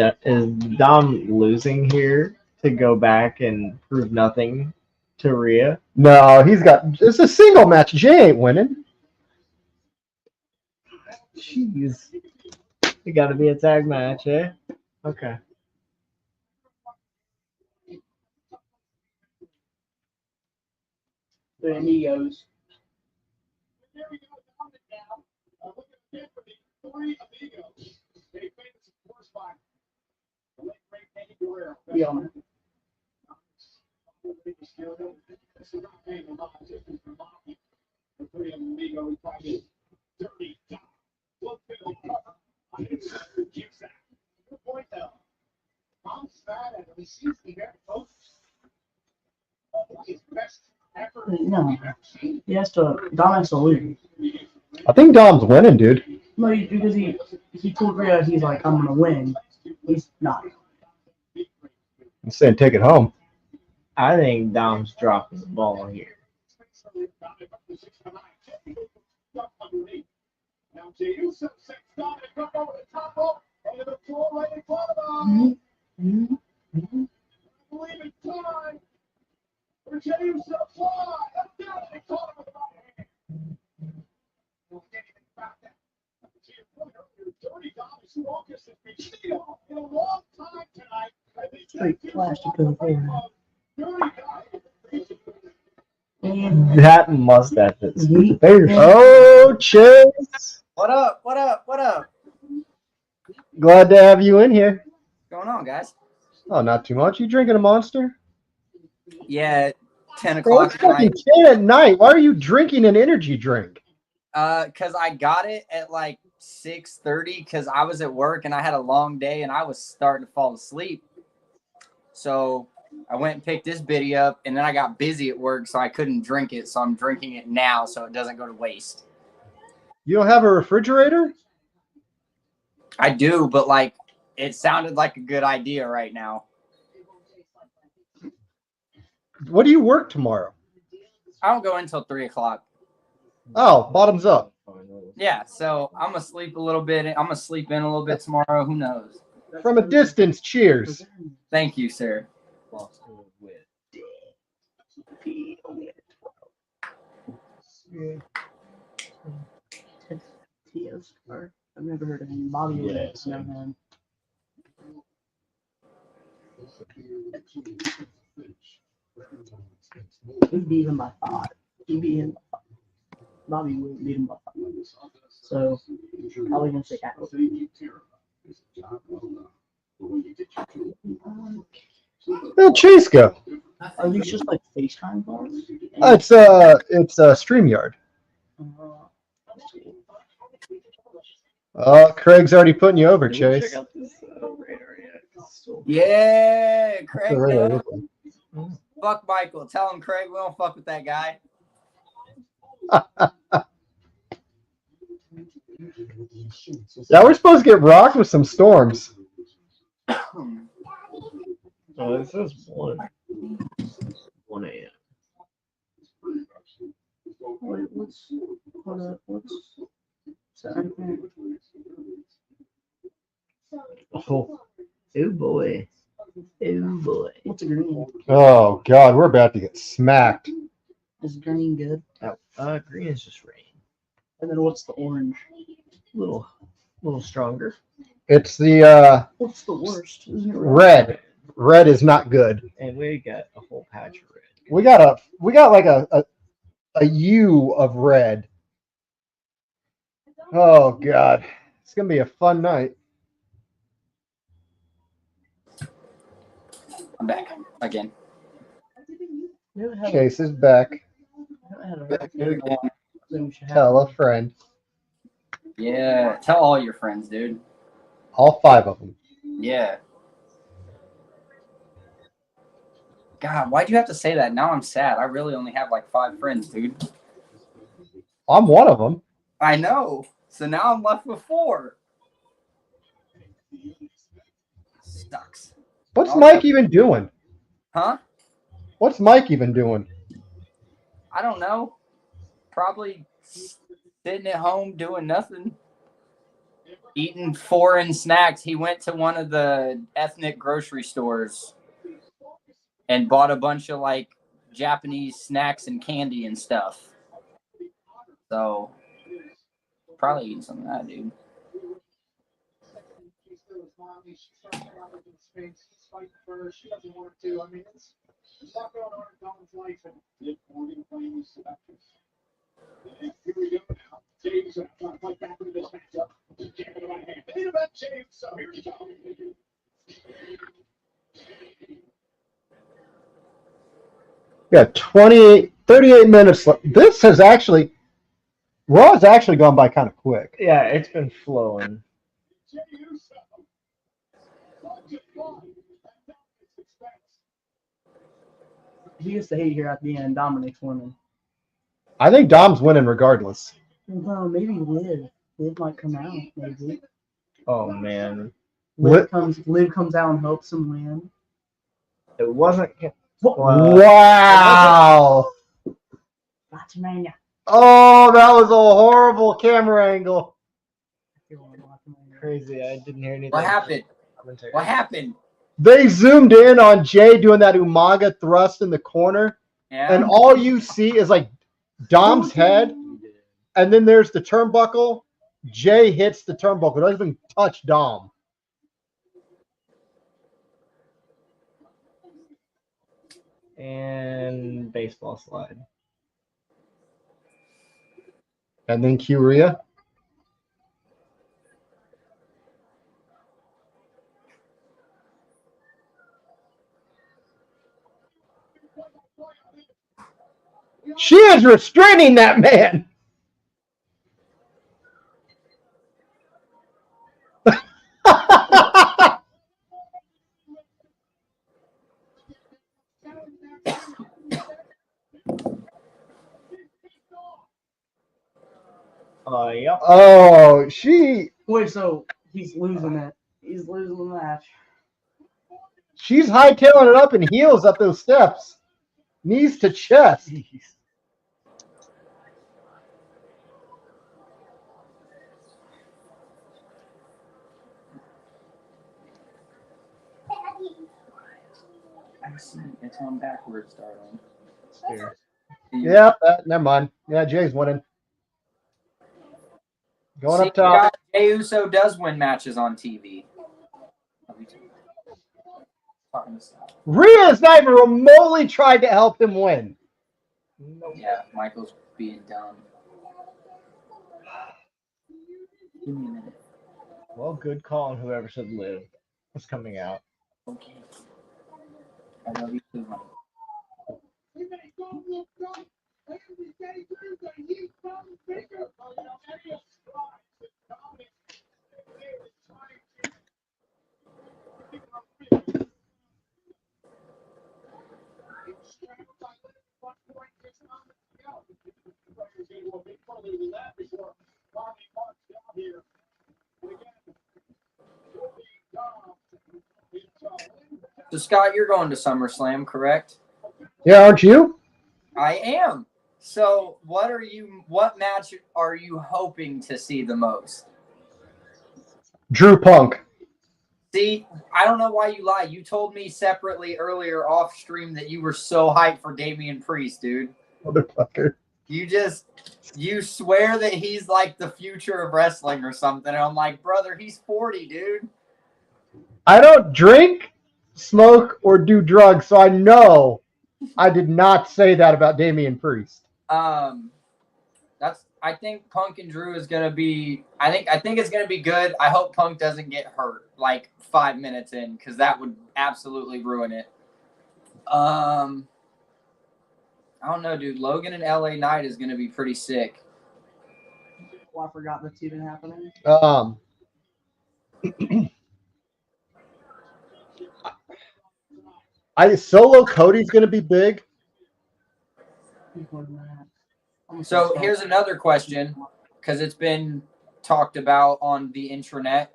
S2: losing here to go back and prove nothing to Rhea?
S1: No, it's a single match. Jay ain't winning.
S2: Jeez. It got to be a tag match, eh? Okay.
S7: The amigos.
S9: There we go. Dominic now. Look at the three amigos. They famous, of course, by the late great Eddie Guerrero.
S7: Yeah.
S9: This is not paying homage. This is the mafia. The three amigos probably dirty Dom. Look at the cover. I didn't use that. Good point, though. Dom's fat and he seems to be very focused. His best effort.
S7: No. He has to. Dom has to lose.
S1: I think Dom's winning, dude.
S7: No, because he told Rhea he's like, I'm gonna win. He's not.
S1: I'm saying take it home.
S2: I think Dom's dropping the ball here.
S9: Now, Jey Uso sets Dominic up over the top rope and the floor right in front of him. I believe in
S7: straight plastic over there. And
S2: That mustache is
S1: Oh, Chase.
S10: What up? What up? What up?
S1: Glad to have you in here.
S10: What's going on, guys?
S1: Oh, not too much. You drinking a Monster?
S10: Yeah, 10
S1: Bro, it's
S10: o'clock at
S1: fucking
S10: night.
S1: 10 at night. Why are you drinking an energy drink?
S10: Because I got it at like 6:30 because I was at work and I had a long day and I was starting to fall asleep. So I went and picked this biddy up and then I got busy at work so I couldn't drink it. So I'm drinking it now so it doesn't go to waste.
S1: You don't have a refrigerator?
S10: I do, but like it sounded like a good idea right now.
S1: What do you work tomorrow?
S10: I don't go until 3 o'clock.
S1: Oh, bottoms up.
S10: Yeah, so I'm gonna sleep a little bit. I'm gonna sleep in a little bit tomorrow. Who knows?
S1: From a distance, cheers.
S10: Thank you, sir.
S7: I've never heard of him. Bobby Wood. Know him. He beat him by 5. He beat him by 5. Bobby Wood beat him by 5. So, probably going to say Apple.
S1: Where'd Chase go?
S7: Are these just like FaceTime calls?
S1: It's StreamYard. Oh, Craig's already putting you over, Chase.
S10: Yeah, Craig.
S1: Right,
S10: No. Fuck Michael. Tell him, Craig, we don't fuck with that guy.
S1: Yeah, we're supposed to get rocked with some storms.
S2: Oh, this is 1 a.m.
S7: What's that?
S2: Oh boy. Oh boy.
S7: What's a green?
S1: Oh, God, we're about to get smacked.
S7: Is green good?
S2: Green is just rain.
S7: And then what's the orange?
S2: Little stronger.
S1: It's the
S7: What's the worst? Isn't it
S1: red. Red is not good.
S2: And we got a whole patch of red.
S1: We got like a U of red. Oh, God. It's going to be a fun night.
S10: I'm back again.
S1: Chase is back. Tell a friend.
S10: Yeah, tell all your friends, dude.
S1: All 5 of them.
S10: Yeah. God, why'd you have to say that? Now I'm sad. I really only have like 5 friends, dude.
S1: I'm one of them.
S10: I know. So now I'm left with 4. Sucks.
S1: What's Mike even doing?
S10: Huh?
S1: What's Mike even doing?
S10: I don't know. Probably sitting at home doing nothing. Eating foreign snacks. He went to one of the ethnic grocery stores and bought a bunch of like Japanese snacks and candy and stuff. So probably eating some of that, dude.
S4: She doesn't want to. I mean, it's a lot going on in Donne's life, and Morgan playing these seductions. Here we go now. James trying to fight back into this matchup. Can't get it on hand. Main event, James. So here we go.
S1: Yeah, 38 minutes left. This has actually, Raw has actually gone by kind of quick.
S2: Yeah, it's been flowing.
S7: He used to hate here at the end. Dominic's winning.
S1: I think Dom's winning regardless.
S7: Well, maybe Liv. Liv might come out. Maybe.
S2: Oh man,
S7: Liv comes out and helps him win.
S2: it wasn't.
S1: Wow.
S7: That's mania.
S1: Oh, that was a horrible camera angle.
S2: Crazy. I didn't hear anything.
S10: What happened? What happened?
S1: They zoomed in on Jay doing that Umaga thrust in the corner,
S10: Yeah.
S1: and all you see is like Dom's head, and then there's the turnbuckle. Jay hits the turnbuckle. Doesn't even touch Dom.
S2: And baseball slide.
S1: And then cue Rhea. She is restraining that man.
S2: Yep.
S1: Oh, she.
S7: Wait, so he's losing it. He's losing the match.
S1: She's hightailing it up in heels up those steps. Knees to chest.
S7: Jeez.
S10: I see. It's on backwards, darling.
S2: Here.
S1: Yeah, never mind. Yeah, Jay's winning. Going up top.
S10: Scott, Jey Uso does win matches on TV. Talking to Scott.
S1: Rhea has not even remotely tried to help him win.
S10: Yeah, Michael's being dumb. Give me a minute.
S2: Well, good call on whoever said Liv was coming out.
S10: Okay. I love you too, Michael. So Scott, you're going to SummerSlam, correct?
S1: Yeah, aren't you?
S10: I am. So what match are you hoping to see the most?
S1: Drew Punk.
S10: See, I don't know why you lie. You told me separately earlier off stream that you were so hyped for Damian Priest, dude.
S1: Motherfucker.
S10: You swear that he's like the future of wrestling or something. And I'm like, brother, he's 40, dude.
S1: I don't drink, smoke, or do drugs, so I know I did not say that about Damian Priest.
S10: I think Punk and Drew is gonna be. I think it's gonna be good. I hope Punk doesn't get hurt like 5 minutes in, because that would absolutely ruin it. I don't know, dude. Logan and LA Knight is gonna be pretty sick.
S7: Oh, I forgot that's even happening.
S1: Solo Cody's going to be big.
S10: So here's another question, because it's been talked about on the intranet.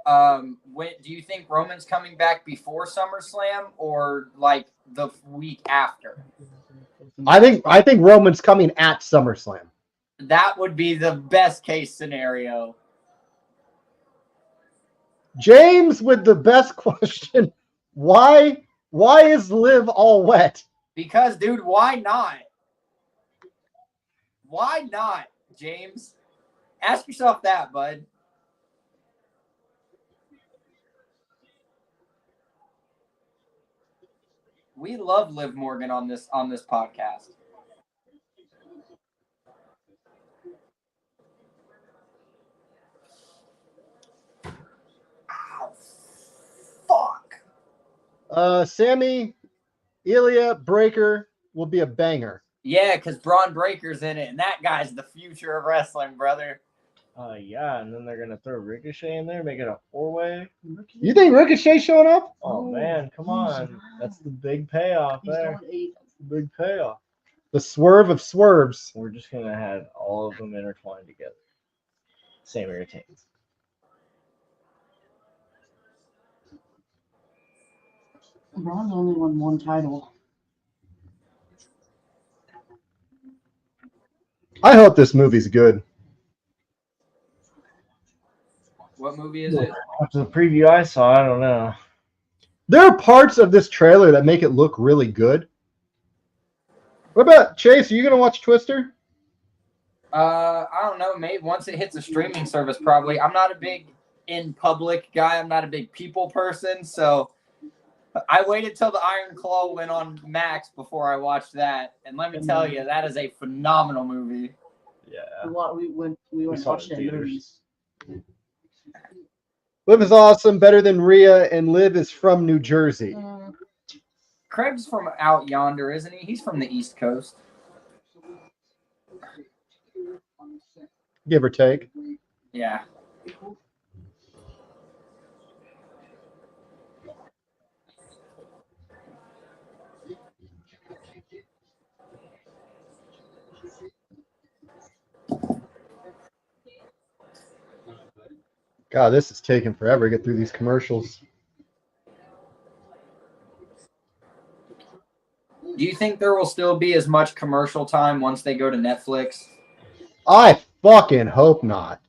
S10: When do you think Roman's coming back before SummerSlam or like the week after?
S1: I think Roman's coming at SummerSlam.
S10: That would be the best case scenario.
S1: James with the best question. Why is Liv all wet?
S10: Because, dude, why not? Why not, James? Ask yourself that, bud. We love Liv Morgan on this podcast. Ow, fuck.
S1: Sammy, Ilya, Breaker will be a banger.
S10: Yeah, because Braun Breaker's in it, and that guy's the future of wrestling, brother.
S2: Yeah, and then they're gonna throw Ricochet in there, make it a 4-way.
S1: You think Ricochet showing up?
S2: Oh man, come on. That's the big payoff there. Big payoff.
S1: The swerve of swerves.
S2: We're just gonna have all of them intertwined together. Same retains.
S7: Braun's only won one title.
S1: I hope this movie's good.
S10: What movie is it?
S2: After the preview I saw, I don't know.
S1: There are parts of this trailer that make it look really good. What about Chase? Are you gonna watch Twister?
S10: I don't know. Maybe once it hits a streaming service, probably. I'm not a big in public guy. I'm not a big people person, so I waited till the Iron Claw went on Max before I watched that, and let me tell you, that is a phenomenal movie.
S7: We went and
S2: saw
S7: watched
S2: it
S7: it
S2: in
S7: in movies.
S1: Liv is awesome, better than Rhea, and Liv is from New Jersey.
S10: Craig's from out yonder, isn't he? He's from the East Coast.
S1: Give or take.
S10: Yeah.
S1: God, this is taking forever to get through these commercials.
S10: Do you think there will still be as much commercial time once they go to Netflix?
S1: I fucking hope not.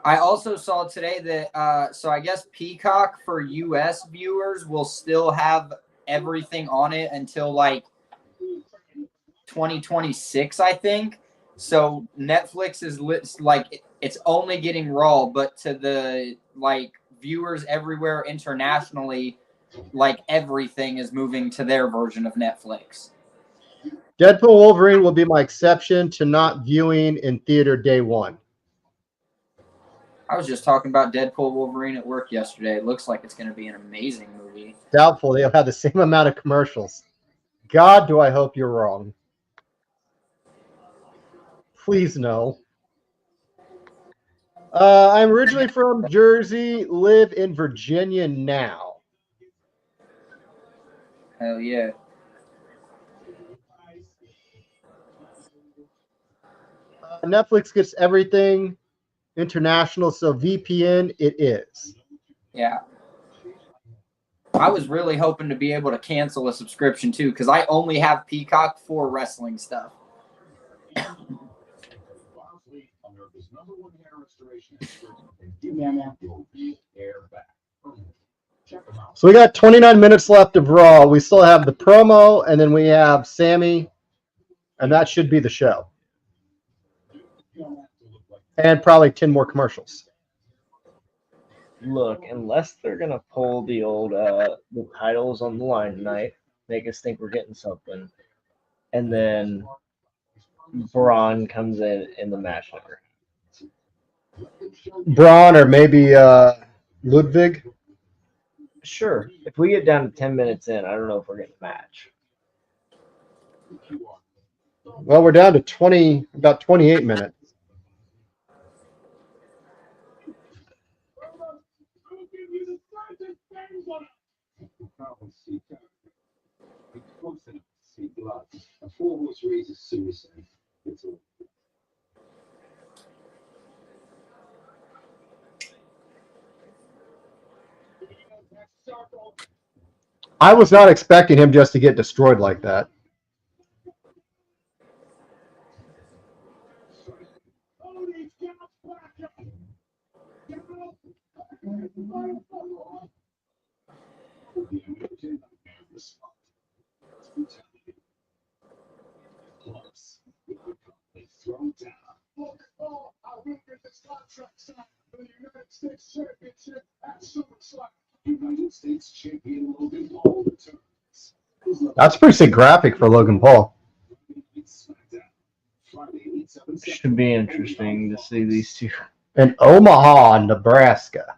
S10: I also saw today that, so I guess Peacock for US viewers will still have everything on it until like 2026, I think. So Netflix is like, it's only getting Raw, but to the like viewers everywhere internationally, like everything is moving to their version of Netflix.
S1: Deadpool Wolverine will be my exception to not viewing in theater day one.
S10: I was just talking about Deadpool Wolverine at work yesterday. It looks like it's going to be an amazing movie.
S1: Doubtful they'll have the same amount of commercials. God, do I hope you're wrong. Please no. I'm originally from Jersey, live in Virginia now.
S10: Hell yeah.
S1: Netflix gets everything international, so VPN it is.
S10: Yeah. I was really hoping to be able to cancel a subscription too, because I only have Peacock for wrestling stuff.
S1: So we got 29 minutes left of Raw. We still have the promo, and then we have Sammy, and that should be the show. And probably 10 more commercials.
S2: Look, unless they're gonna pull the old the titles on the line tonight, make us think we're getting something, and then Braun comes in the match number.
S1: Braun or maybe Ludwig.
S2: Sure, if we get down to 10 minutes in, I don't know if we're getting a match.
S1: Well, we're down to about 28 minutes. I was not expecting him just to get destroyed like that. That's a pretty sick graphic for Logan Paul.
S2: Should be interesting to see these two.
S1: In Omaha, Nebraska.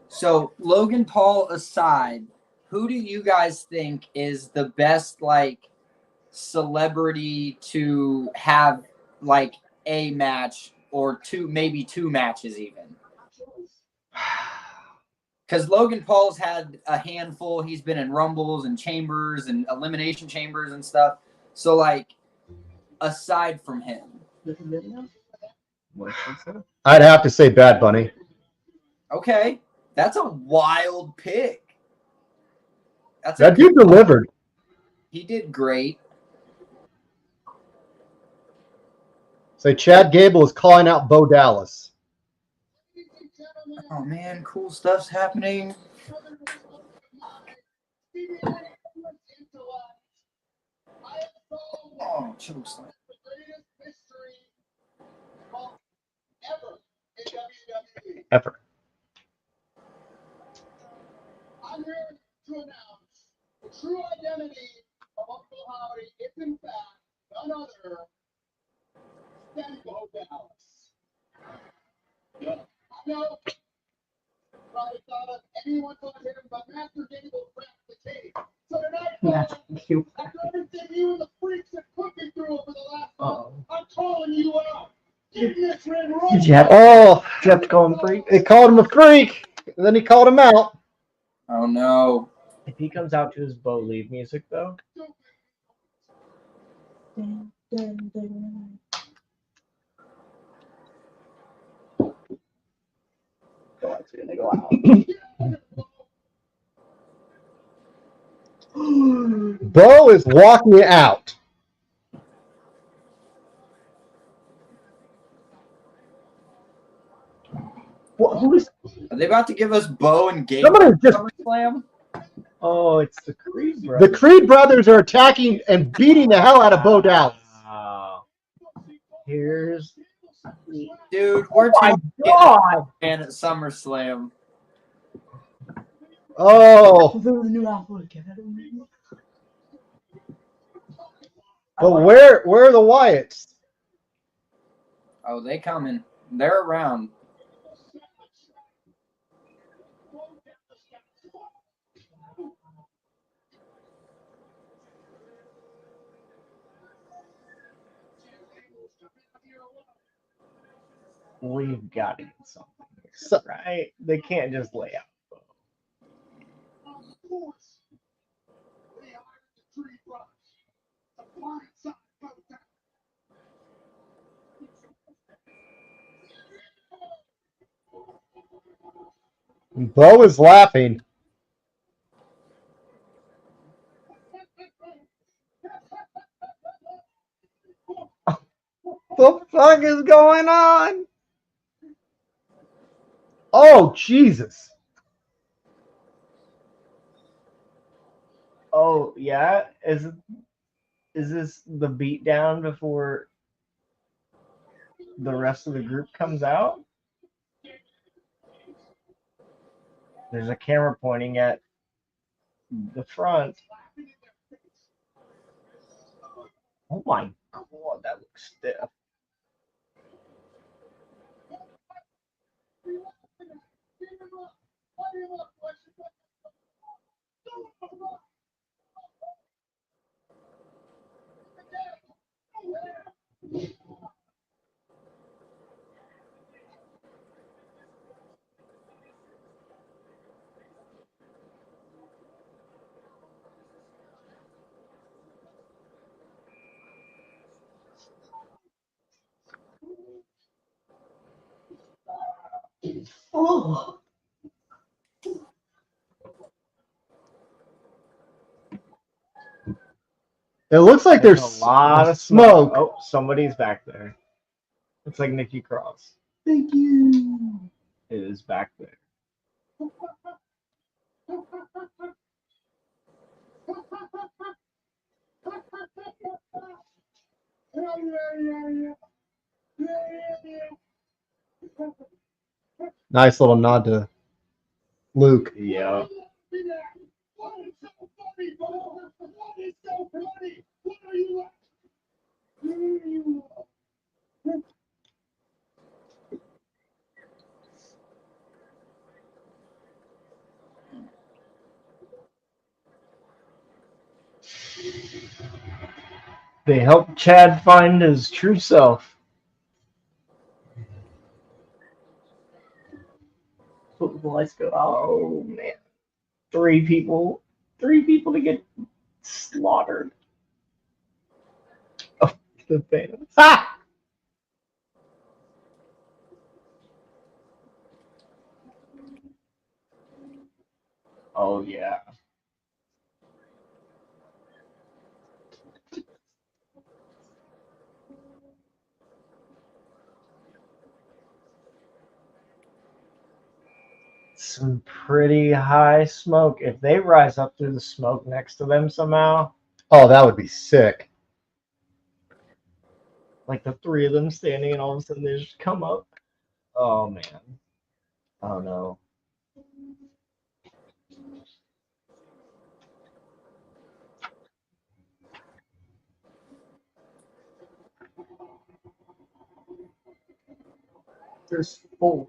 S10: So Logan Paul aside, who do you guys think is the best like celebrity to have like a match or maybe two matches even? Because Logan Paul's had a handful. He's been in Rumbles and Chambers and Elimination Chambers and stuff. So like, aside from him,
S1: I'd have to say Bad Bunny.
S10: okay, that's a wild pick.
S1: That dude delivered.
S10: He did great.
S1: So Chad Gable is calling out Bo Dallas.
S10: Oh man, cool stuff's happening. Oh, chokeslam.
S1: Ever.
S9: I'm here to announce the true identity of Uncle Howdy is in fact none other than Bo Dallas. I know probably thought of anyone but him, but Master Gable cracked the tape. So tonight, Bo, after everything you and the freaks have put me through over the last month, I'm calling you out. Give this ring right.
S2: Did you have to call him freak?
S1: They called him a freak, and then he called him out.
S10: Oh no.
S2: If he comes out to his Bo Leave music, though. God's gonna go out.
S1: Bo is walking out.
S2: Who is?
S10: Are they about to give us Bo and Gable
S1: Somebody just.
S10: SummerSlam?
S2: Oh, it's the Creed brothers.
S1: The Creed brothers are attacking and beating the hell out of Bo Dallas.
S2: Here's.
S10: Dude, we're
S2: my
S10: taking
S2: God!
S10: man at SummerSlam.
S1: Oh,
S2: The new outfit.
S1: but where are the Wyatts?
S10: Oh, they coming. They're around.
S2: We've got to get something,
S1: So-
S2: right? They can't just lay out.
S1: Bo is laughing. What the fuck is going on? Oh, Jesus.
S2: Oh yeah, is this the beatdown before the rest of the group comes out? There's a camera pointing at the front. Oh my God, that looks stiff. Oh.
S1: It looks like there's
S2: a lot of
S1: smoke.
S2: Oh, somebody's back there. It's like Nikki Cross. Thank you. It is back there.
S1: Nice little nod to Luke.
S2: Yeah. They helped Chad find his true self. Put the lights go out. Oh man. Three people to get slaughtered. Oh, the fans.
S1: Ah!
S2: Oh yeah. some pretty high smoke. If they rise up through the smoke next to them somehow,
S1: Oh, that would be sick.
S2: like the three of them standing and all of a sudden they just come up. Oh, man. Oh, no.
S7: There's 4.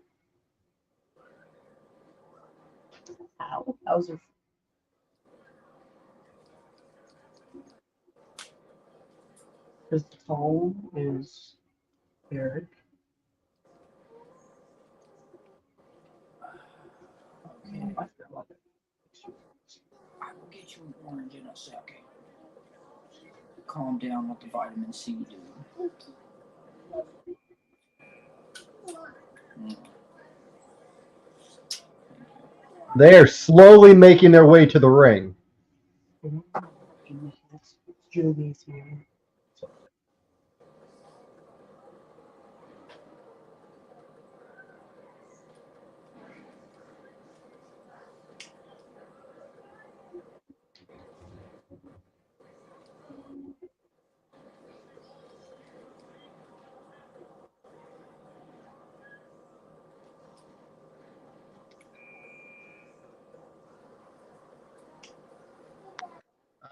S7: Ow. How's it? His phone is Eric.
S10: Okay. I will get you an orange in a second. Calm down with the vitamin C, dude.
S1: They're slowly making their way to the ring.
S7: Joey's here.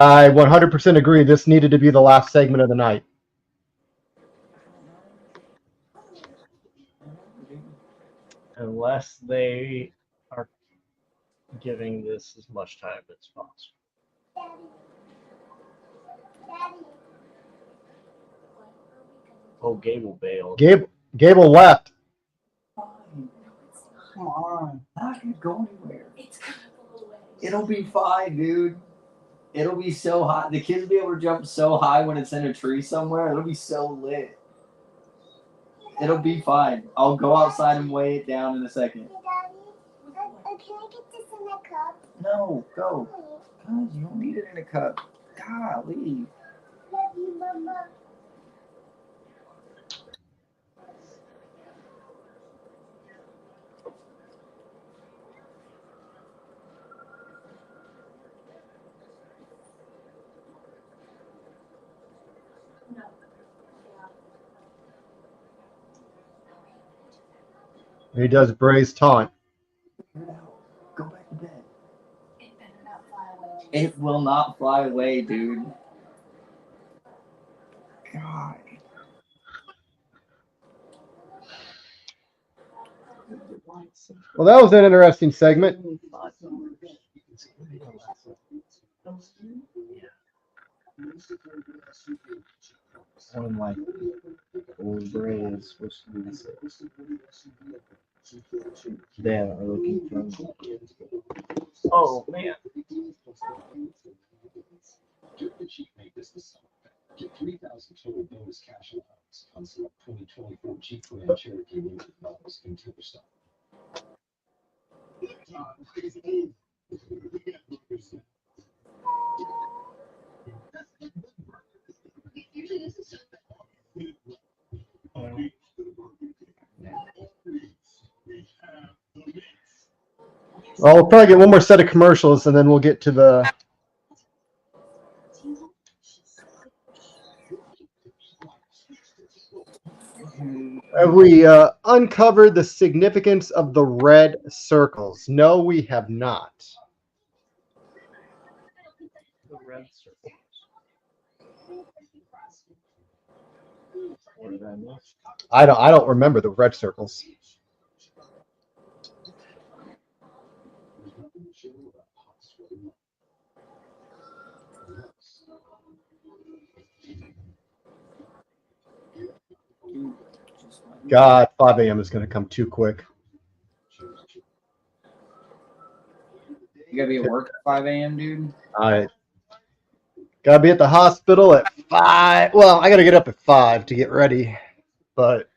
S1: I 100% agree. This needed to be the last segment of the night.
S2: Unless they are giving this as much time as possible. Oh, Gable bailed.
S1: Gable left.
S7: Come on.
S10: Not gonna go anywhere. It'll be fine, dude. It'll be so high. The kids will be able to jump so high when it's in a tree somewhere. It'll be so lit. It'll be fine. I'll go outside and weigh it down in a second.
S11: Can I get this in a cup?
S10: No, go. God, you don't need it in a cup. Golly.
S11: Love you, Mama.
S1: He does Bray's taunt.
S10: Go back to bed. It better not fly away. It will not fly away, dude. God.
S1: Well, that was an interesting segment.
S2: I'm like, old Bray is supposed to be the They haven't really confirmed that. Oh, man.
S12: Get 3,000 total bonus cash allowance on select 2024 Jeep Grand Cherokee Limited models in Timberstone.
S1: Well, we'll probably get one more set of commercials, and then we'll get to the... Have we uncovered the significance of the red circles? No, we have not.
S2: The red circles. What did I miss?
S1: I don't remember the red circles. God, 5 a.m. is going to come too quick.
S10: You gotta be at work at 5 a.m., dude?
S1: I got to be at the hospital at 5. Well, I got to get up at 5 to get ready. But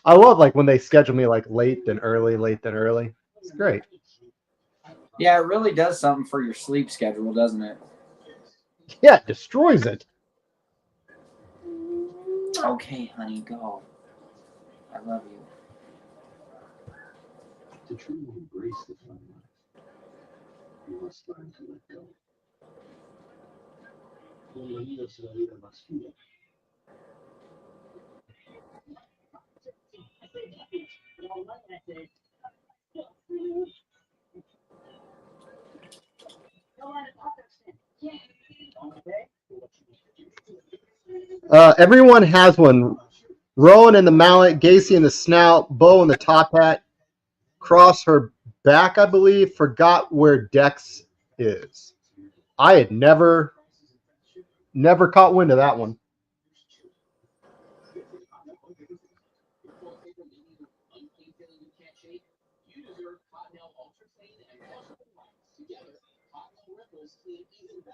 S1: I love like when they schedule me like late then early. It's great.
S10: Yeah, it really does something for your sleep schedule, doesn't it?
S1: Yeah, it destroys it.
S10: Okay, honey, go. I love you.
S12: To truly embrace the fun life, you must learn to let go. Bienvenidos a la vida más pura.
S1: Everyone has one. Rowan in the mallet, Gacy in the snout, Bo in the top hat, Cross her back, I believe. Forgot where Dex is. I had never caught wind of that one.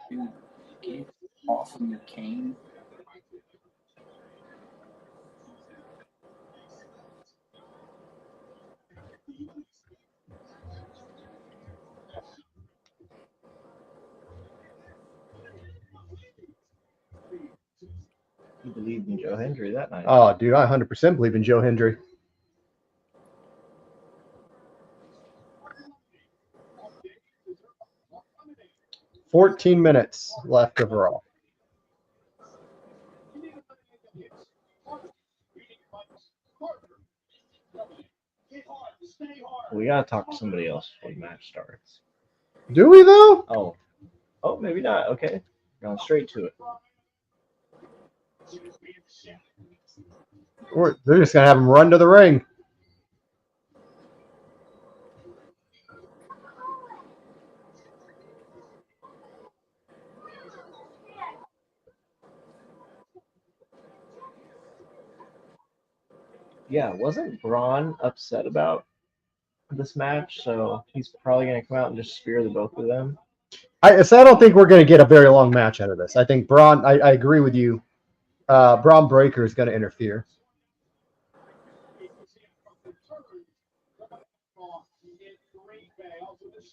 S10: Dude, get off of your cane.
S2: You believed in Joe Hendry that night.
S1: Oh, dude, I 100% believe in Joe Hendry. "14 minutes left of Raw."
S2: We gotta talk to somebody else before the match starts.
S1: Do we, though?
S2: Oh, maybe not. Okay. Going straight to it.
S1: Or they're just going to have him run to the ring.
S2: Yeah, wasn't Braun upset about this match? So he's probably going to come out and just spear the both of them.
S1: I don't think we're going to get a very long match out of this. I think Braun, I agree with you. Braun Breaker is going to interfere.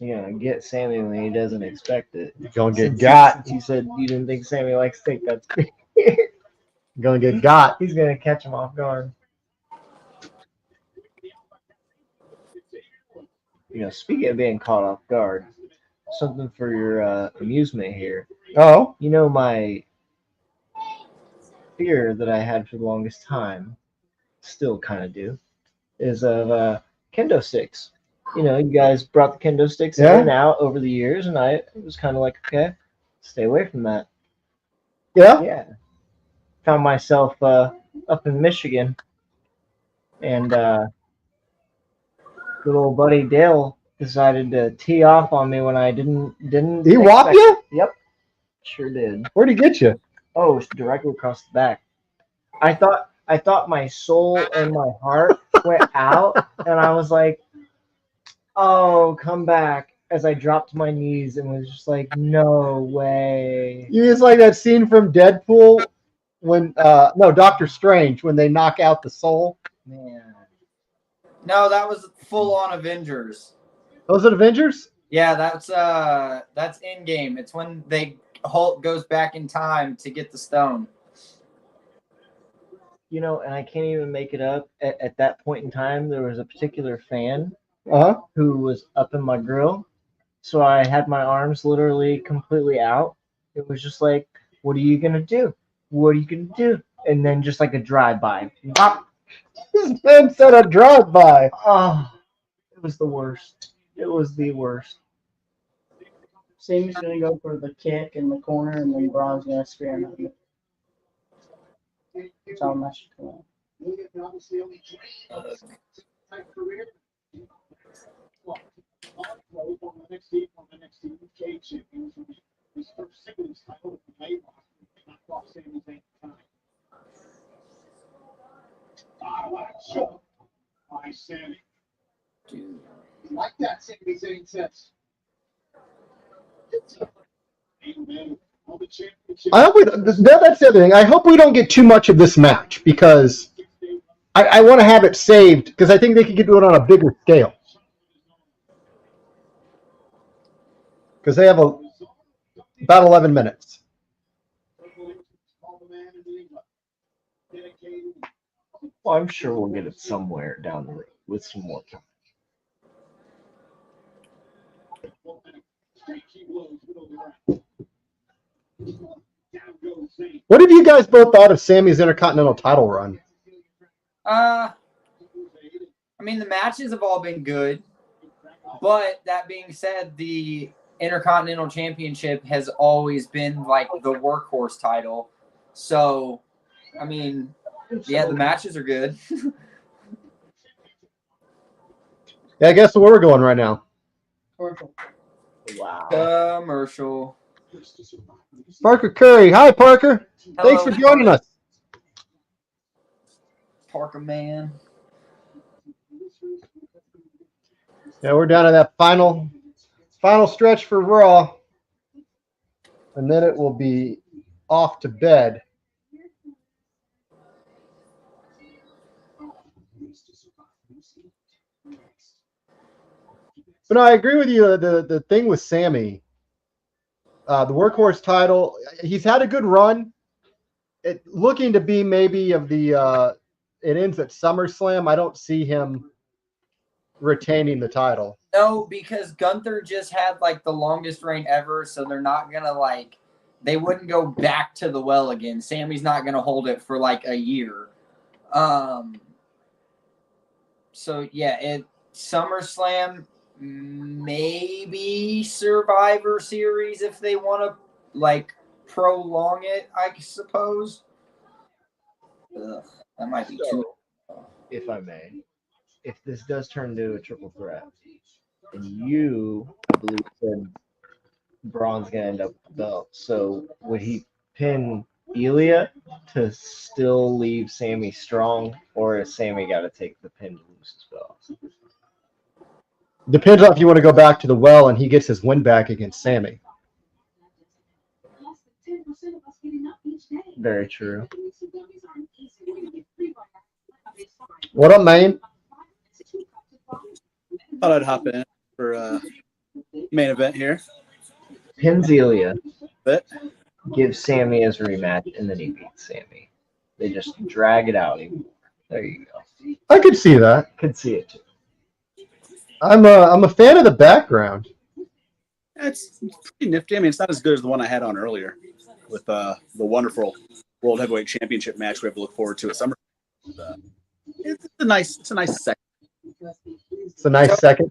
S2: You're going to get Sammy when he doesn't expect it.
S1: You're going to get got.
S2: Since you said you didn't think Sammy likes steak, that's
S1: Going to get got.
S2: He's going to catch him off guard. You know, speaking of being caught off guard, something for your amusement here.
S1: Oh?
S2: You know, my fear that I had for the longest time, still kind of do, is of kendo sticks. You know, you guys brought the kendo sticks in and out over the years, and I was kind of like, okay, stay away from that.
S1: Yeah?
S2: Yeah. Found myself up in Michigan, and good old buddy Dale decided to tee off on me when I didn't.
S1: He whopped you?
S2: Yep, sure did.
S1: Where'd he get you?
S2: Oh, it was directly across the back. I thought my soul and my heart went out, and I was like, "Oh, come back!" As I dropped to my knees and was just like, "No way!"
S1: You just like that scene from Deadpool when no, Doctor Strange, when they knock out the soul.
S2: Man.
S10: No, that was full on Avengers.
S1: Was it Avengers?
S10: Yeah, that's Endgame. It's when Hulk goes back in time to get the stone.
S2: You know, and I can't even make it up. At that point in time, there was a particular fan who was up in my grill. So I had my arms literally completely out. It was just like, what are you going to do? What are you going to do? And then just like a drive-by.
S1: This man said a drive-by.
S2: Oh, it was the worst. It was the worst.
S7: Sammy's going to go for the kick in the corner, and then Braun's going to spear him. That's how much should come
S10: Dude.
S4: Like that, Sammy's saying sense.
S1: I hope that's the other thing. I hope we don't get too much of this match because I want to have it saved because I think they could do it on a bigger scale. Because they have about 11 minutes.
S2: Well, I'm sure we'll get it somewhere down the road with some more time.
S1: What have you guys both thought of Sammy's Intercontinental title run?
S10: I mean, the matches have all been good, but that being said, the Intercontinental Championship has always been like the workhorse title. So, I mean, yeah, the matches are good.
S1: Yeah, I guess where we're going right now.
S2: Wow.
S10: Commercial.
S1: Parker Curry. Hi, Parker.
S10: Hello,
S1: Thanks for joining us.
S10: Parker man.
S1: Yeah, we're down to that final stretch for Raw. And then it will be off to bed. But no, I agree with you. The thing with Sammy, the workhorse title, he's had a good run. Looking to be maybe of the it ends at SummerSlam. I don't see him retaining the title.
S10: No, because Gunther just had like the longest reign ever, so they're not gonna they wouldn't go back to the well again. Sammy's not gonna hold it for like a year. So yeah, SummerSlam, maybe Survivor Series if they want to like prolong it, I suppose. That might be too.
S2: If I may, if this does turn into a triple threat, and you, I believe, said Braun's gonna end up with the belt, so would he pin Ilya to still leave Sammy strong, or has Sammy got to take the pin to lose his belt?
S1: Depends on if you want to go back to the well and he gets his win back against Sammy.
S2: Very true.
S1: What up, man?
S8: Thought I'd hop in for main event here.
S2: Pins Ilya,
S8: But
S2: give Sammy his rematch, and then he beats Sammy. They just drag it out even more. There you go.
S1: I could see that.
S2: Could see it too.
S1: I'm a fan of the background.
S8: it's pretty nifty. I mean, it's not as good as the one I had on earlier with the wonderful World Heavyweight Championship match we have to look forward to at Summer. It's a nice second.
S1: It's a nice second.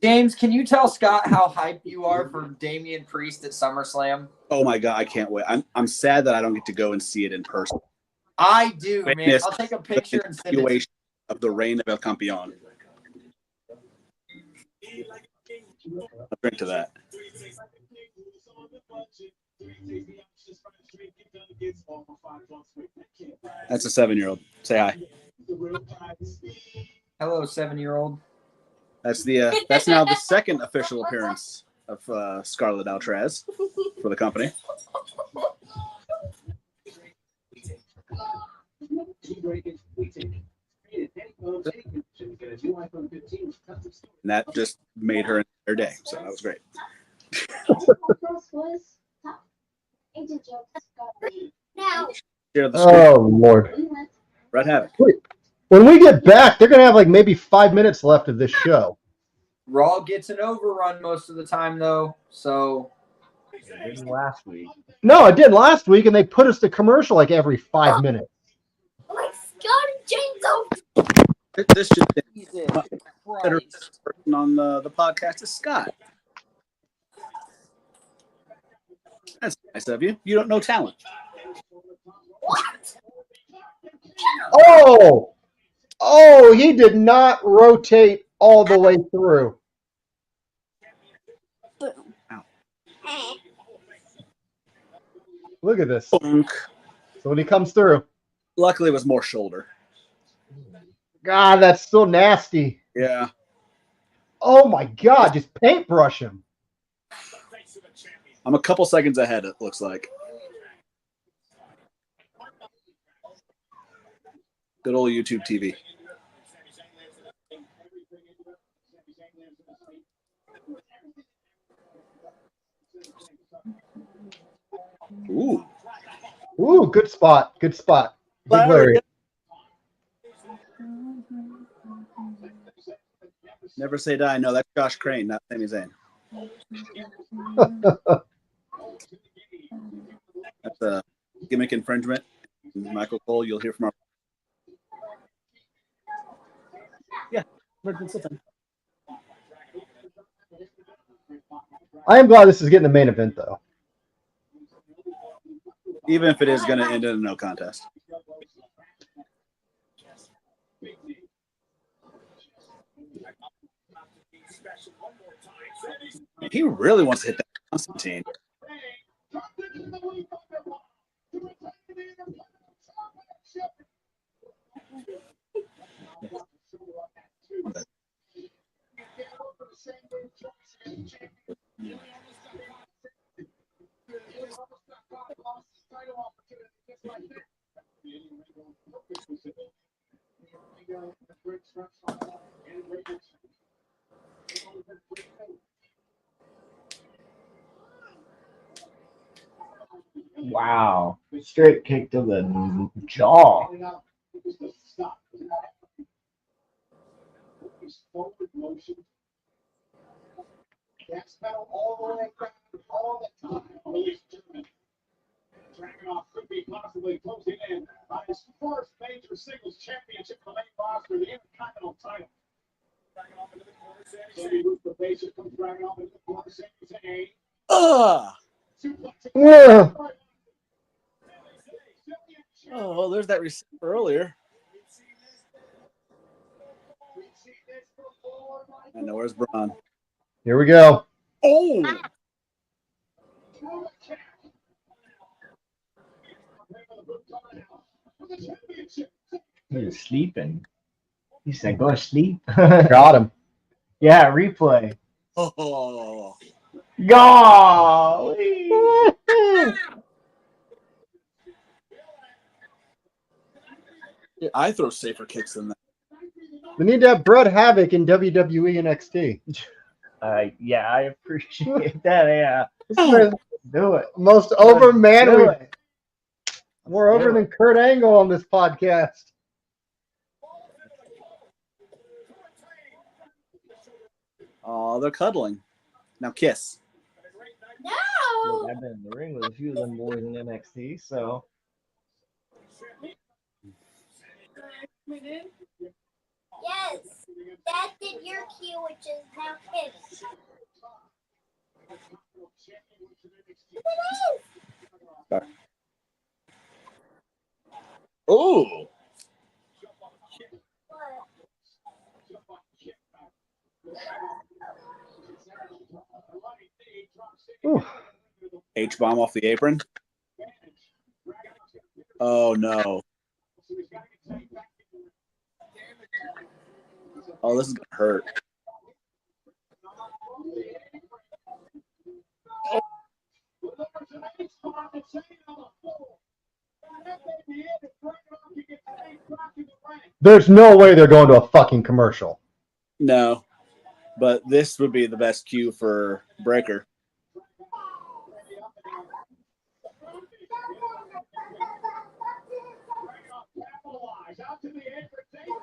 S10: James, can you tell Scott how hyped you are for Damian Priest at SummerSlam?
S8: Oh my god, I can't wait. I'm sad that I don't get to go and see it in person.
S10: I do, man. I'll take a picture and send it.
S8: Of the reign of El Campeón. I'll drink to that. That's a 7-year-old. Say hi.
S10: Hello, 7-year-old.
S8: That's that's now the second official appearance of Scarlett Altrez for the company. And that just made her entire day. So that was great.
S1: Oh, Lord.
S8: Red Havoc.
S1: When we get back, they're going to have like maybe 5 minutes left of this show.
S10: Raw gets an overrun most of the time, though. So.
S2: It didn't last week.
S1: No, it did last week, and they put us to commercial like every 5 minutes.
S8: This just better person on the podcast is Scott. That's nice of you. You don't know talent.
S10: What?
S1: Oh, he did not rotate all the way through.
S8: Ow.
S1: Look at this.
S8: Bonk.
S1: So when he comes through.
S8: Luckily, it was more shoulder.
S1: God, that's so nasty.
S8: Yeah.
S1: Oh, my God. Just paintbrush him.
S8: I'm a couple seconds ahead, it looks like. Good old YouTube TV. Ooh.
S1: Ooh, good spot. Good spot. Big Larry.
S8: Never say die. No, that's Josh Crane, not Sami Zayn. That's a gimmick infringement. Michael Cole, you'll hear from our. Yeah,
S1: I am glad this is getting the main event, though.
S8: even if it is going to end in a no contest. He really wants to hit that Constantine.
S2: Wow. Straight kick to the jaw.
S9: Gas pedal all the way back all the time. Dragunov could be possibly closing in on his first major singles championship for the main roster, the Intercontinental title. Dragunov into the corner, Sami moves the base, comes Dragunov into the corner, Sami
S8: Oh, well, there's that receiver earlier. I know, where's Braun?
S1: Here we go.
S8: Oh!
S2: He was sleeping. He said, go to sleep.
S1: Got him.
S2: Yeah, replay.
S8: Oh.
S2: Golly.
S8: I throw safer kicks than that.
S1: We need to have Brett Havoc in WWE NXT.
S2: Yeah, I appreciate that. Yeah. Do it.
S1: Most over man
S2: Do
S1: we've
S2: it.
S1: more over than Kurt Angle on this podcast.
S8: Oh, they're cuddling. Now kiss.
S2: Look, I've been in the ring with a few of them boys in NXT, so.
S11: Yes, that did your cue, which is now kiss. It is.
S8: Oh. H-bomb off the apron. Oh, no. Oh, this is going to hurt.
S1: There's no way they're going to a fucking commercial.
S8: No, but this would be the best cue for Breaker.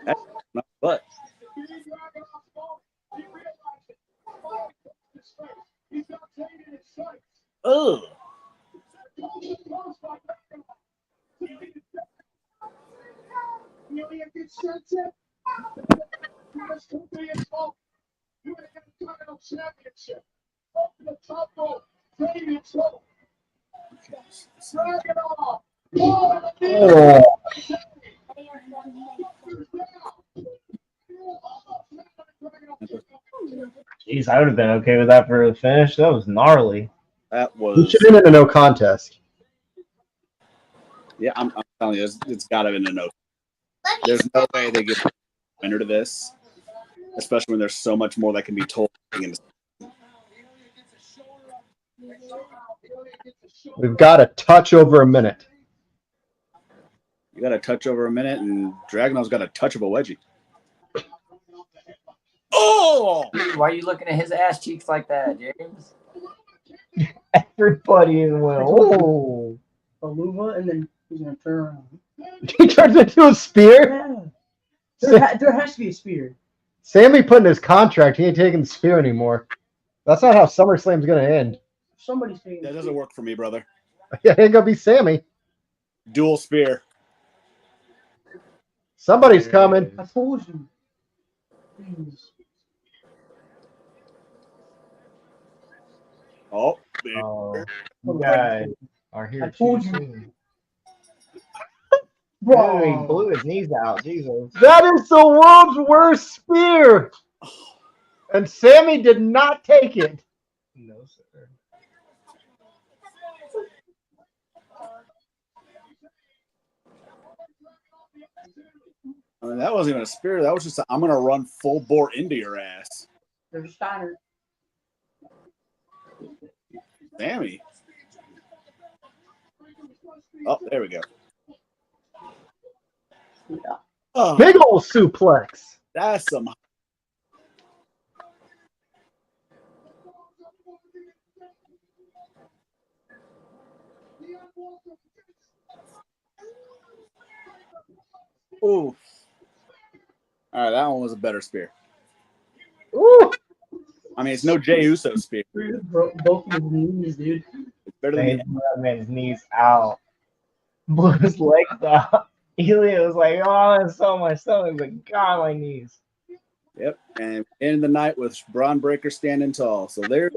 S8: That's my butt. Oh.
S2: Jeez, I would have been okay with that for the finish. That was gnarly.
S8: That
S1: He
S8: was.
S1: should have been in a no contest.
S8: Yeah, I'm telling you, it's got to be a no. There's no way they give a winner to this, especially when there's so much more that can be told.
S1: We've got a touch over a minute.
S8: You got a touch over a minute, and Dragunov's got a touch of a wedgie. Oh!
S10: Why are you looking at his ass cheeks like that, James?
S2: Everybody in the world.
S7: Aluva, and then he's gonna turn around.
S1: He turns into a spear.
S7: Yeah. There has to be a spear.
S1: Sammy put in his contract. He ain't taking the spear anymore. That's not how SummerSlam's gonna end.
S7: Somebody's taking
S8: That doesn't work for me, brother.
S1: Yeah, it ain't gonna be Sammy.
S8: Dual spear.
S1: Somebody's coming.
S7: I told you. Please.
S8: Oh,
S2: Oh, you guys are here.
S7: I told
S2: too
S7: you.
S2: soon.
S7: Bro.
S2: Dude, he blew his knees out. Jesus.
S1: That is the world's worst spear. And Sammy did not take it.
S2: No, sir.
S8: I mean, that wasn't even a spear. That was just I'm gonna run full bore into your ass.
S7: There's a Steiner.
S8: Sammy. Oh, there we go.
S7: Yeah.
S8: Oh,
S1: Big ol' suplex.
S8: that's some. Ooh. All right, that one was a better spear.
S1: Ooh.
S8: I mean, it's no Jey Uso spear.
S7: Broke both of his knees, dude.
S8: It's better
S2: They
S8: than
S2: blew that man's knees out. Blew his legs out. Elliot was like, oh, that's so much stomach, but God, my knees.
S8: Yep. And end the night with Braun Breaker standing tall. So there,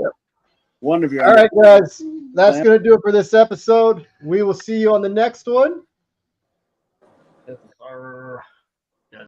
S8: one of your.
S1: All right, guys. That's going to do it for this episode. We will see you on the next one.
S2: Yes, sir.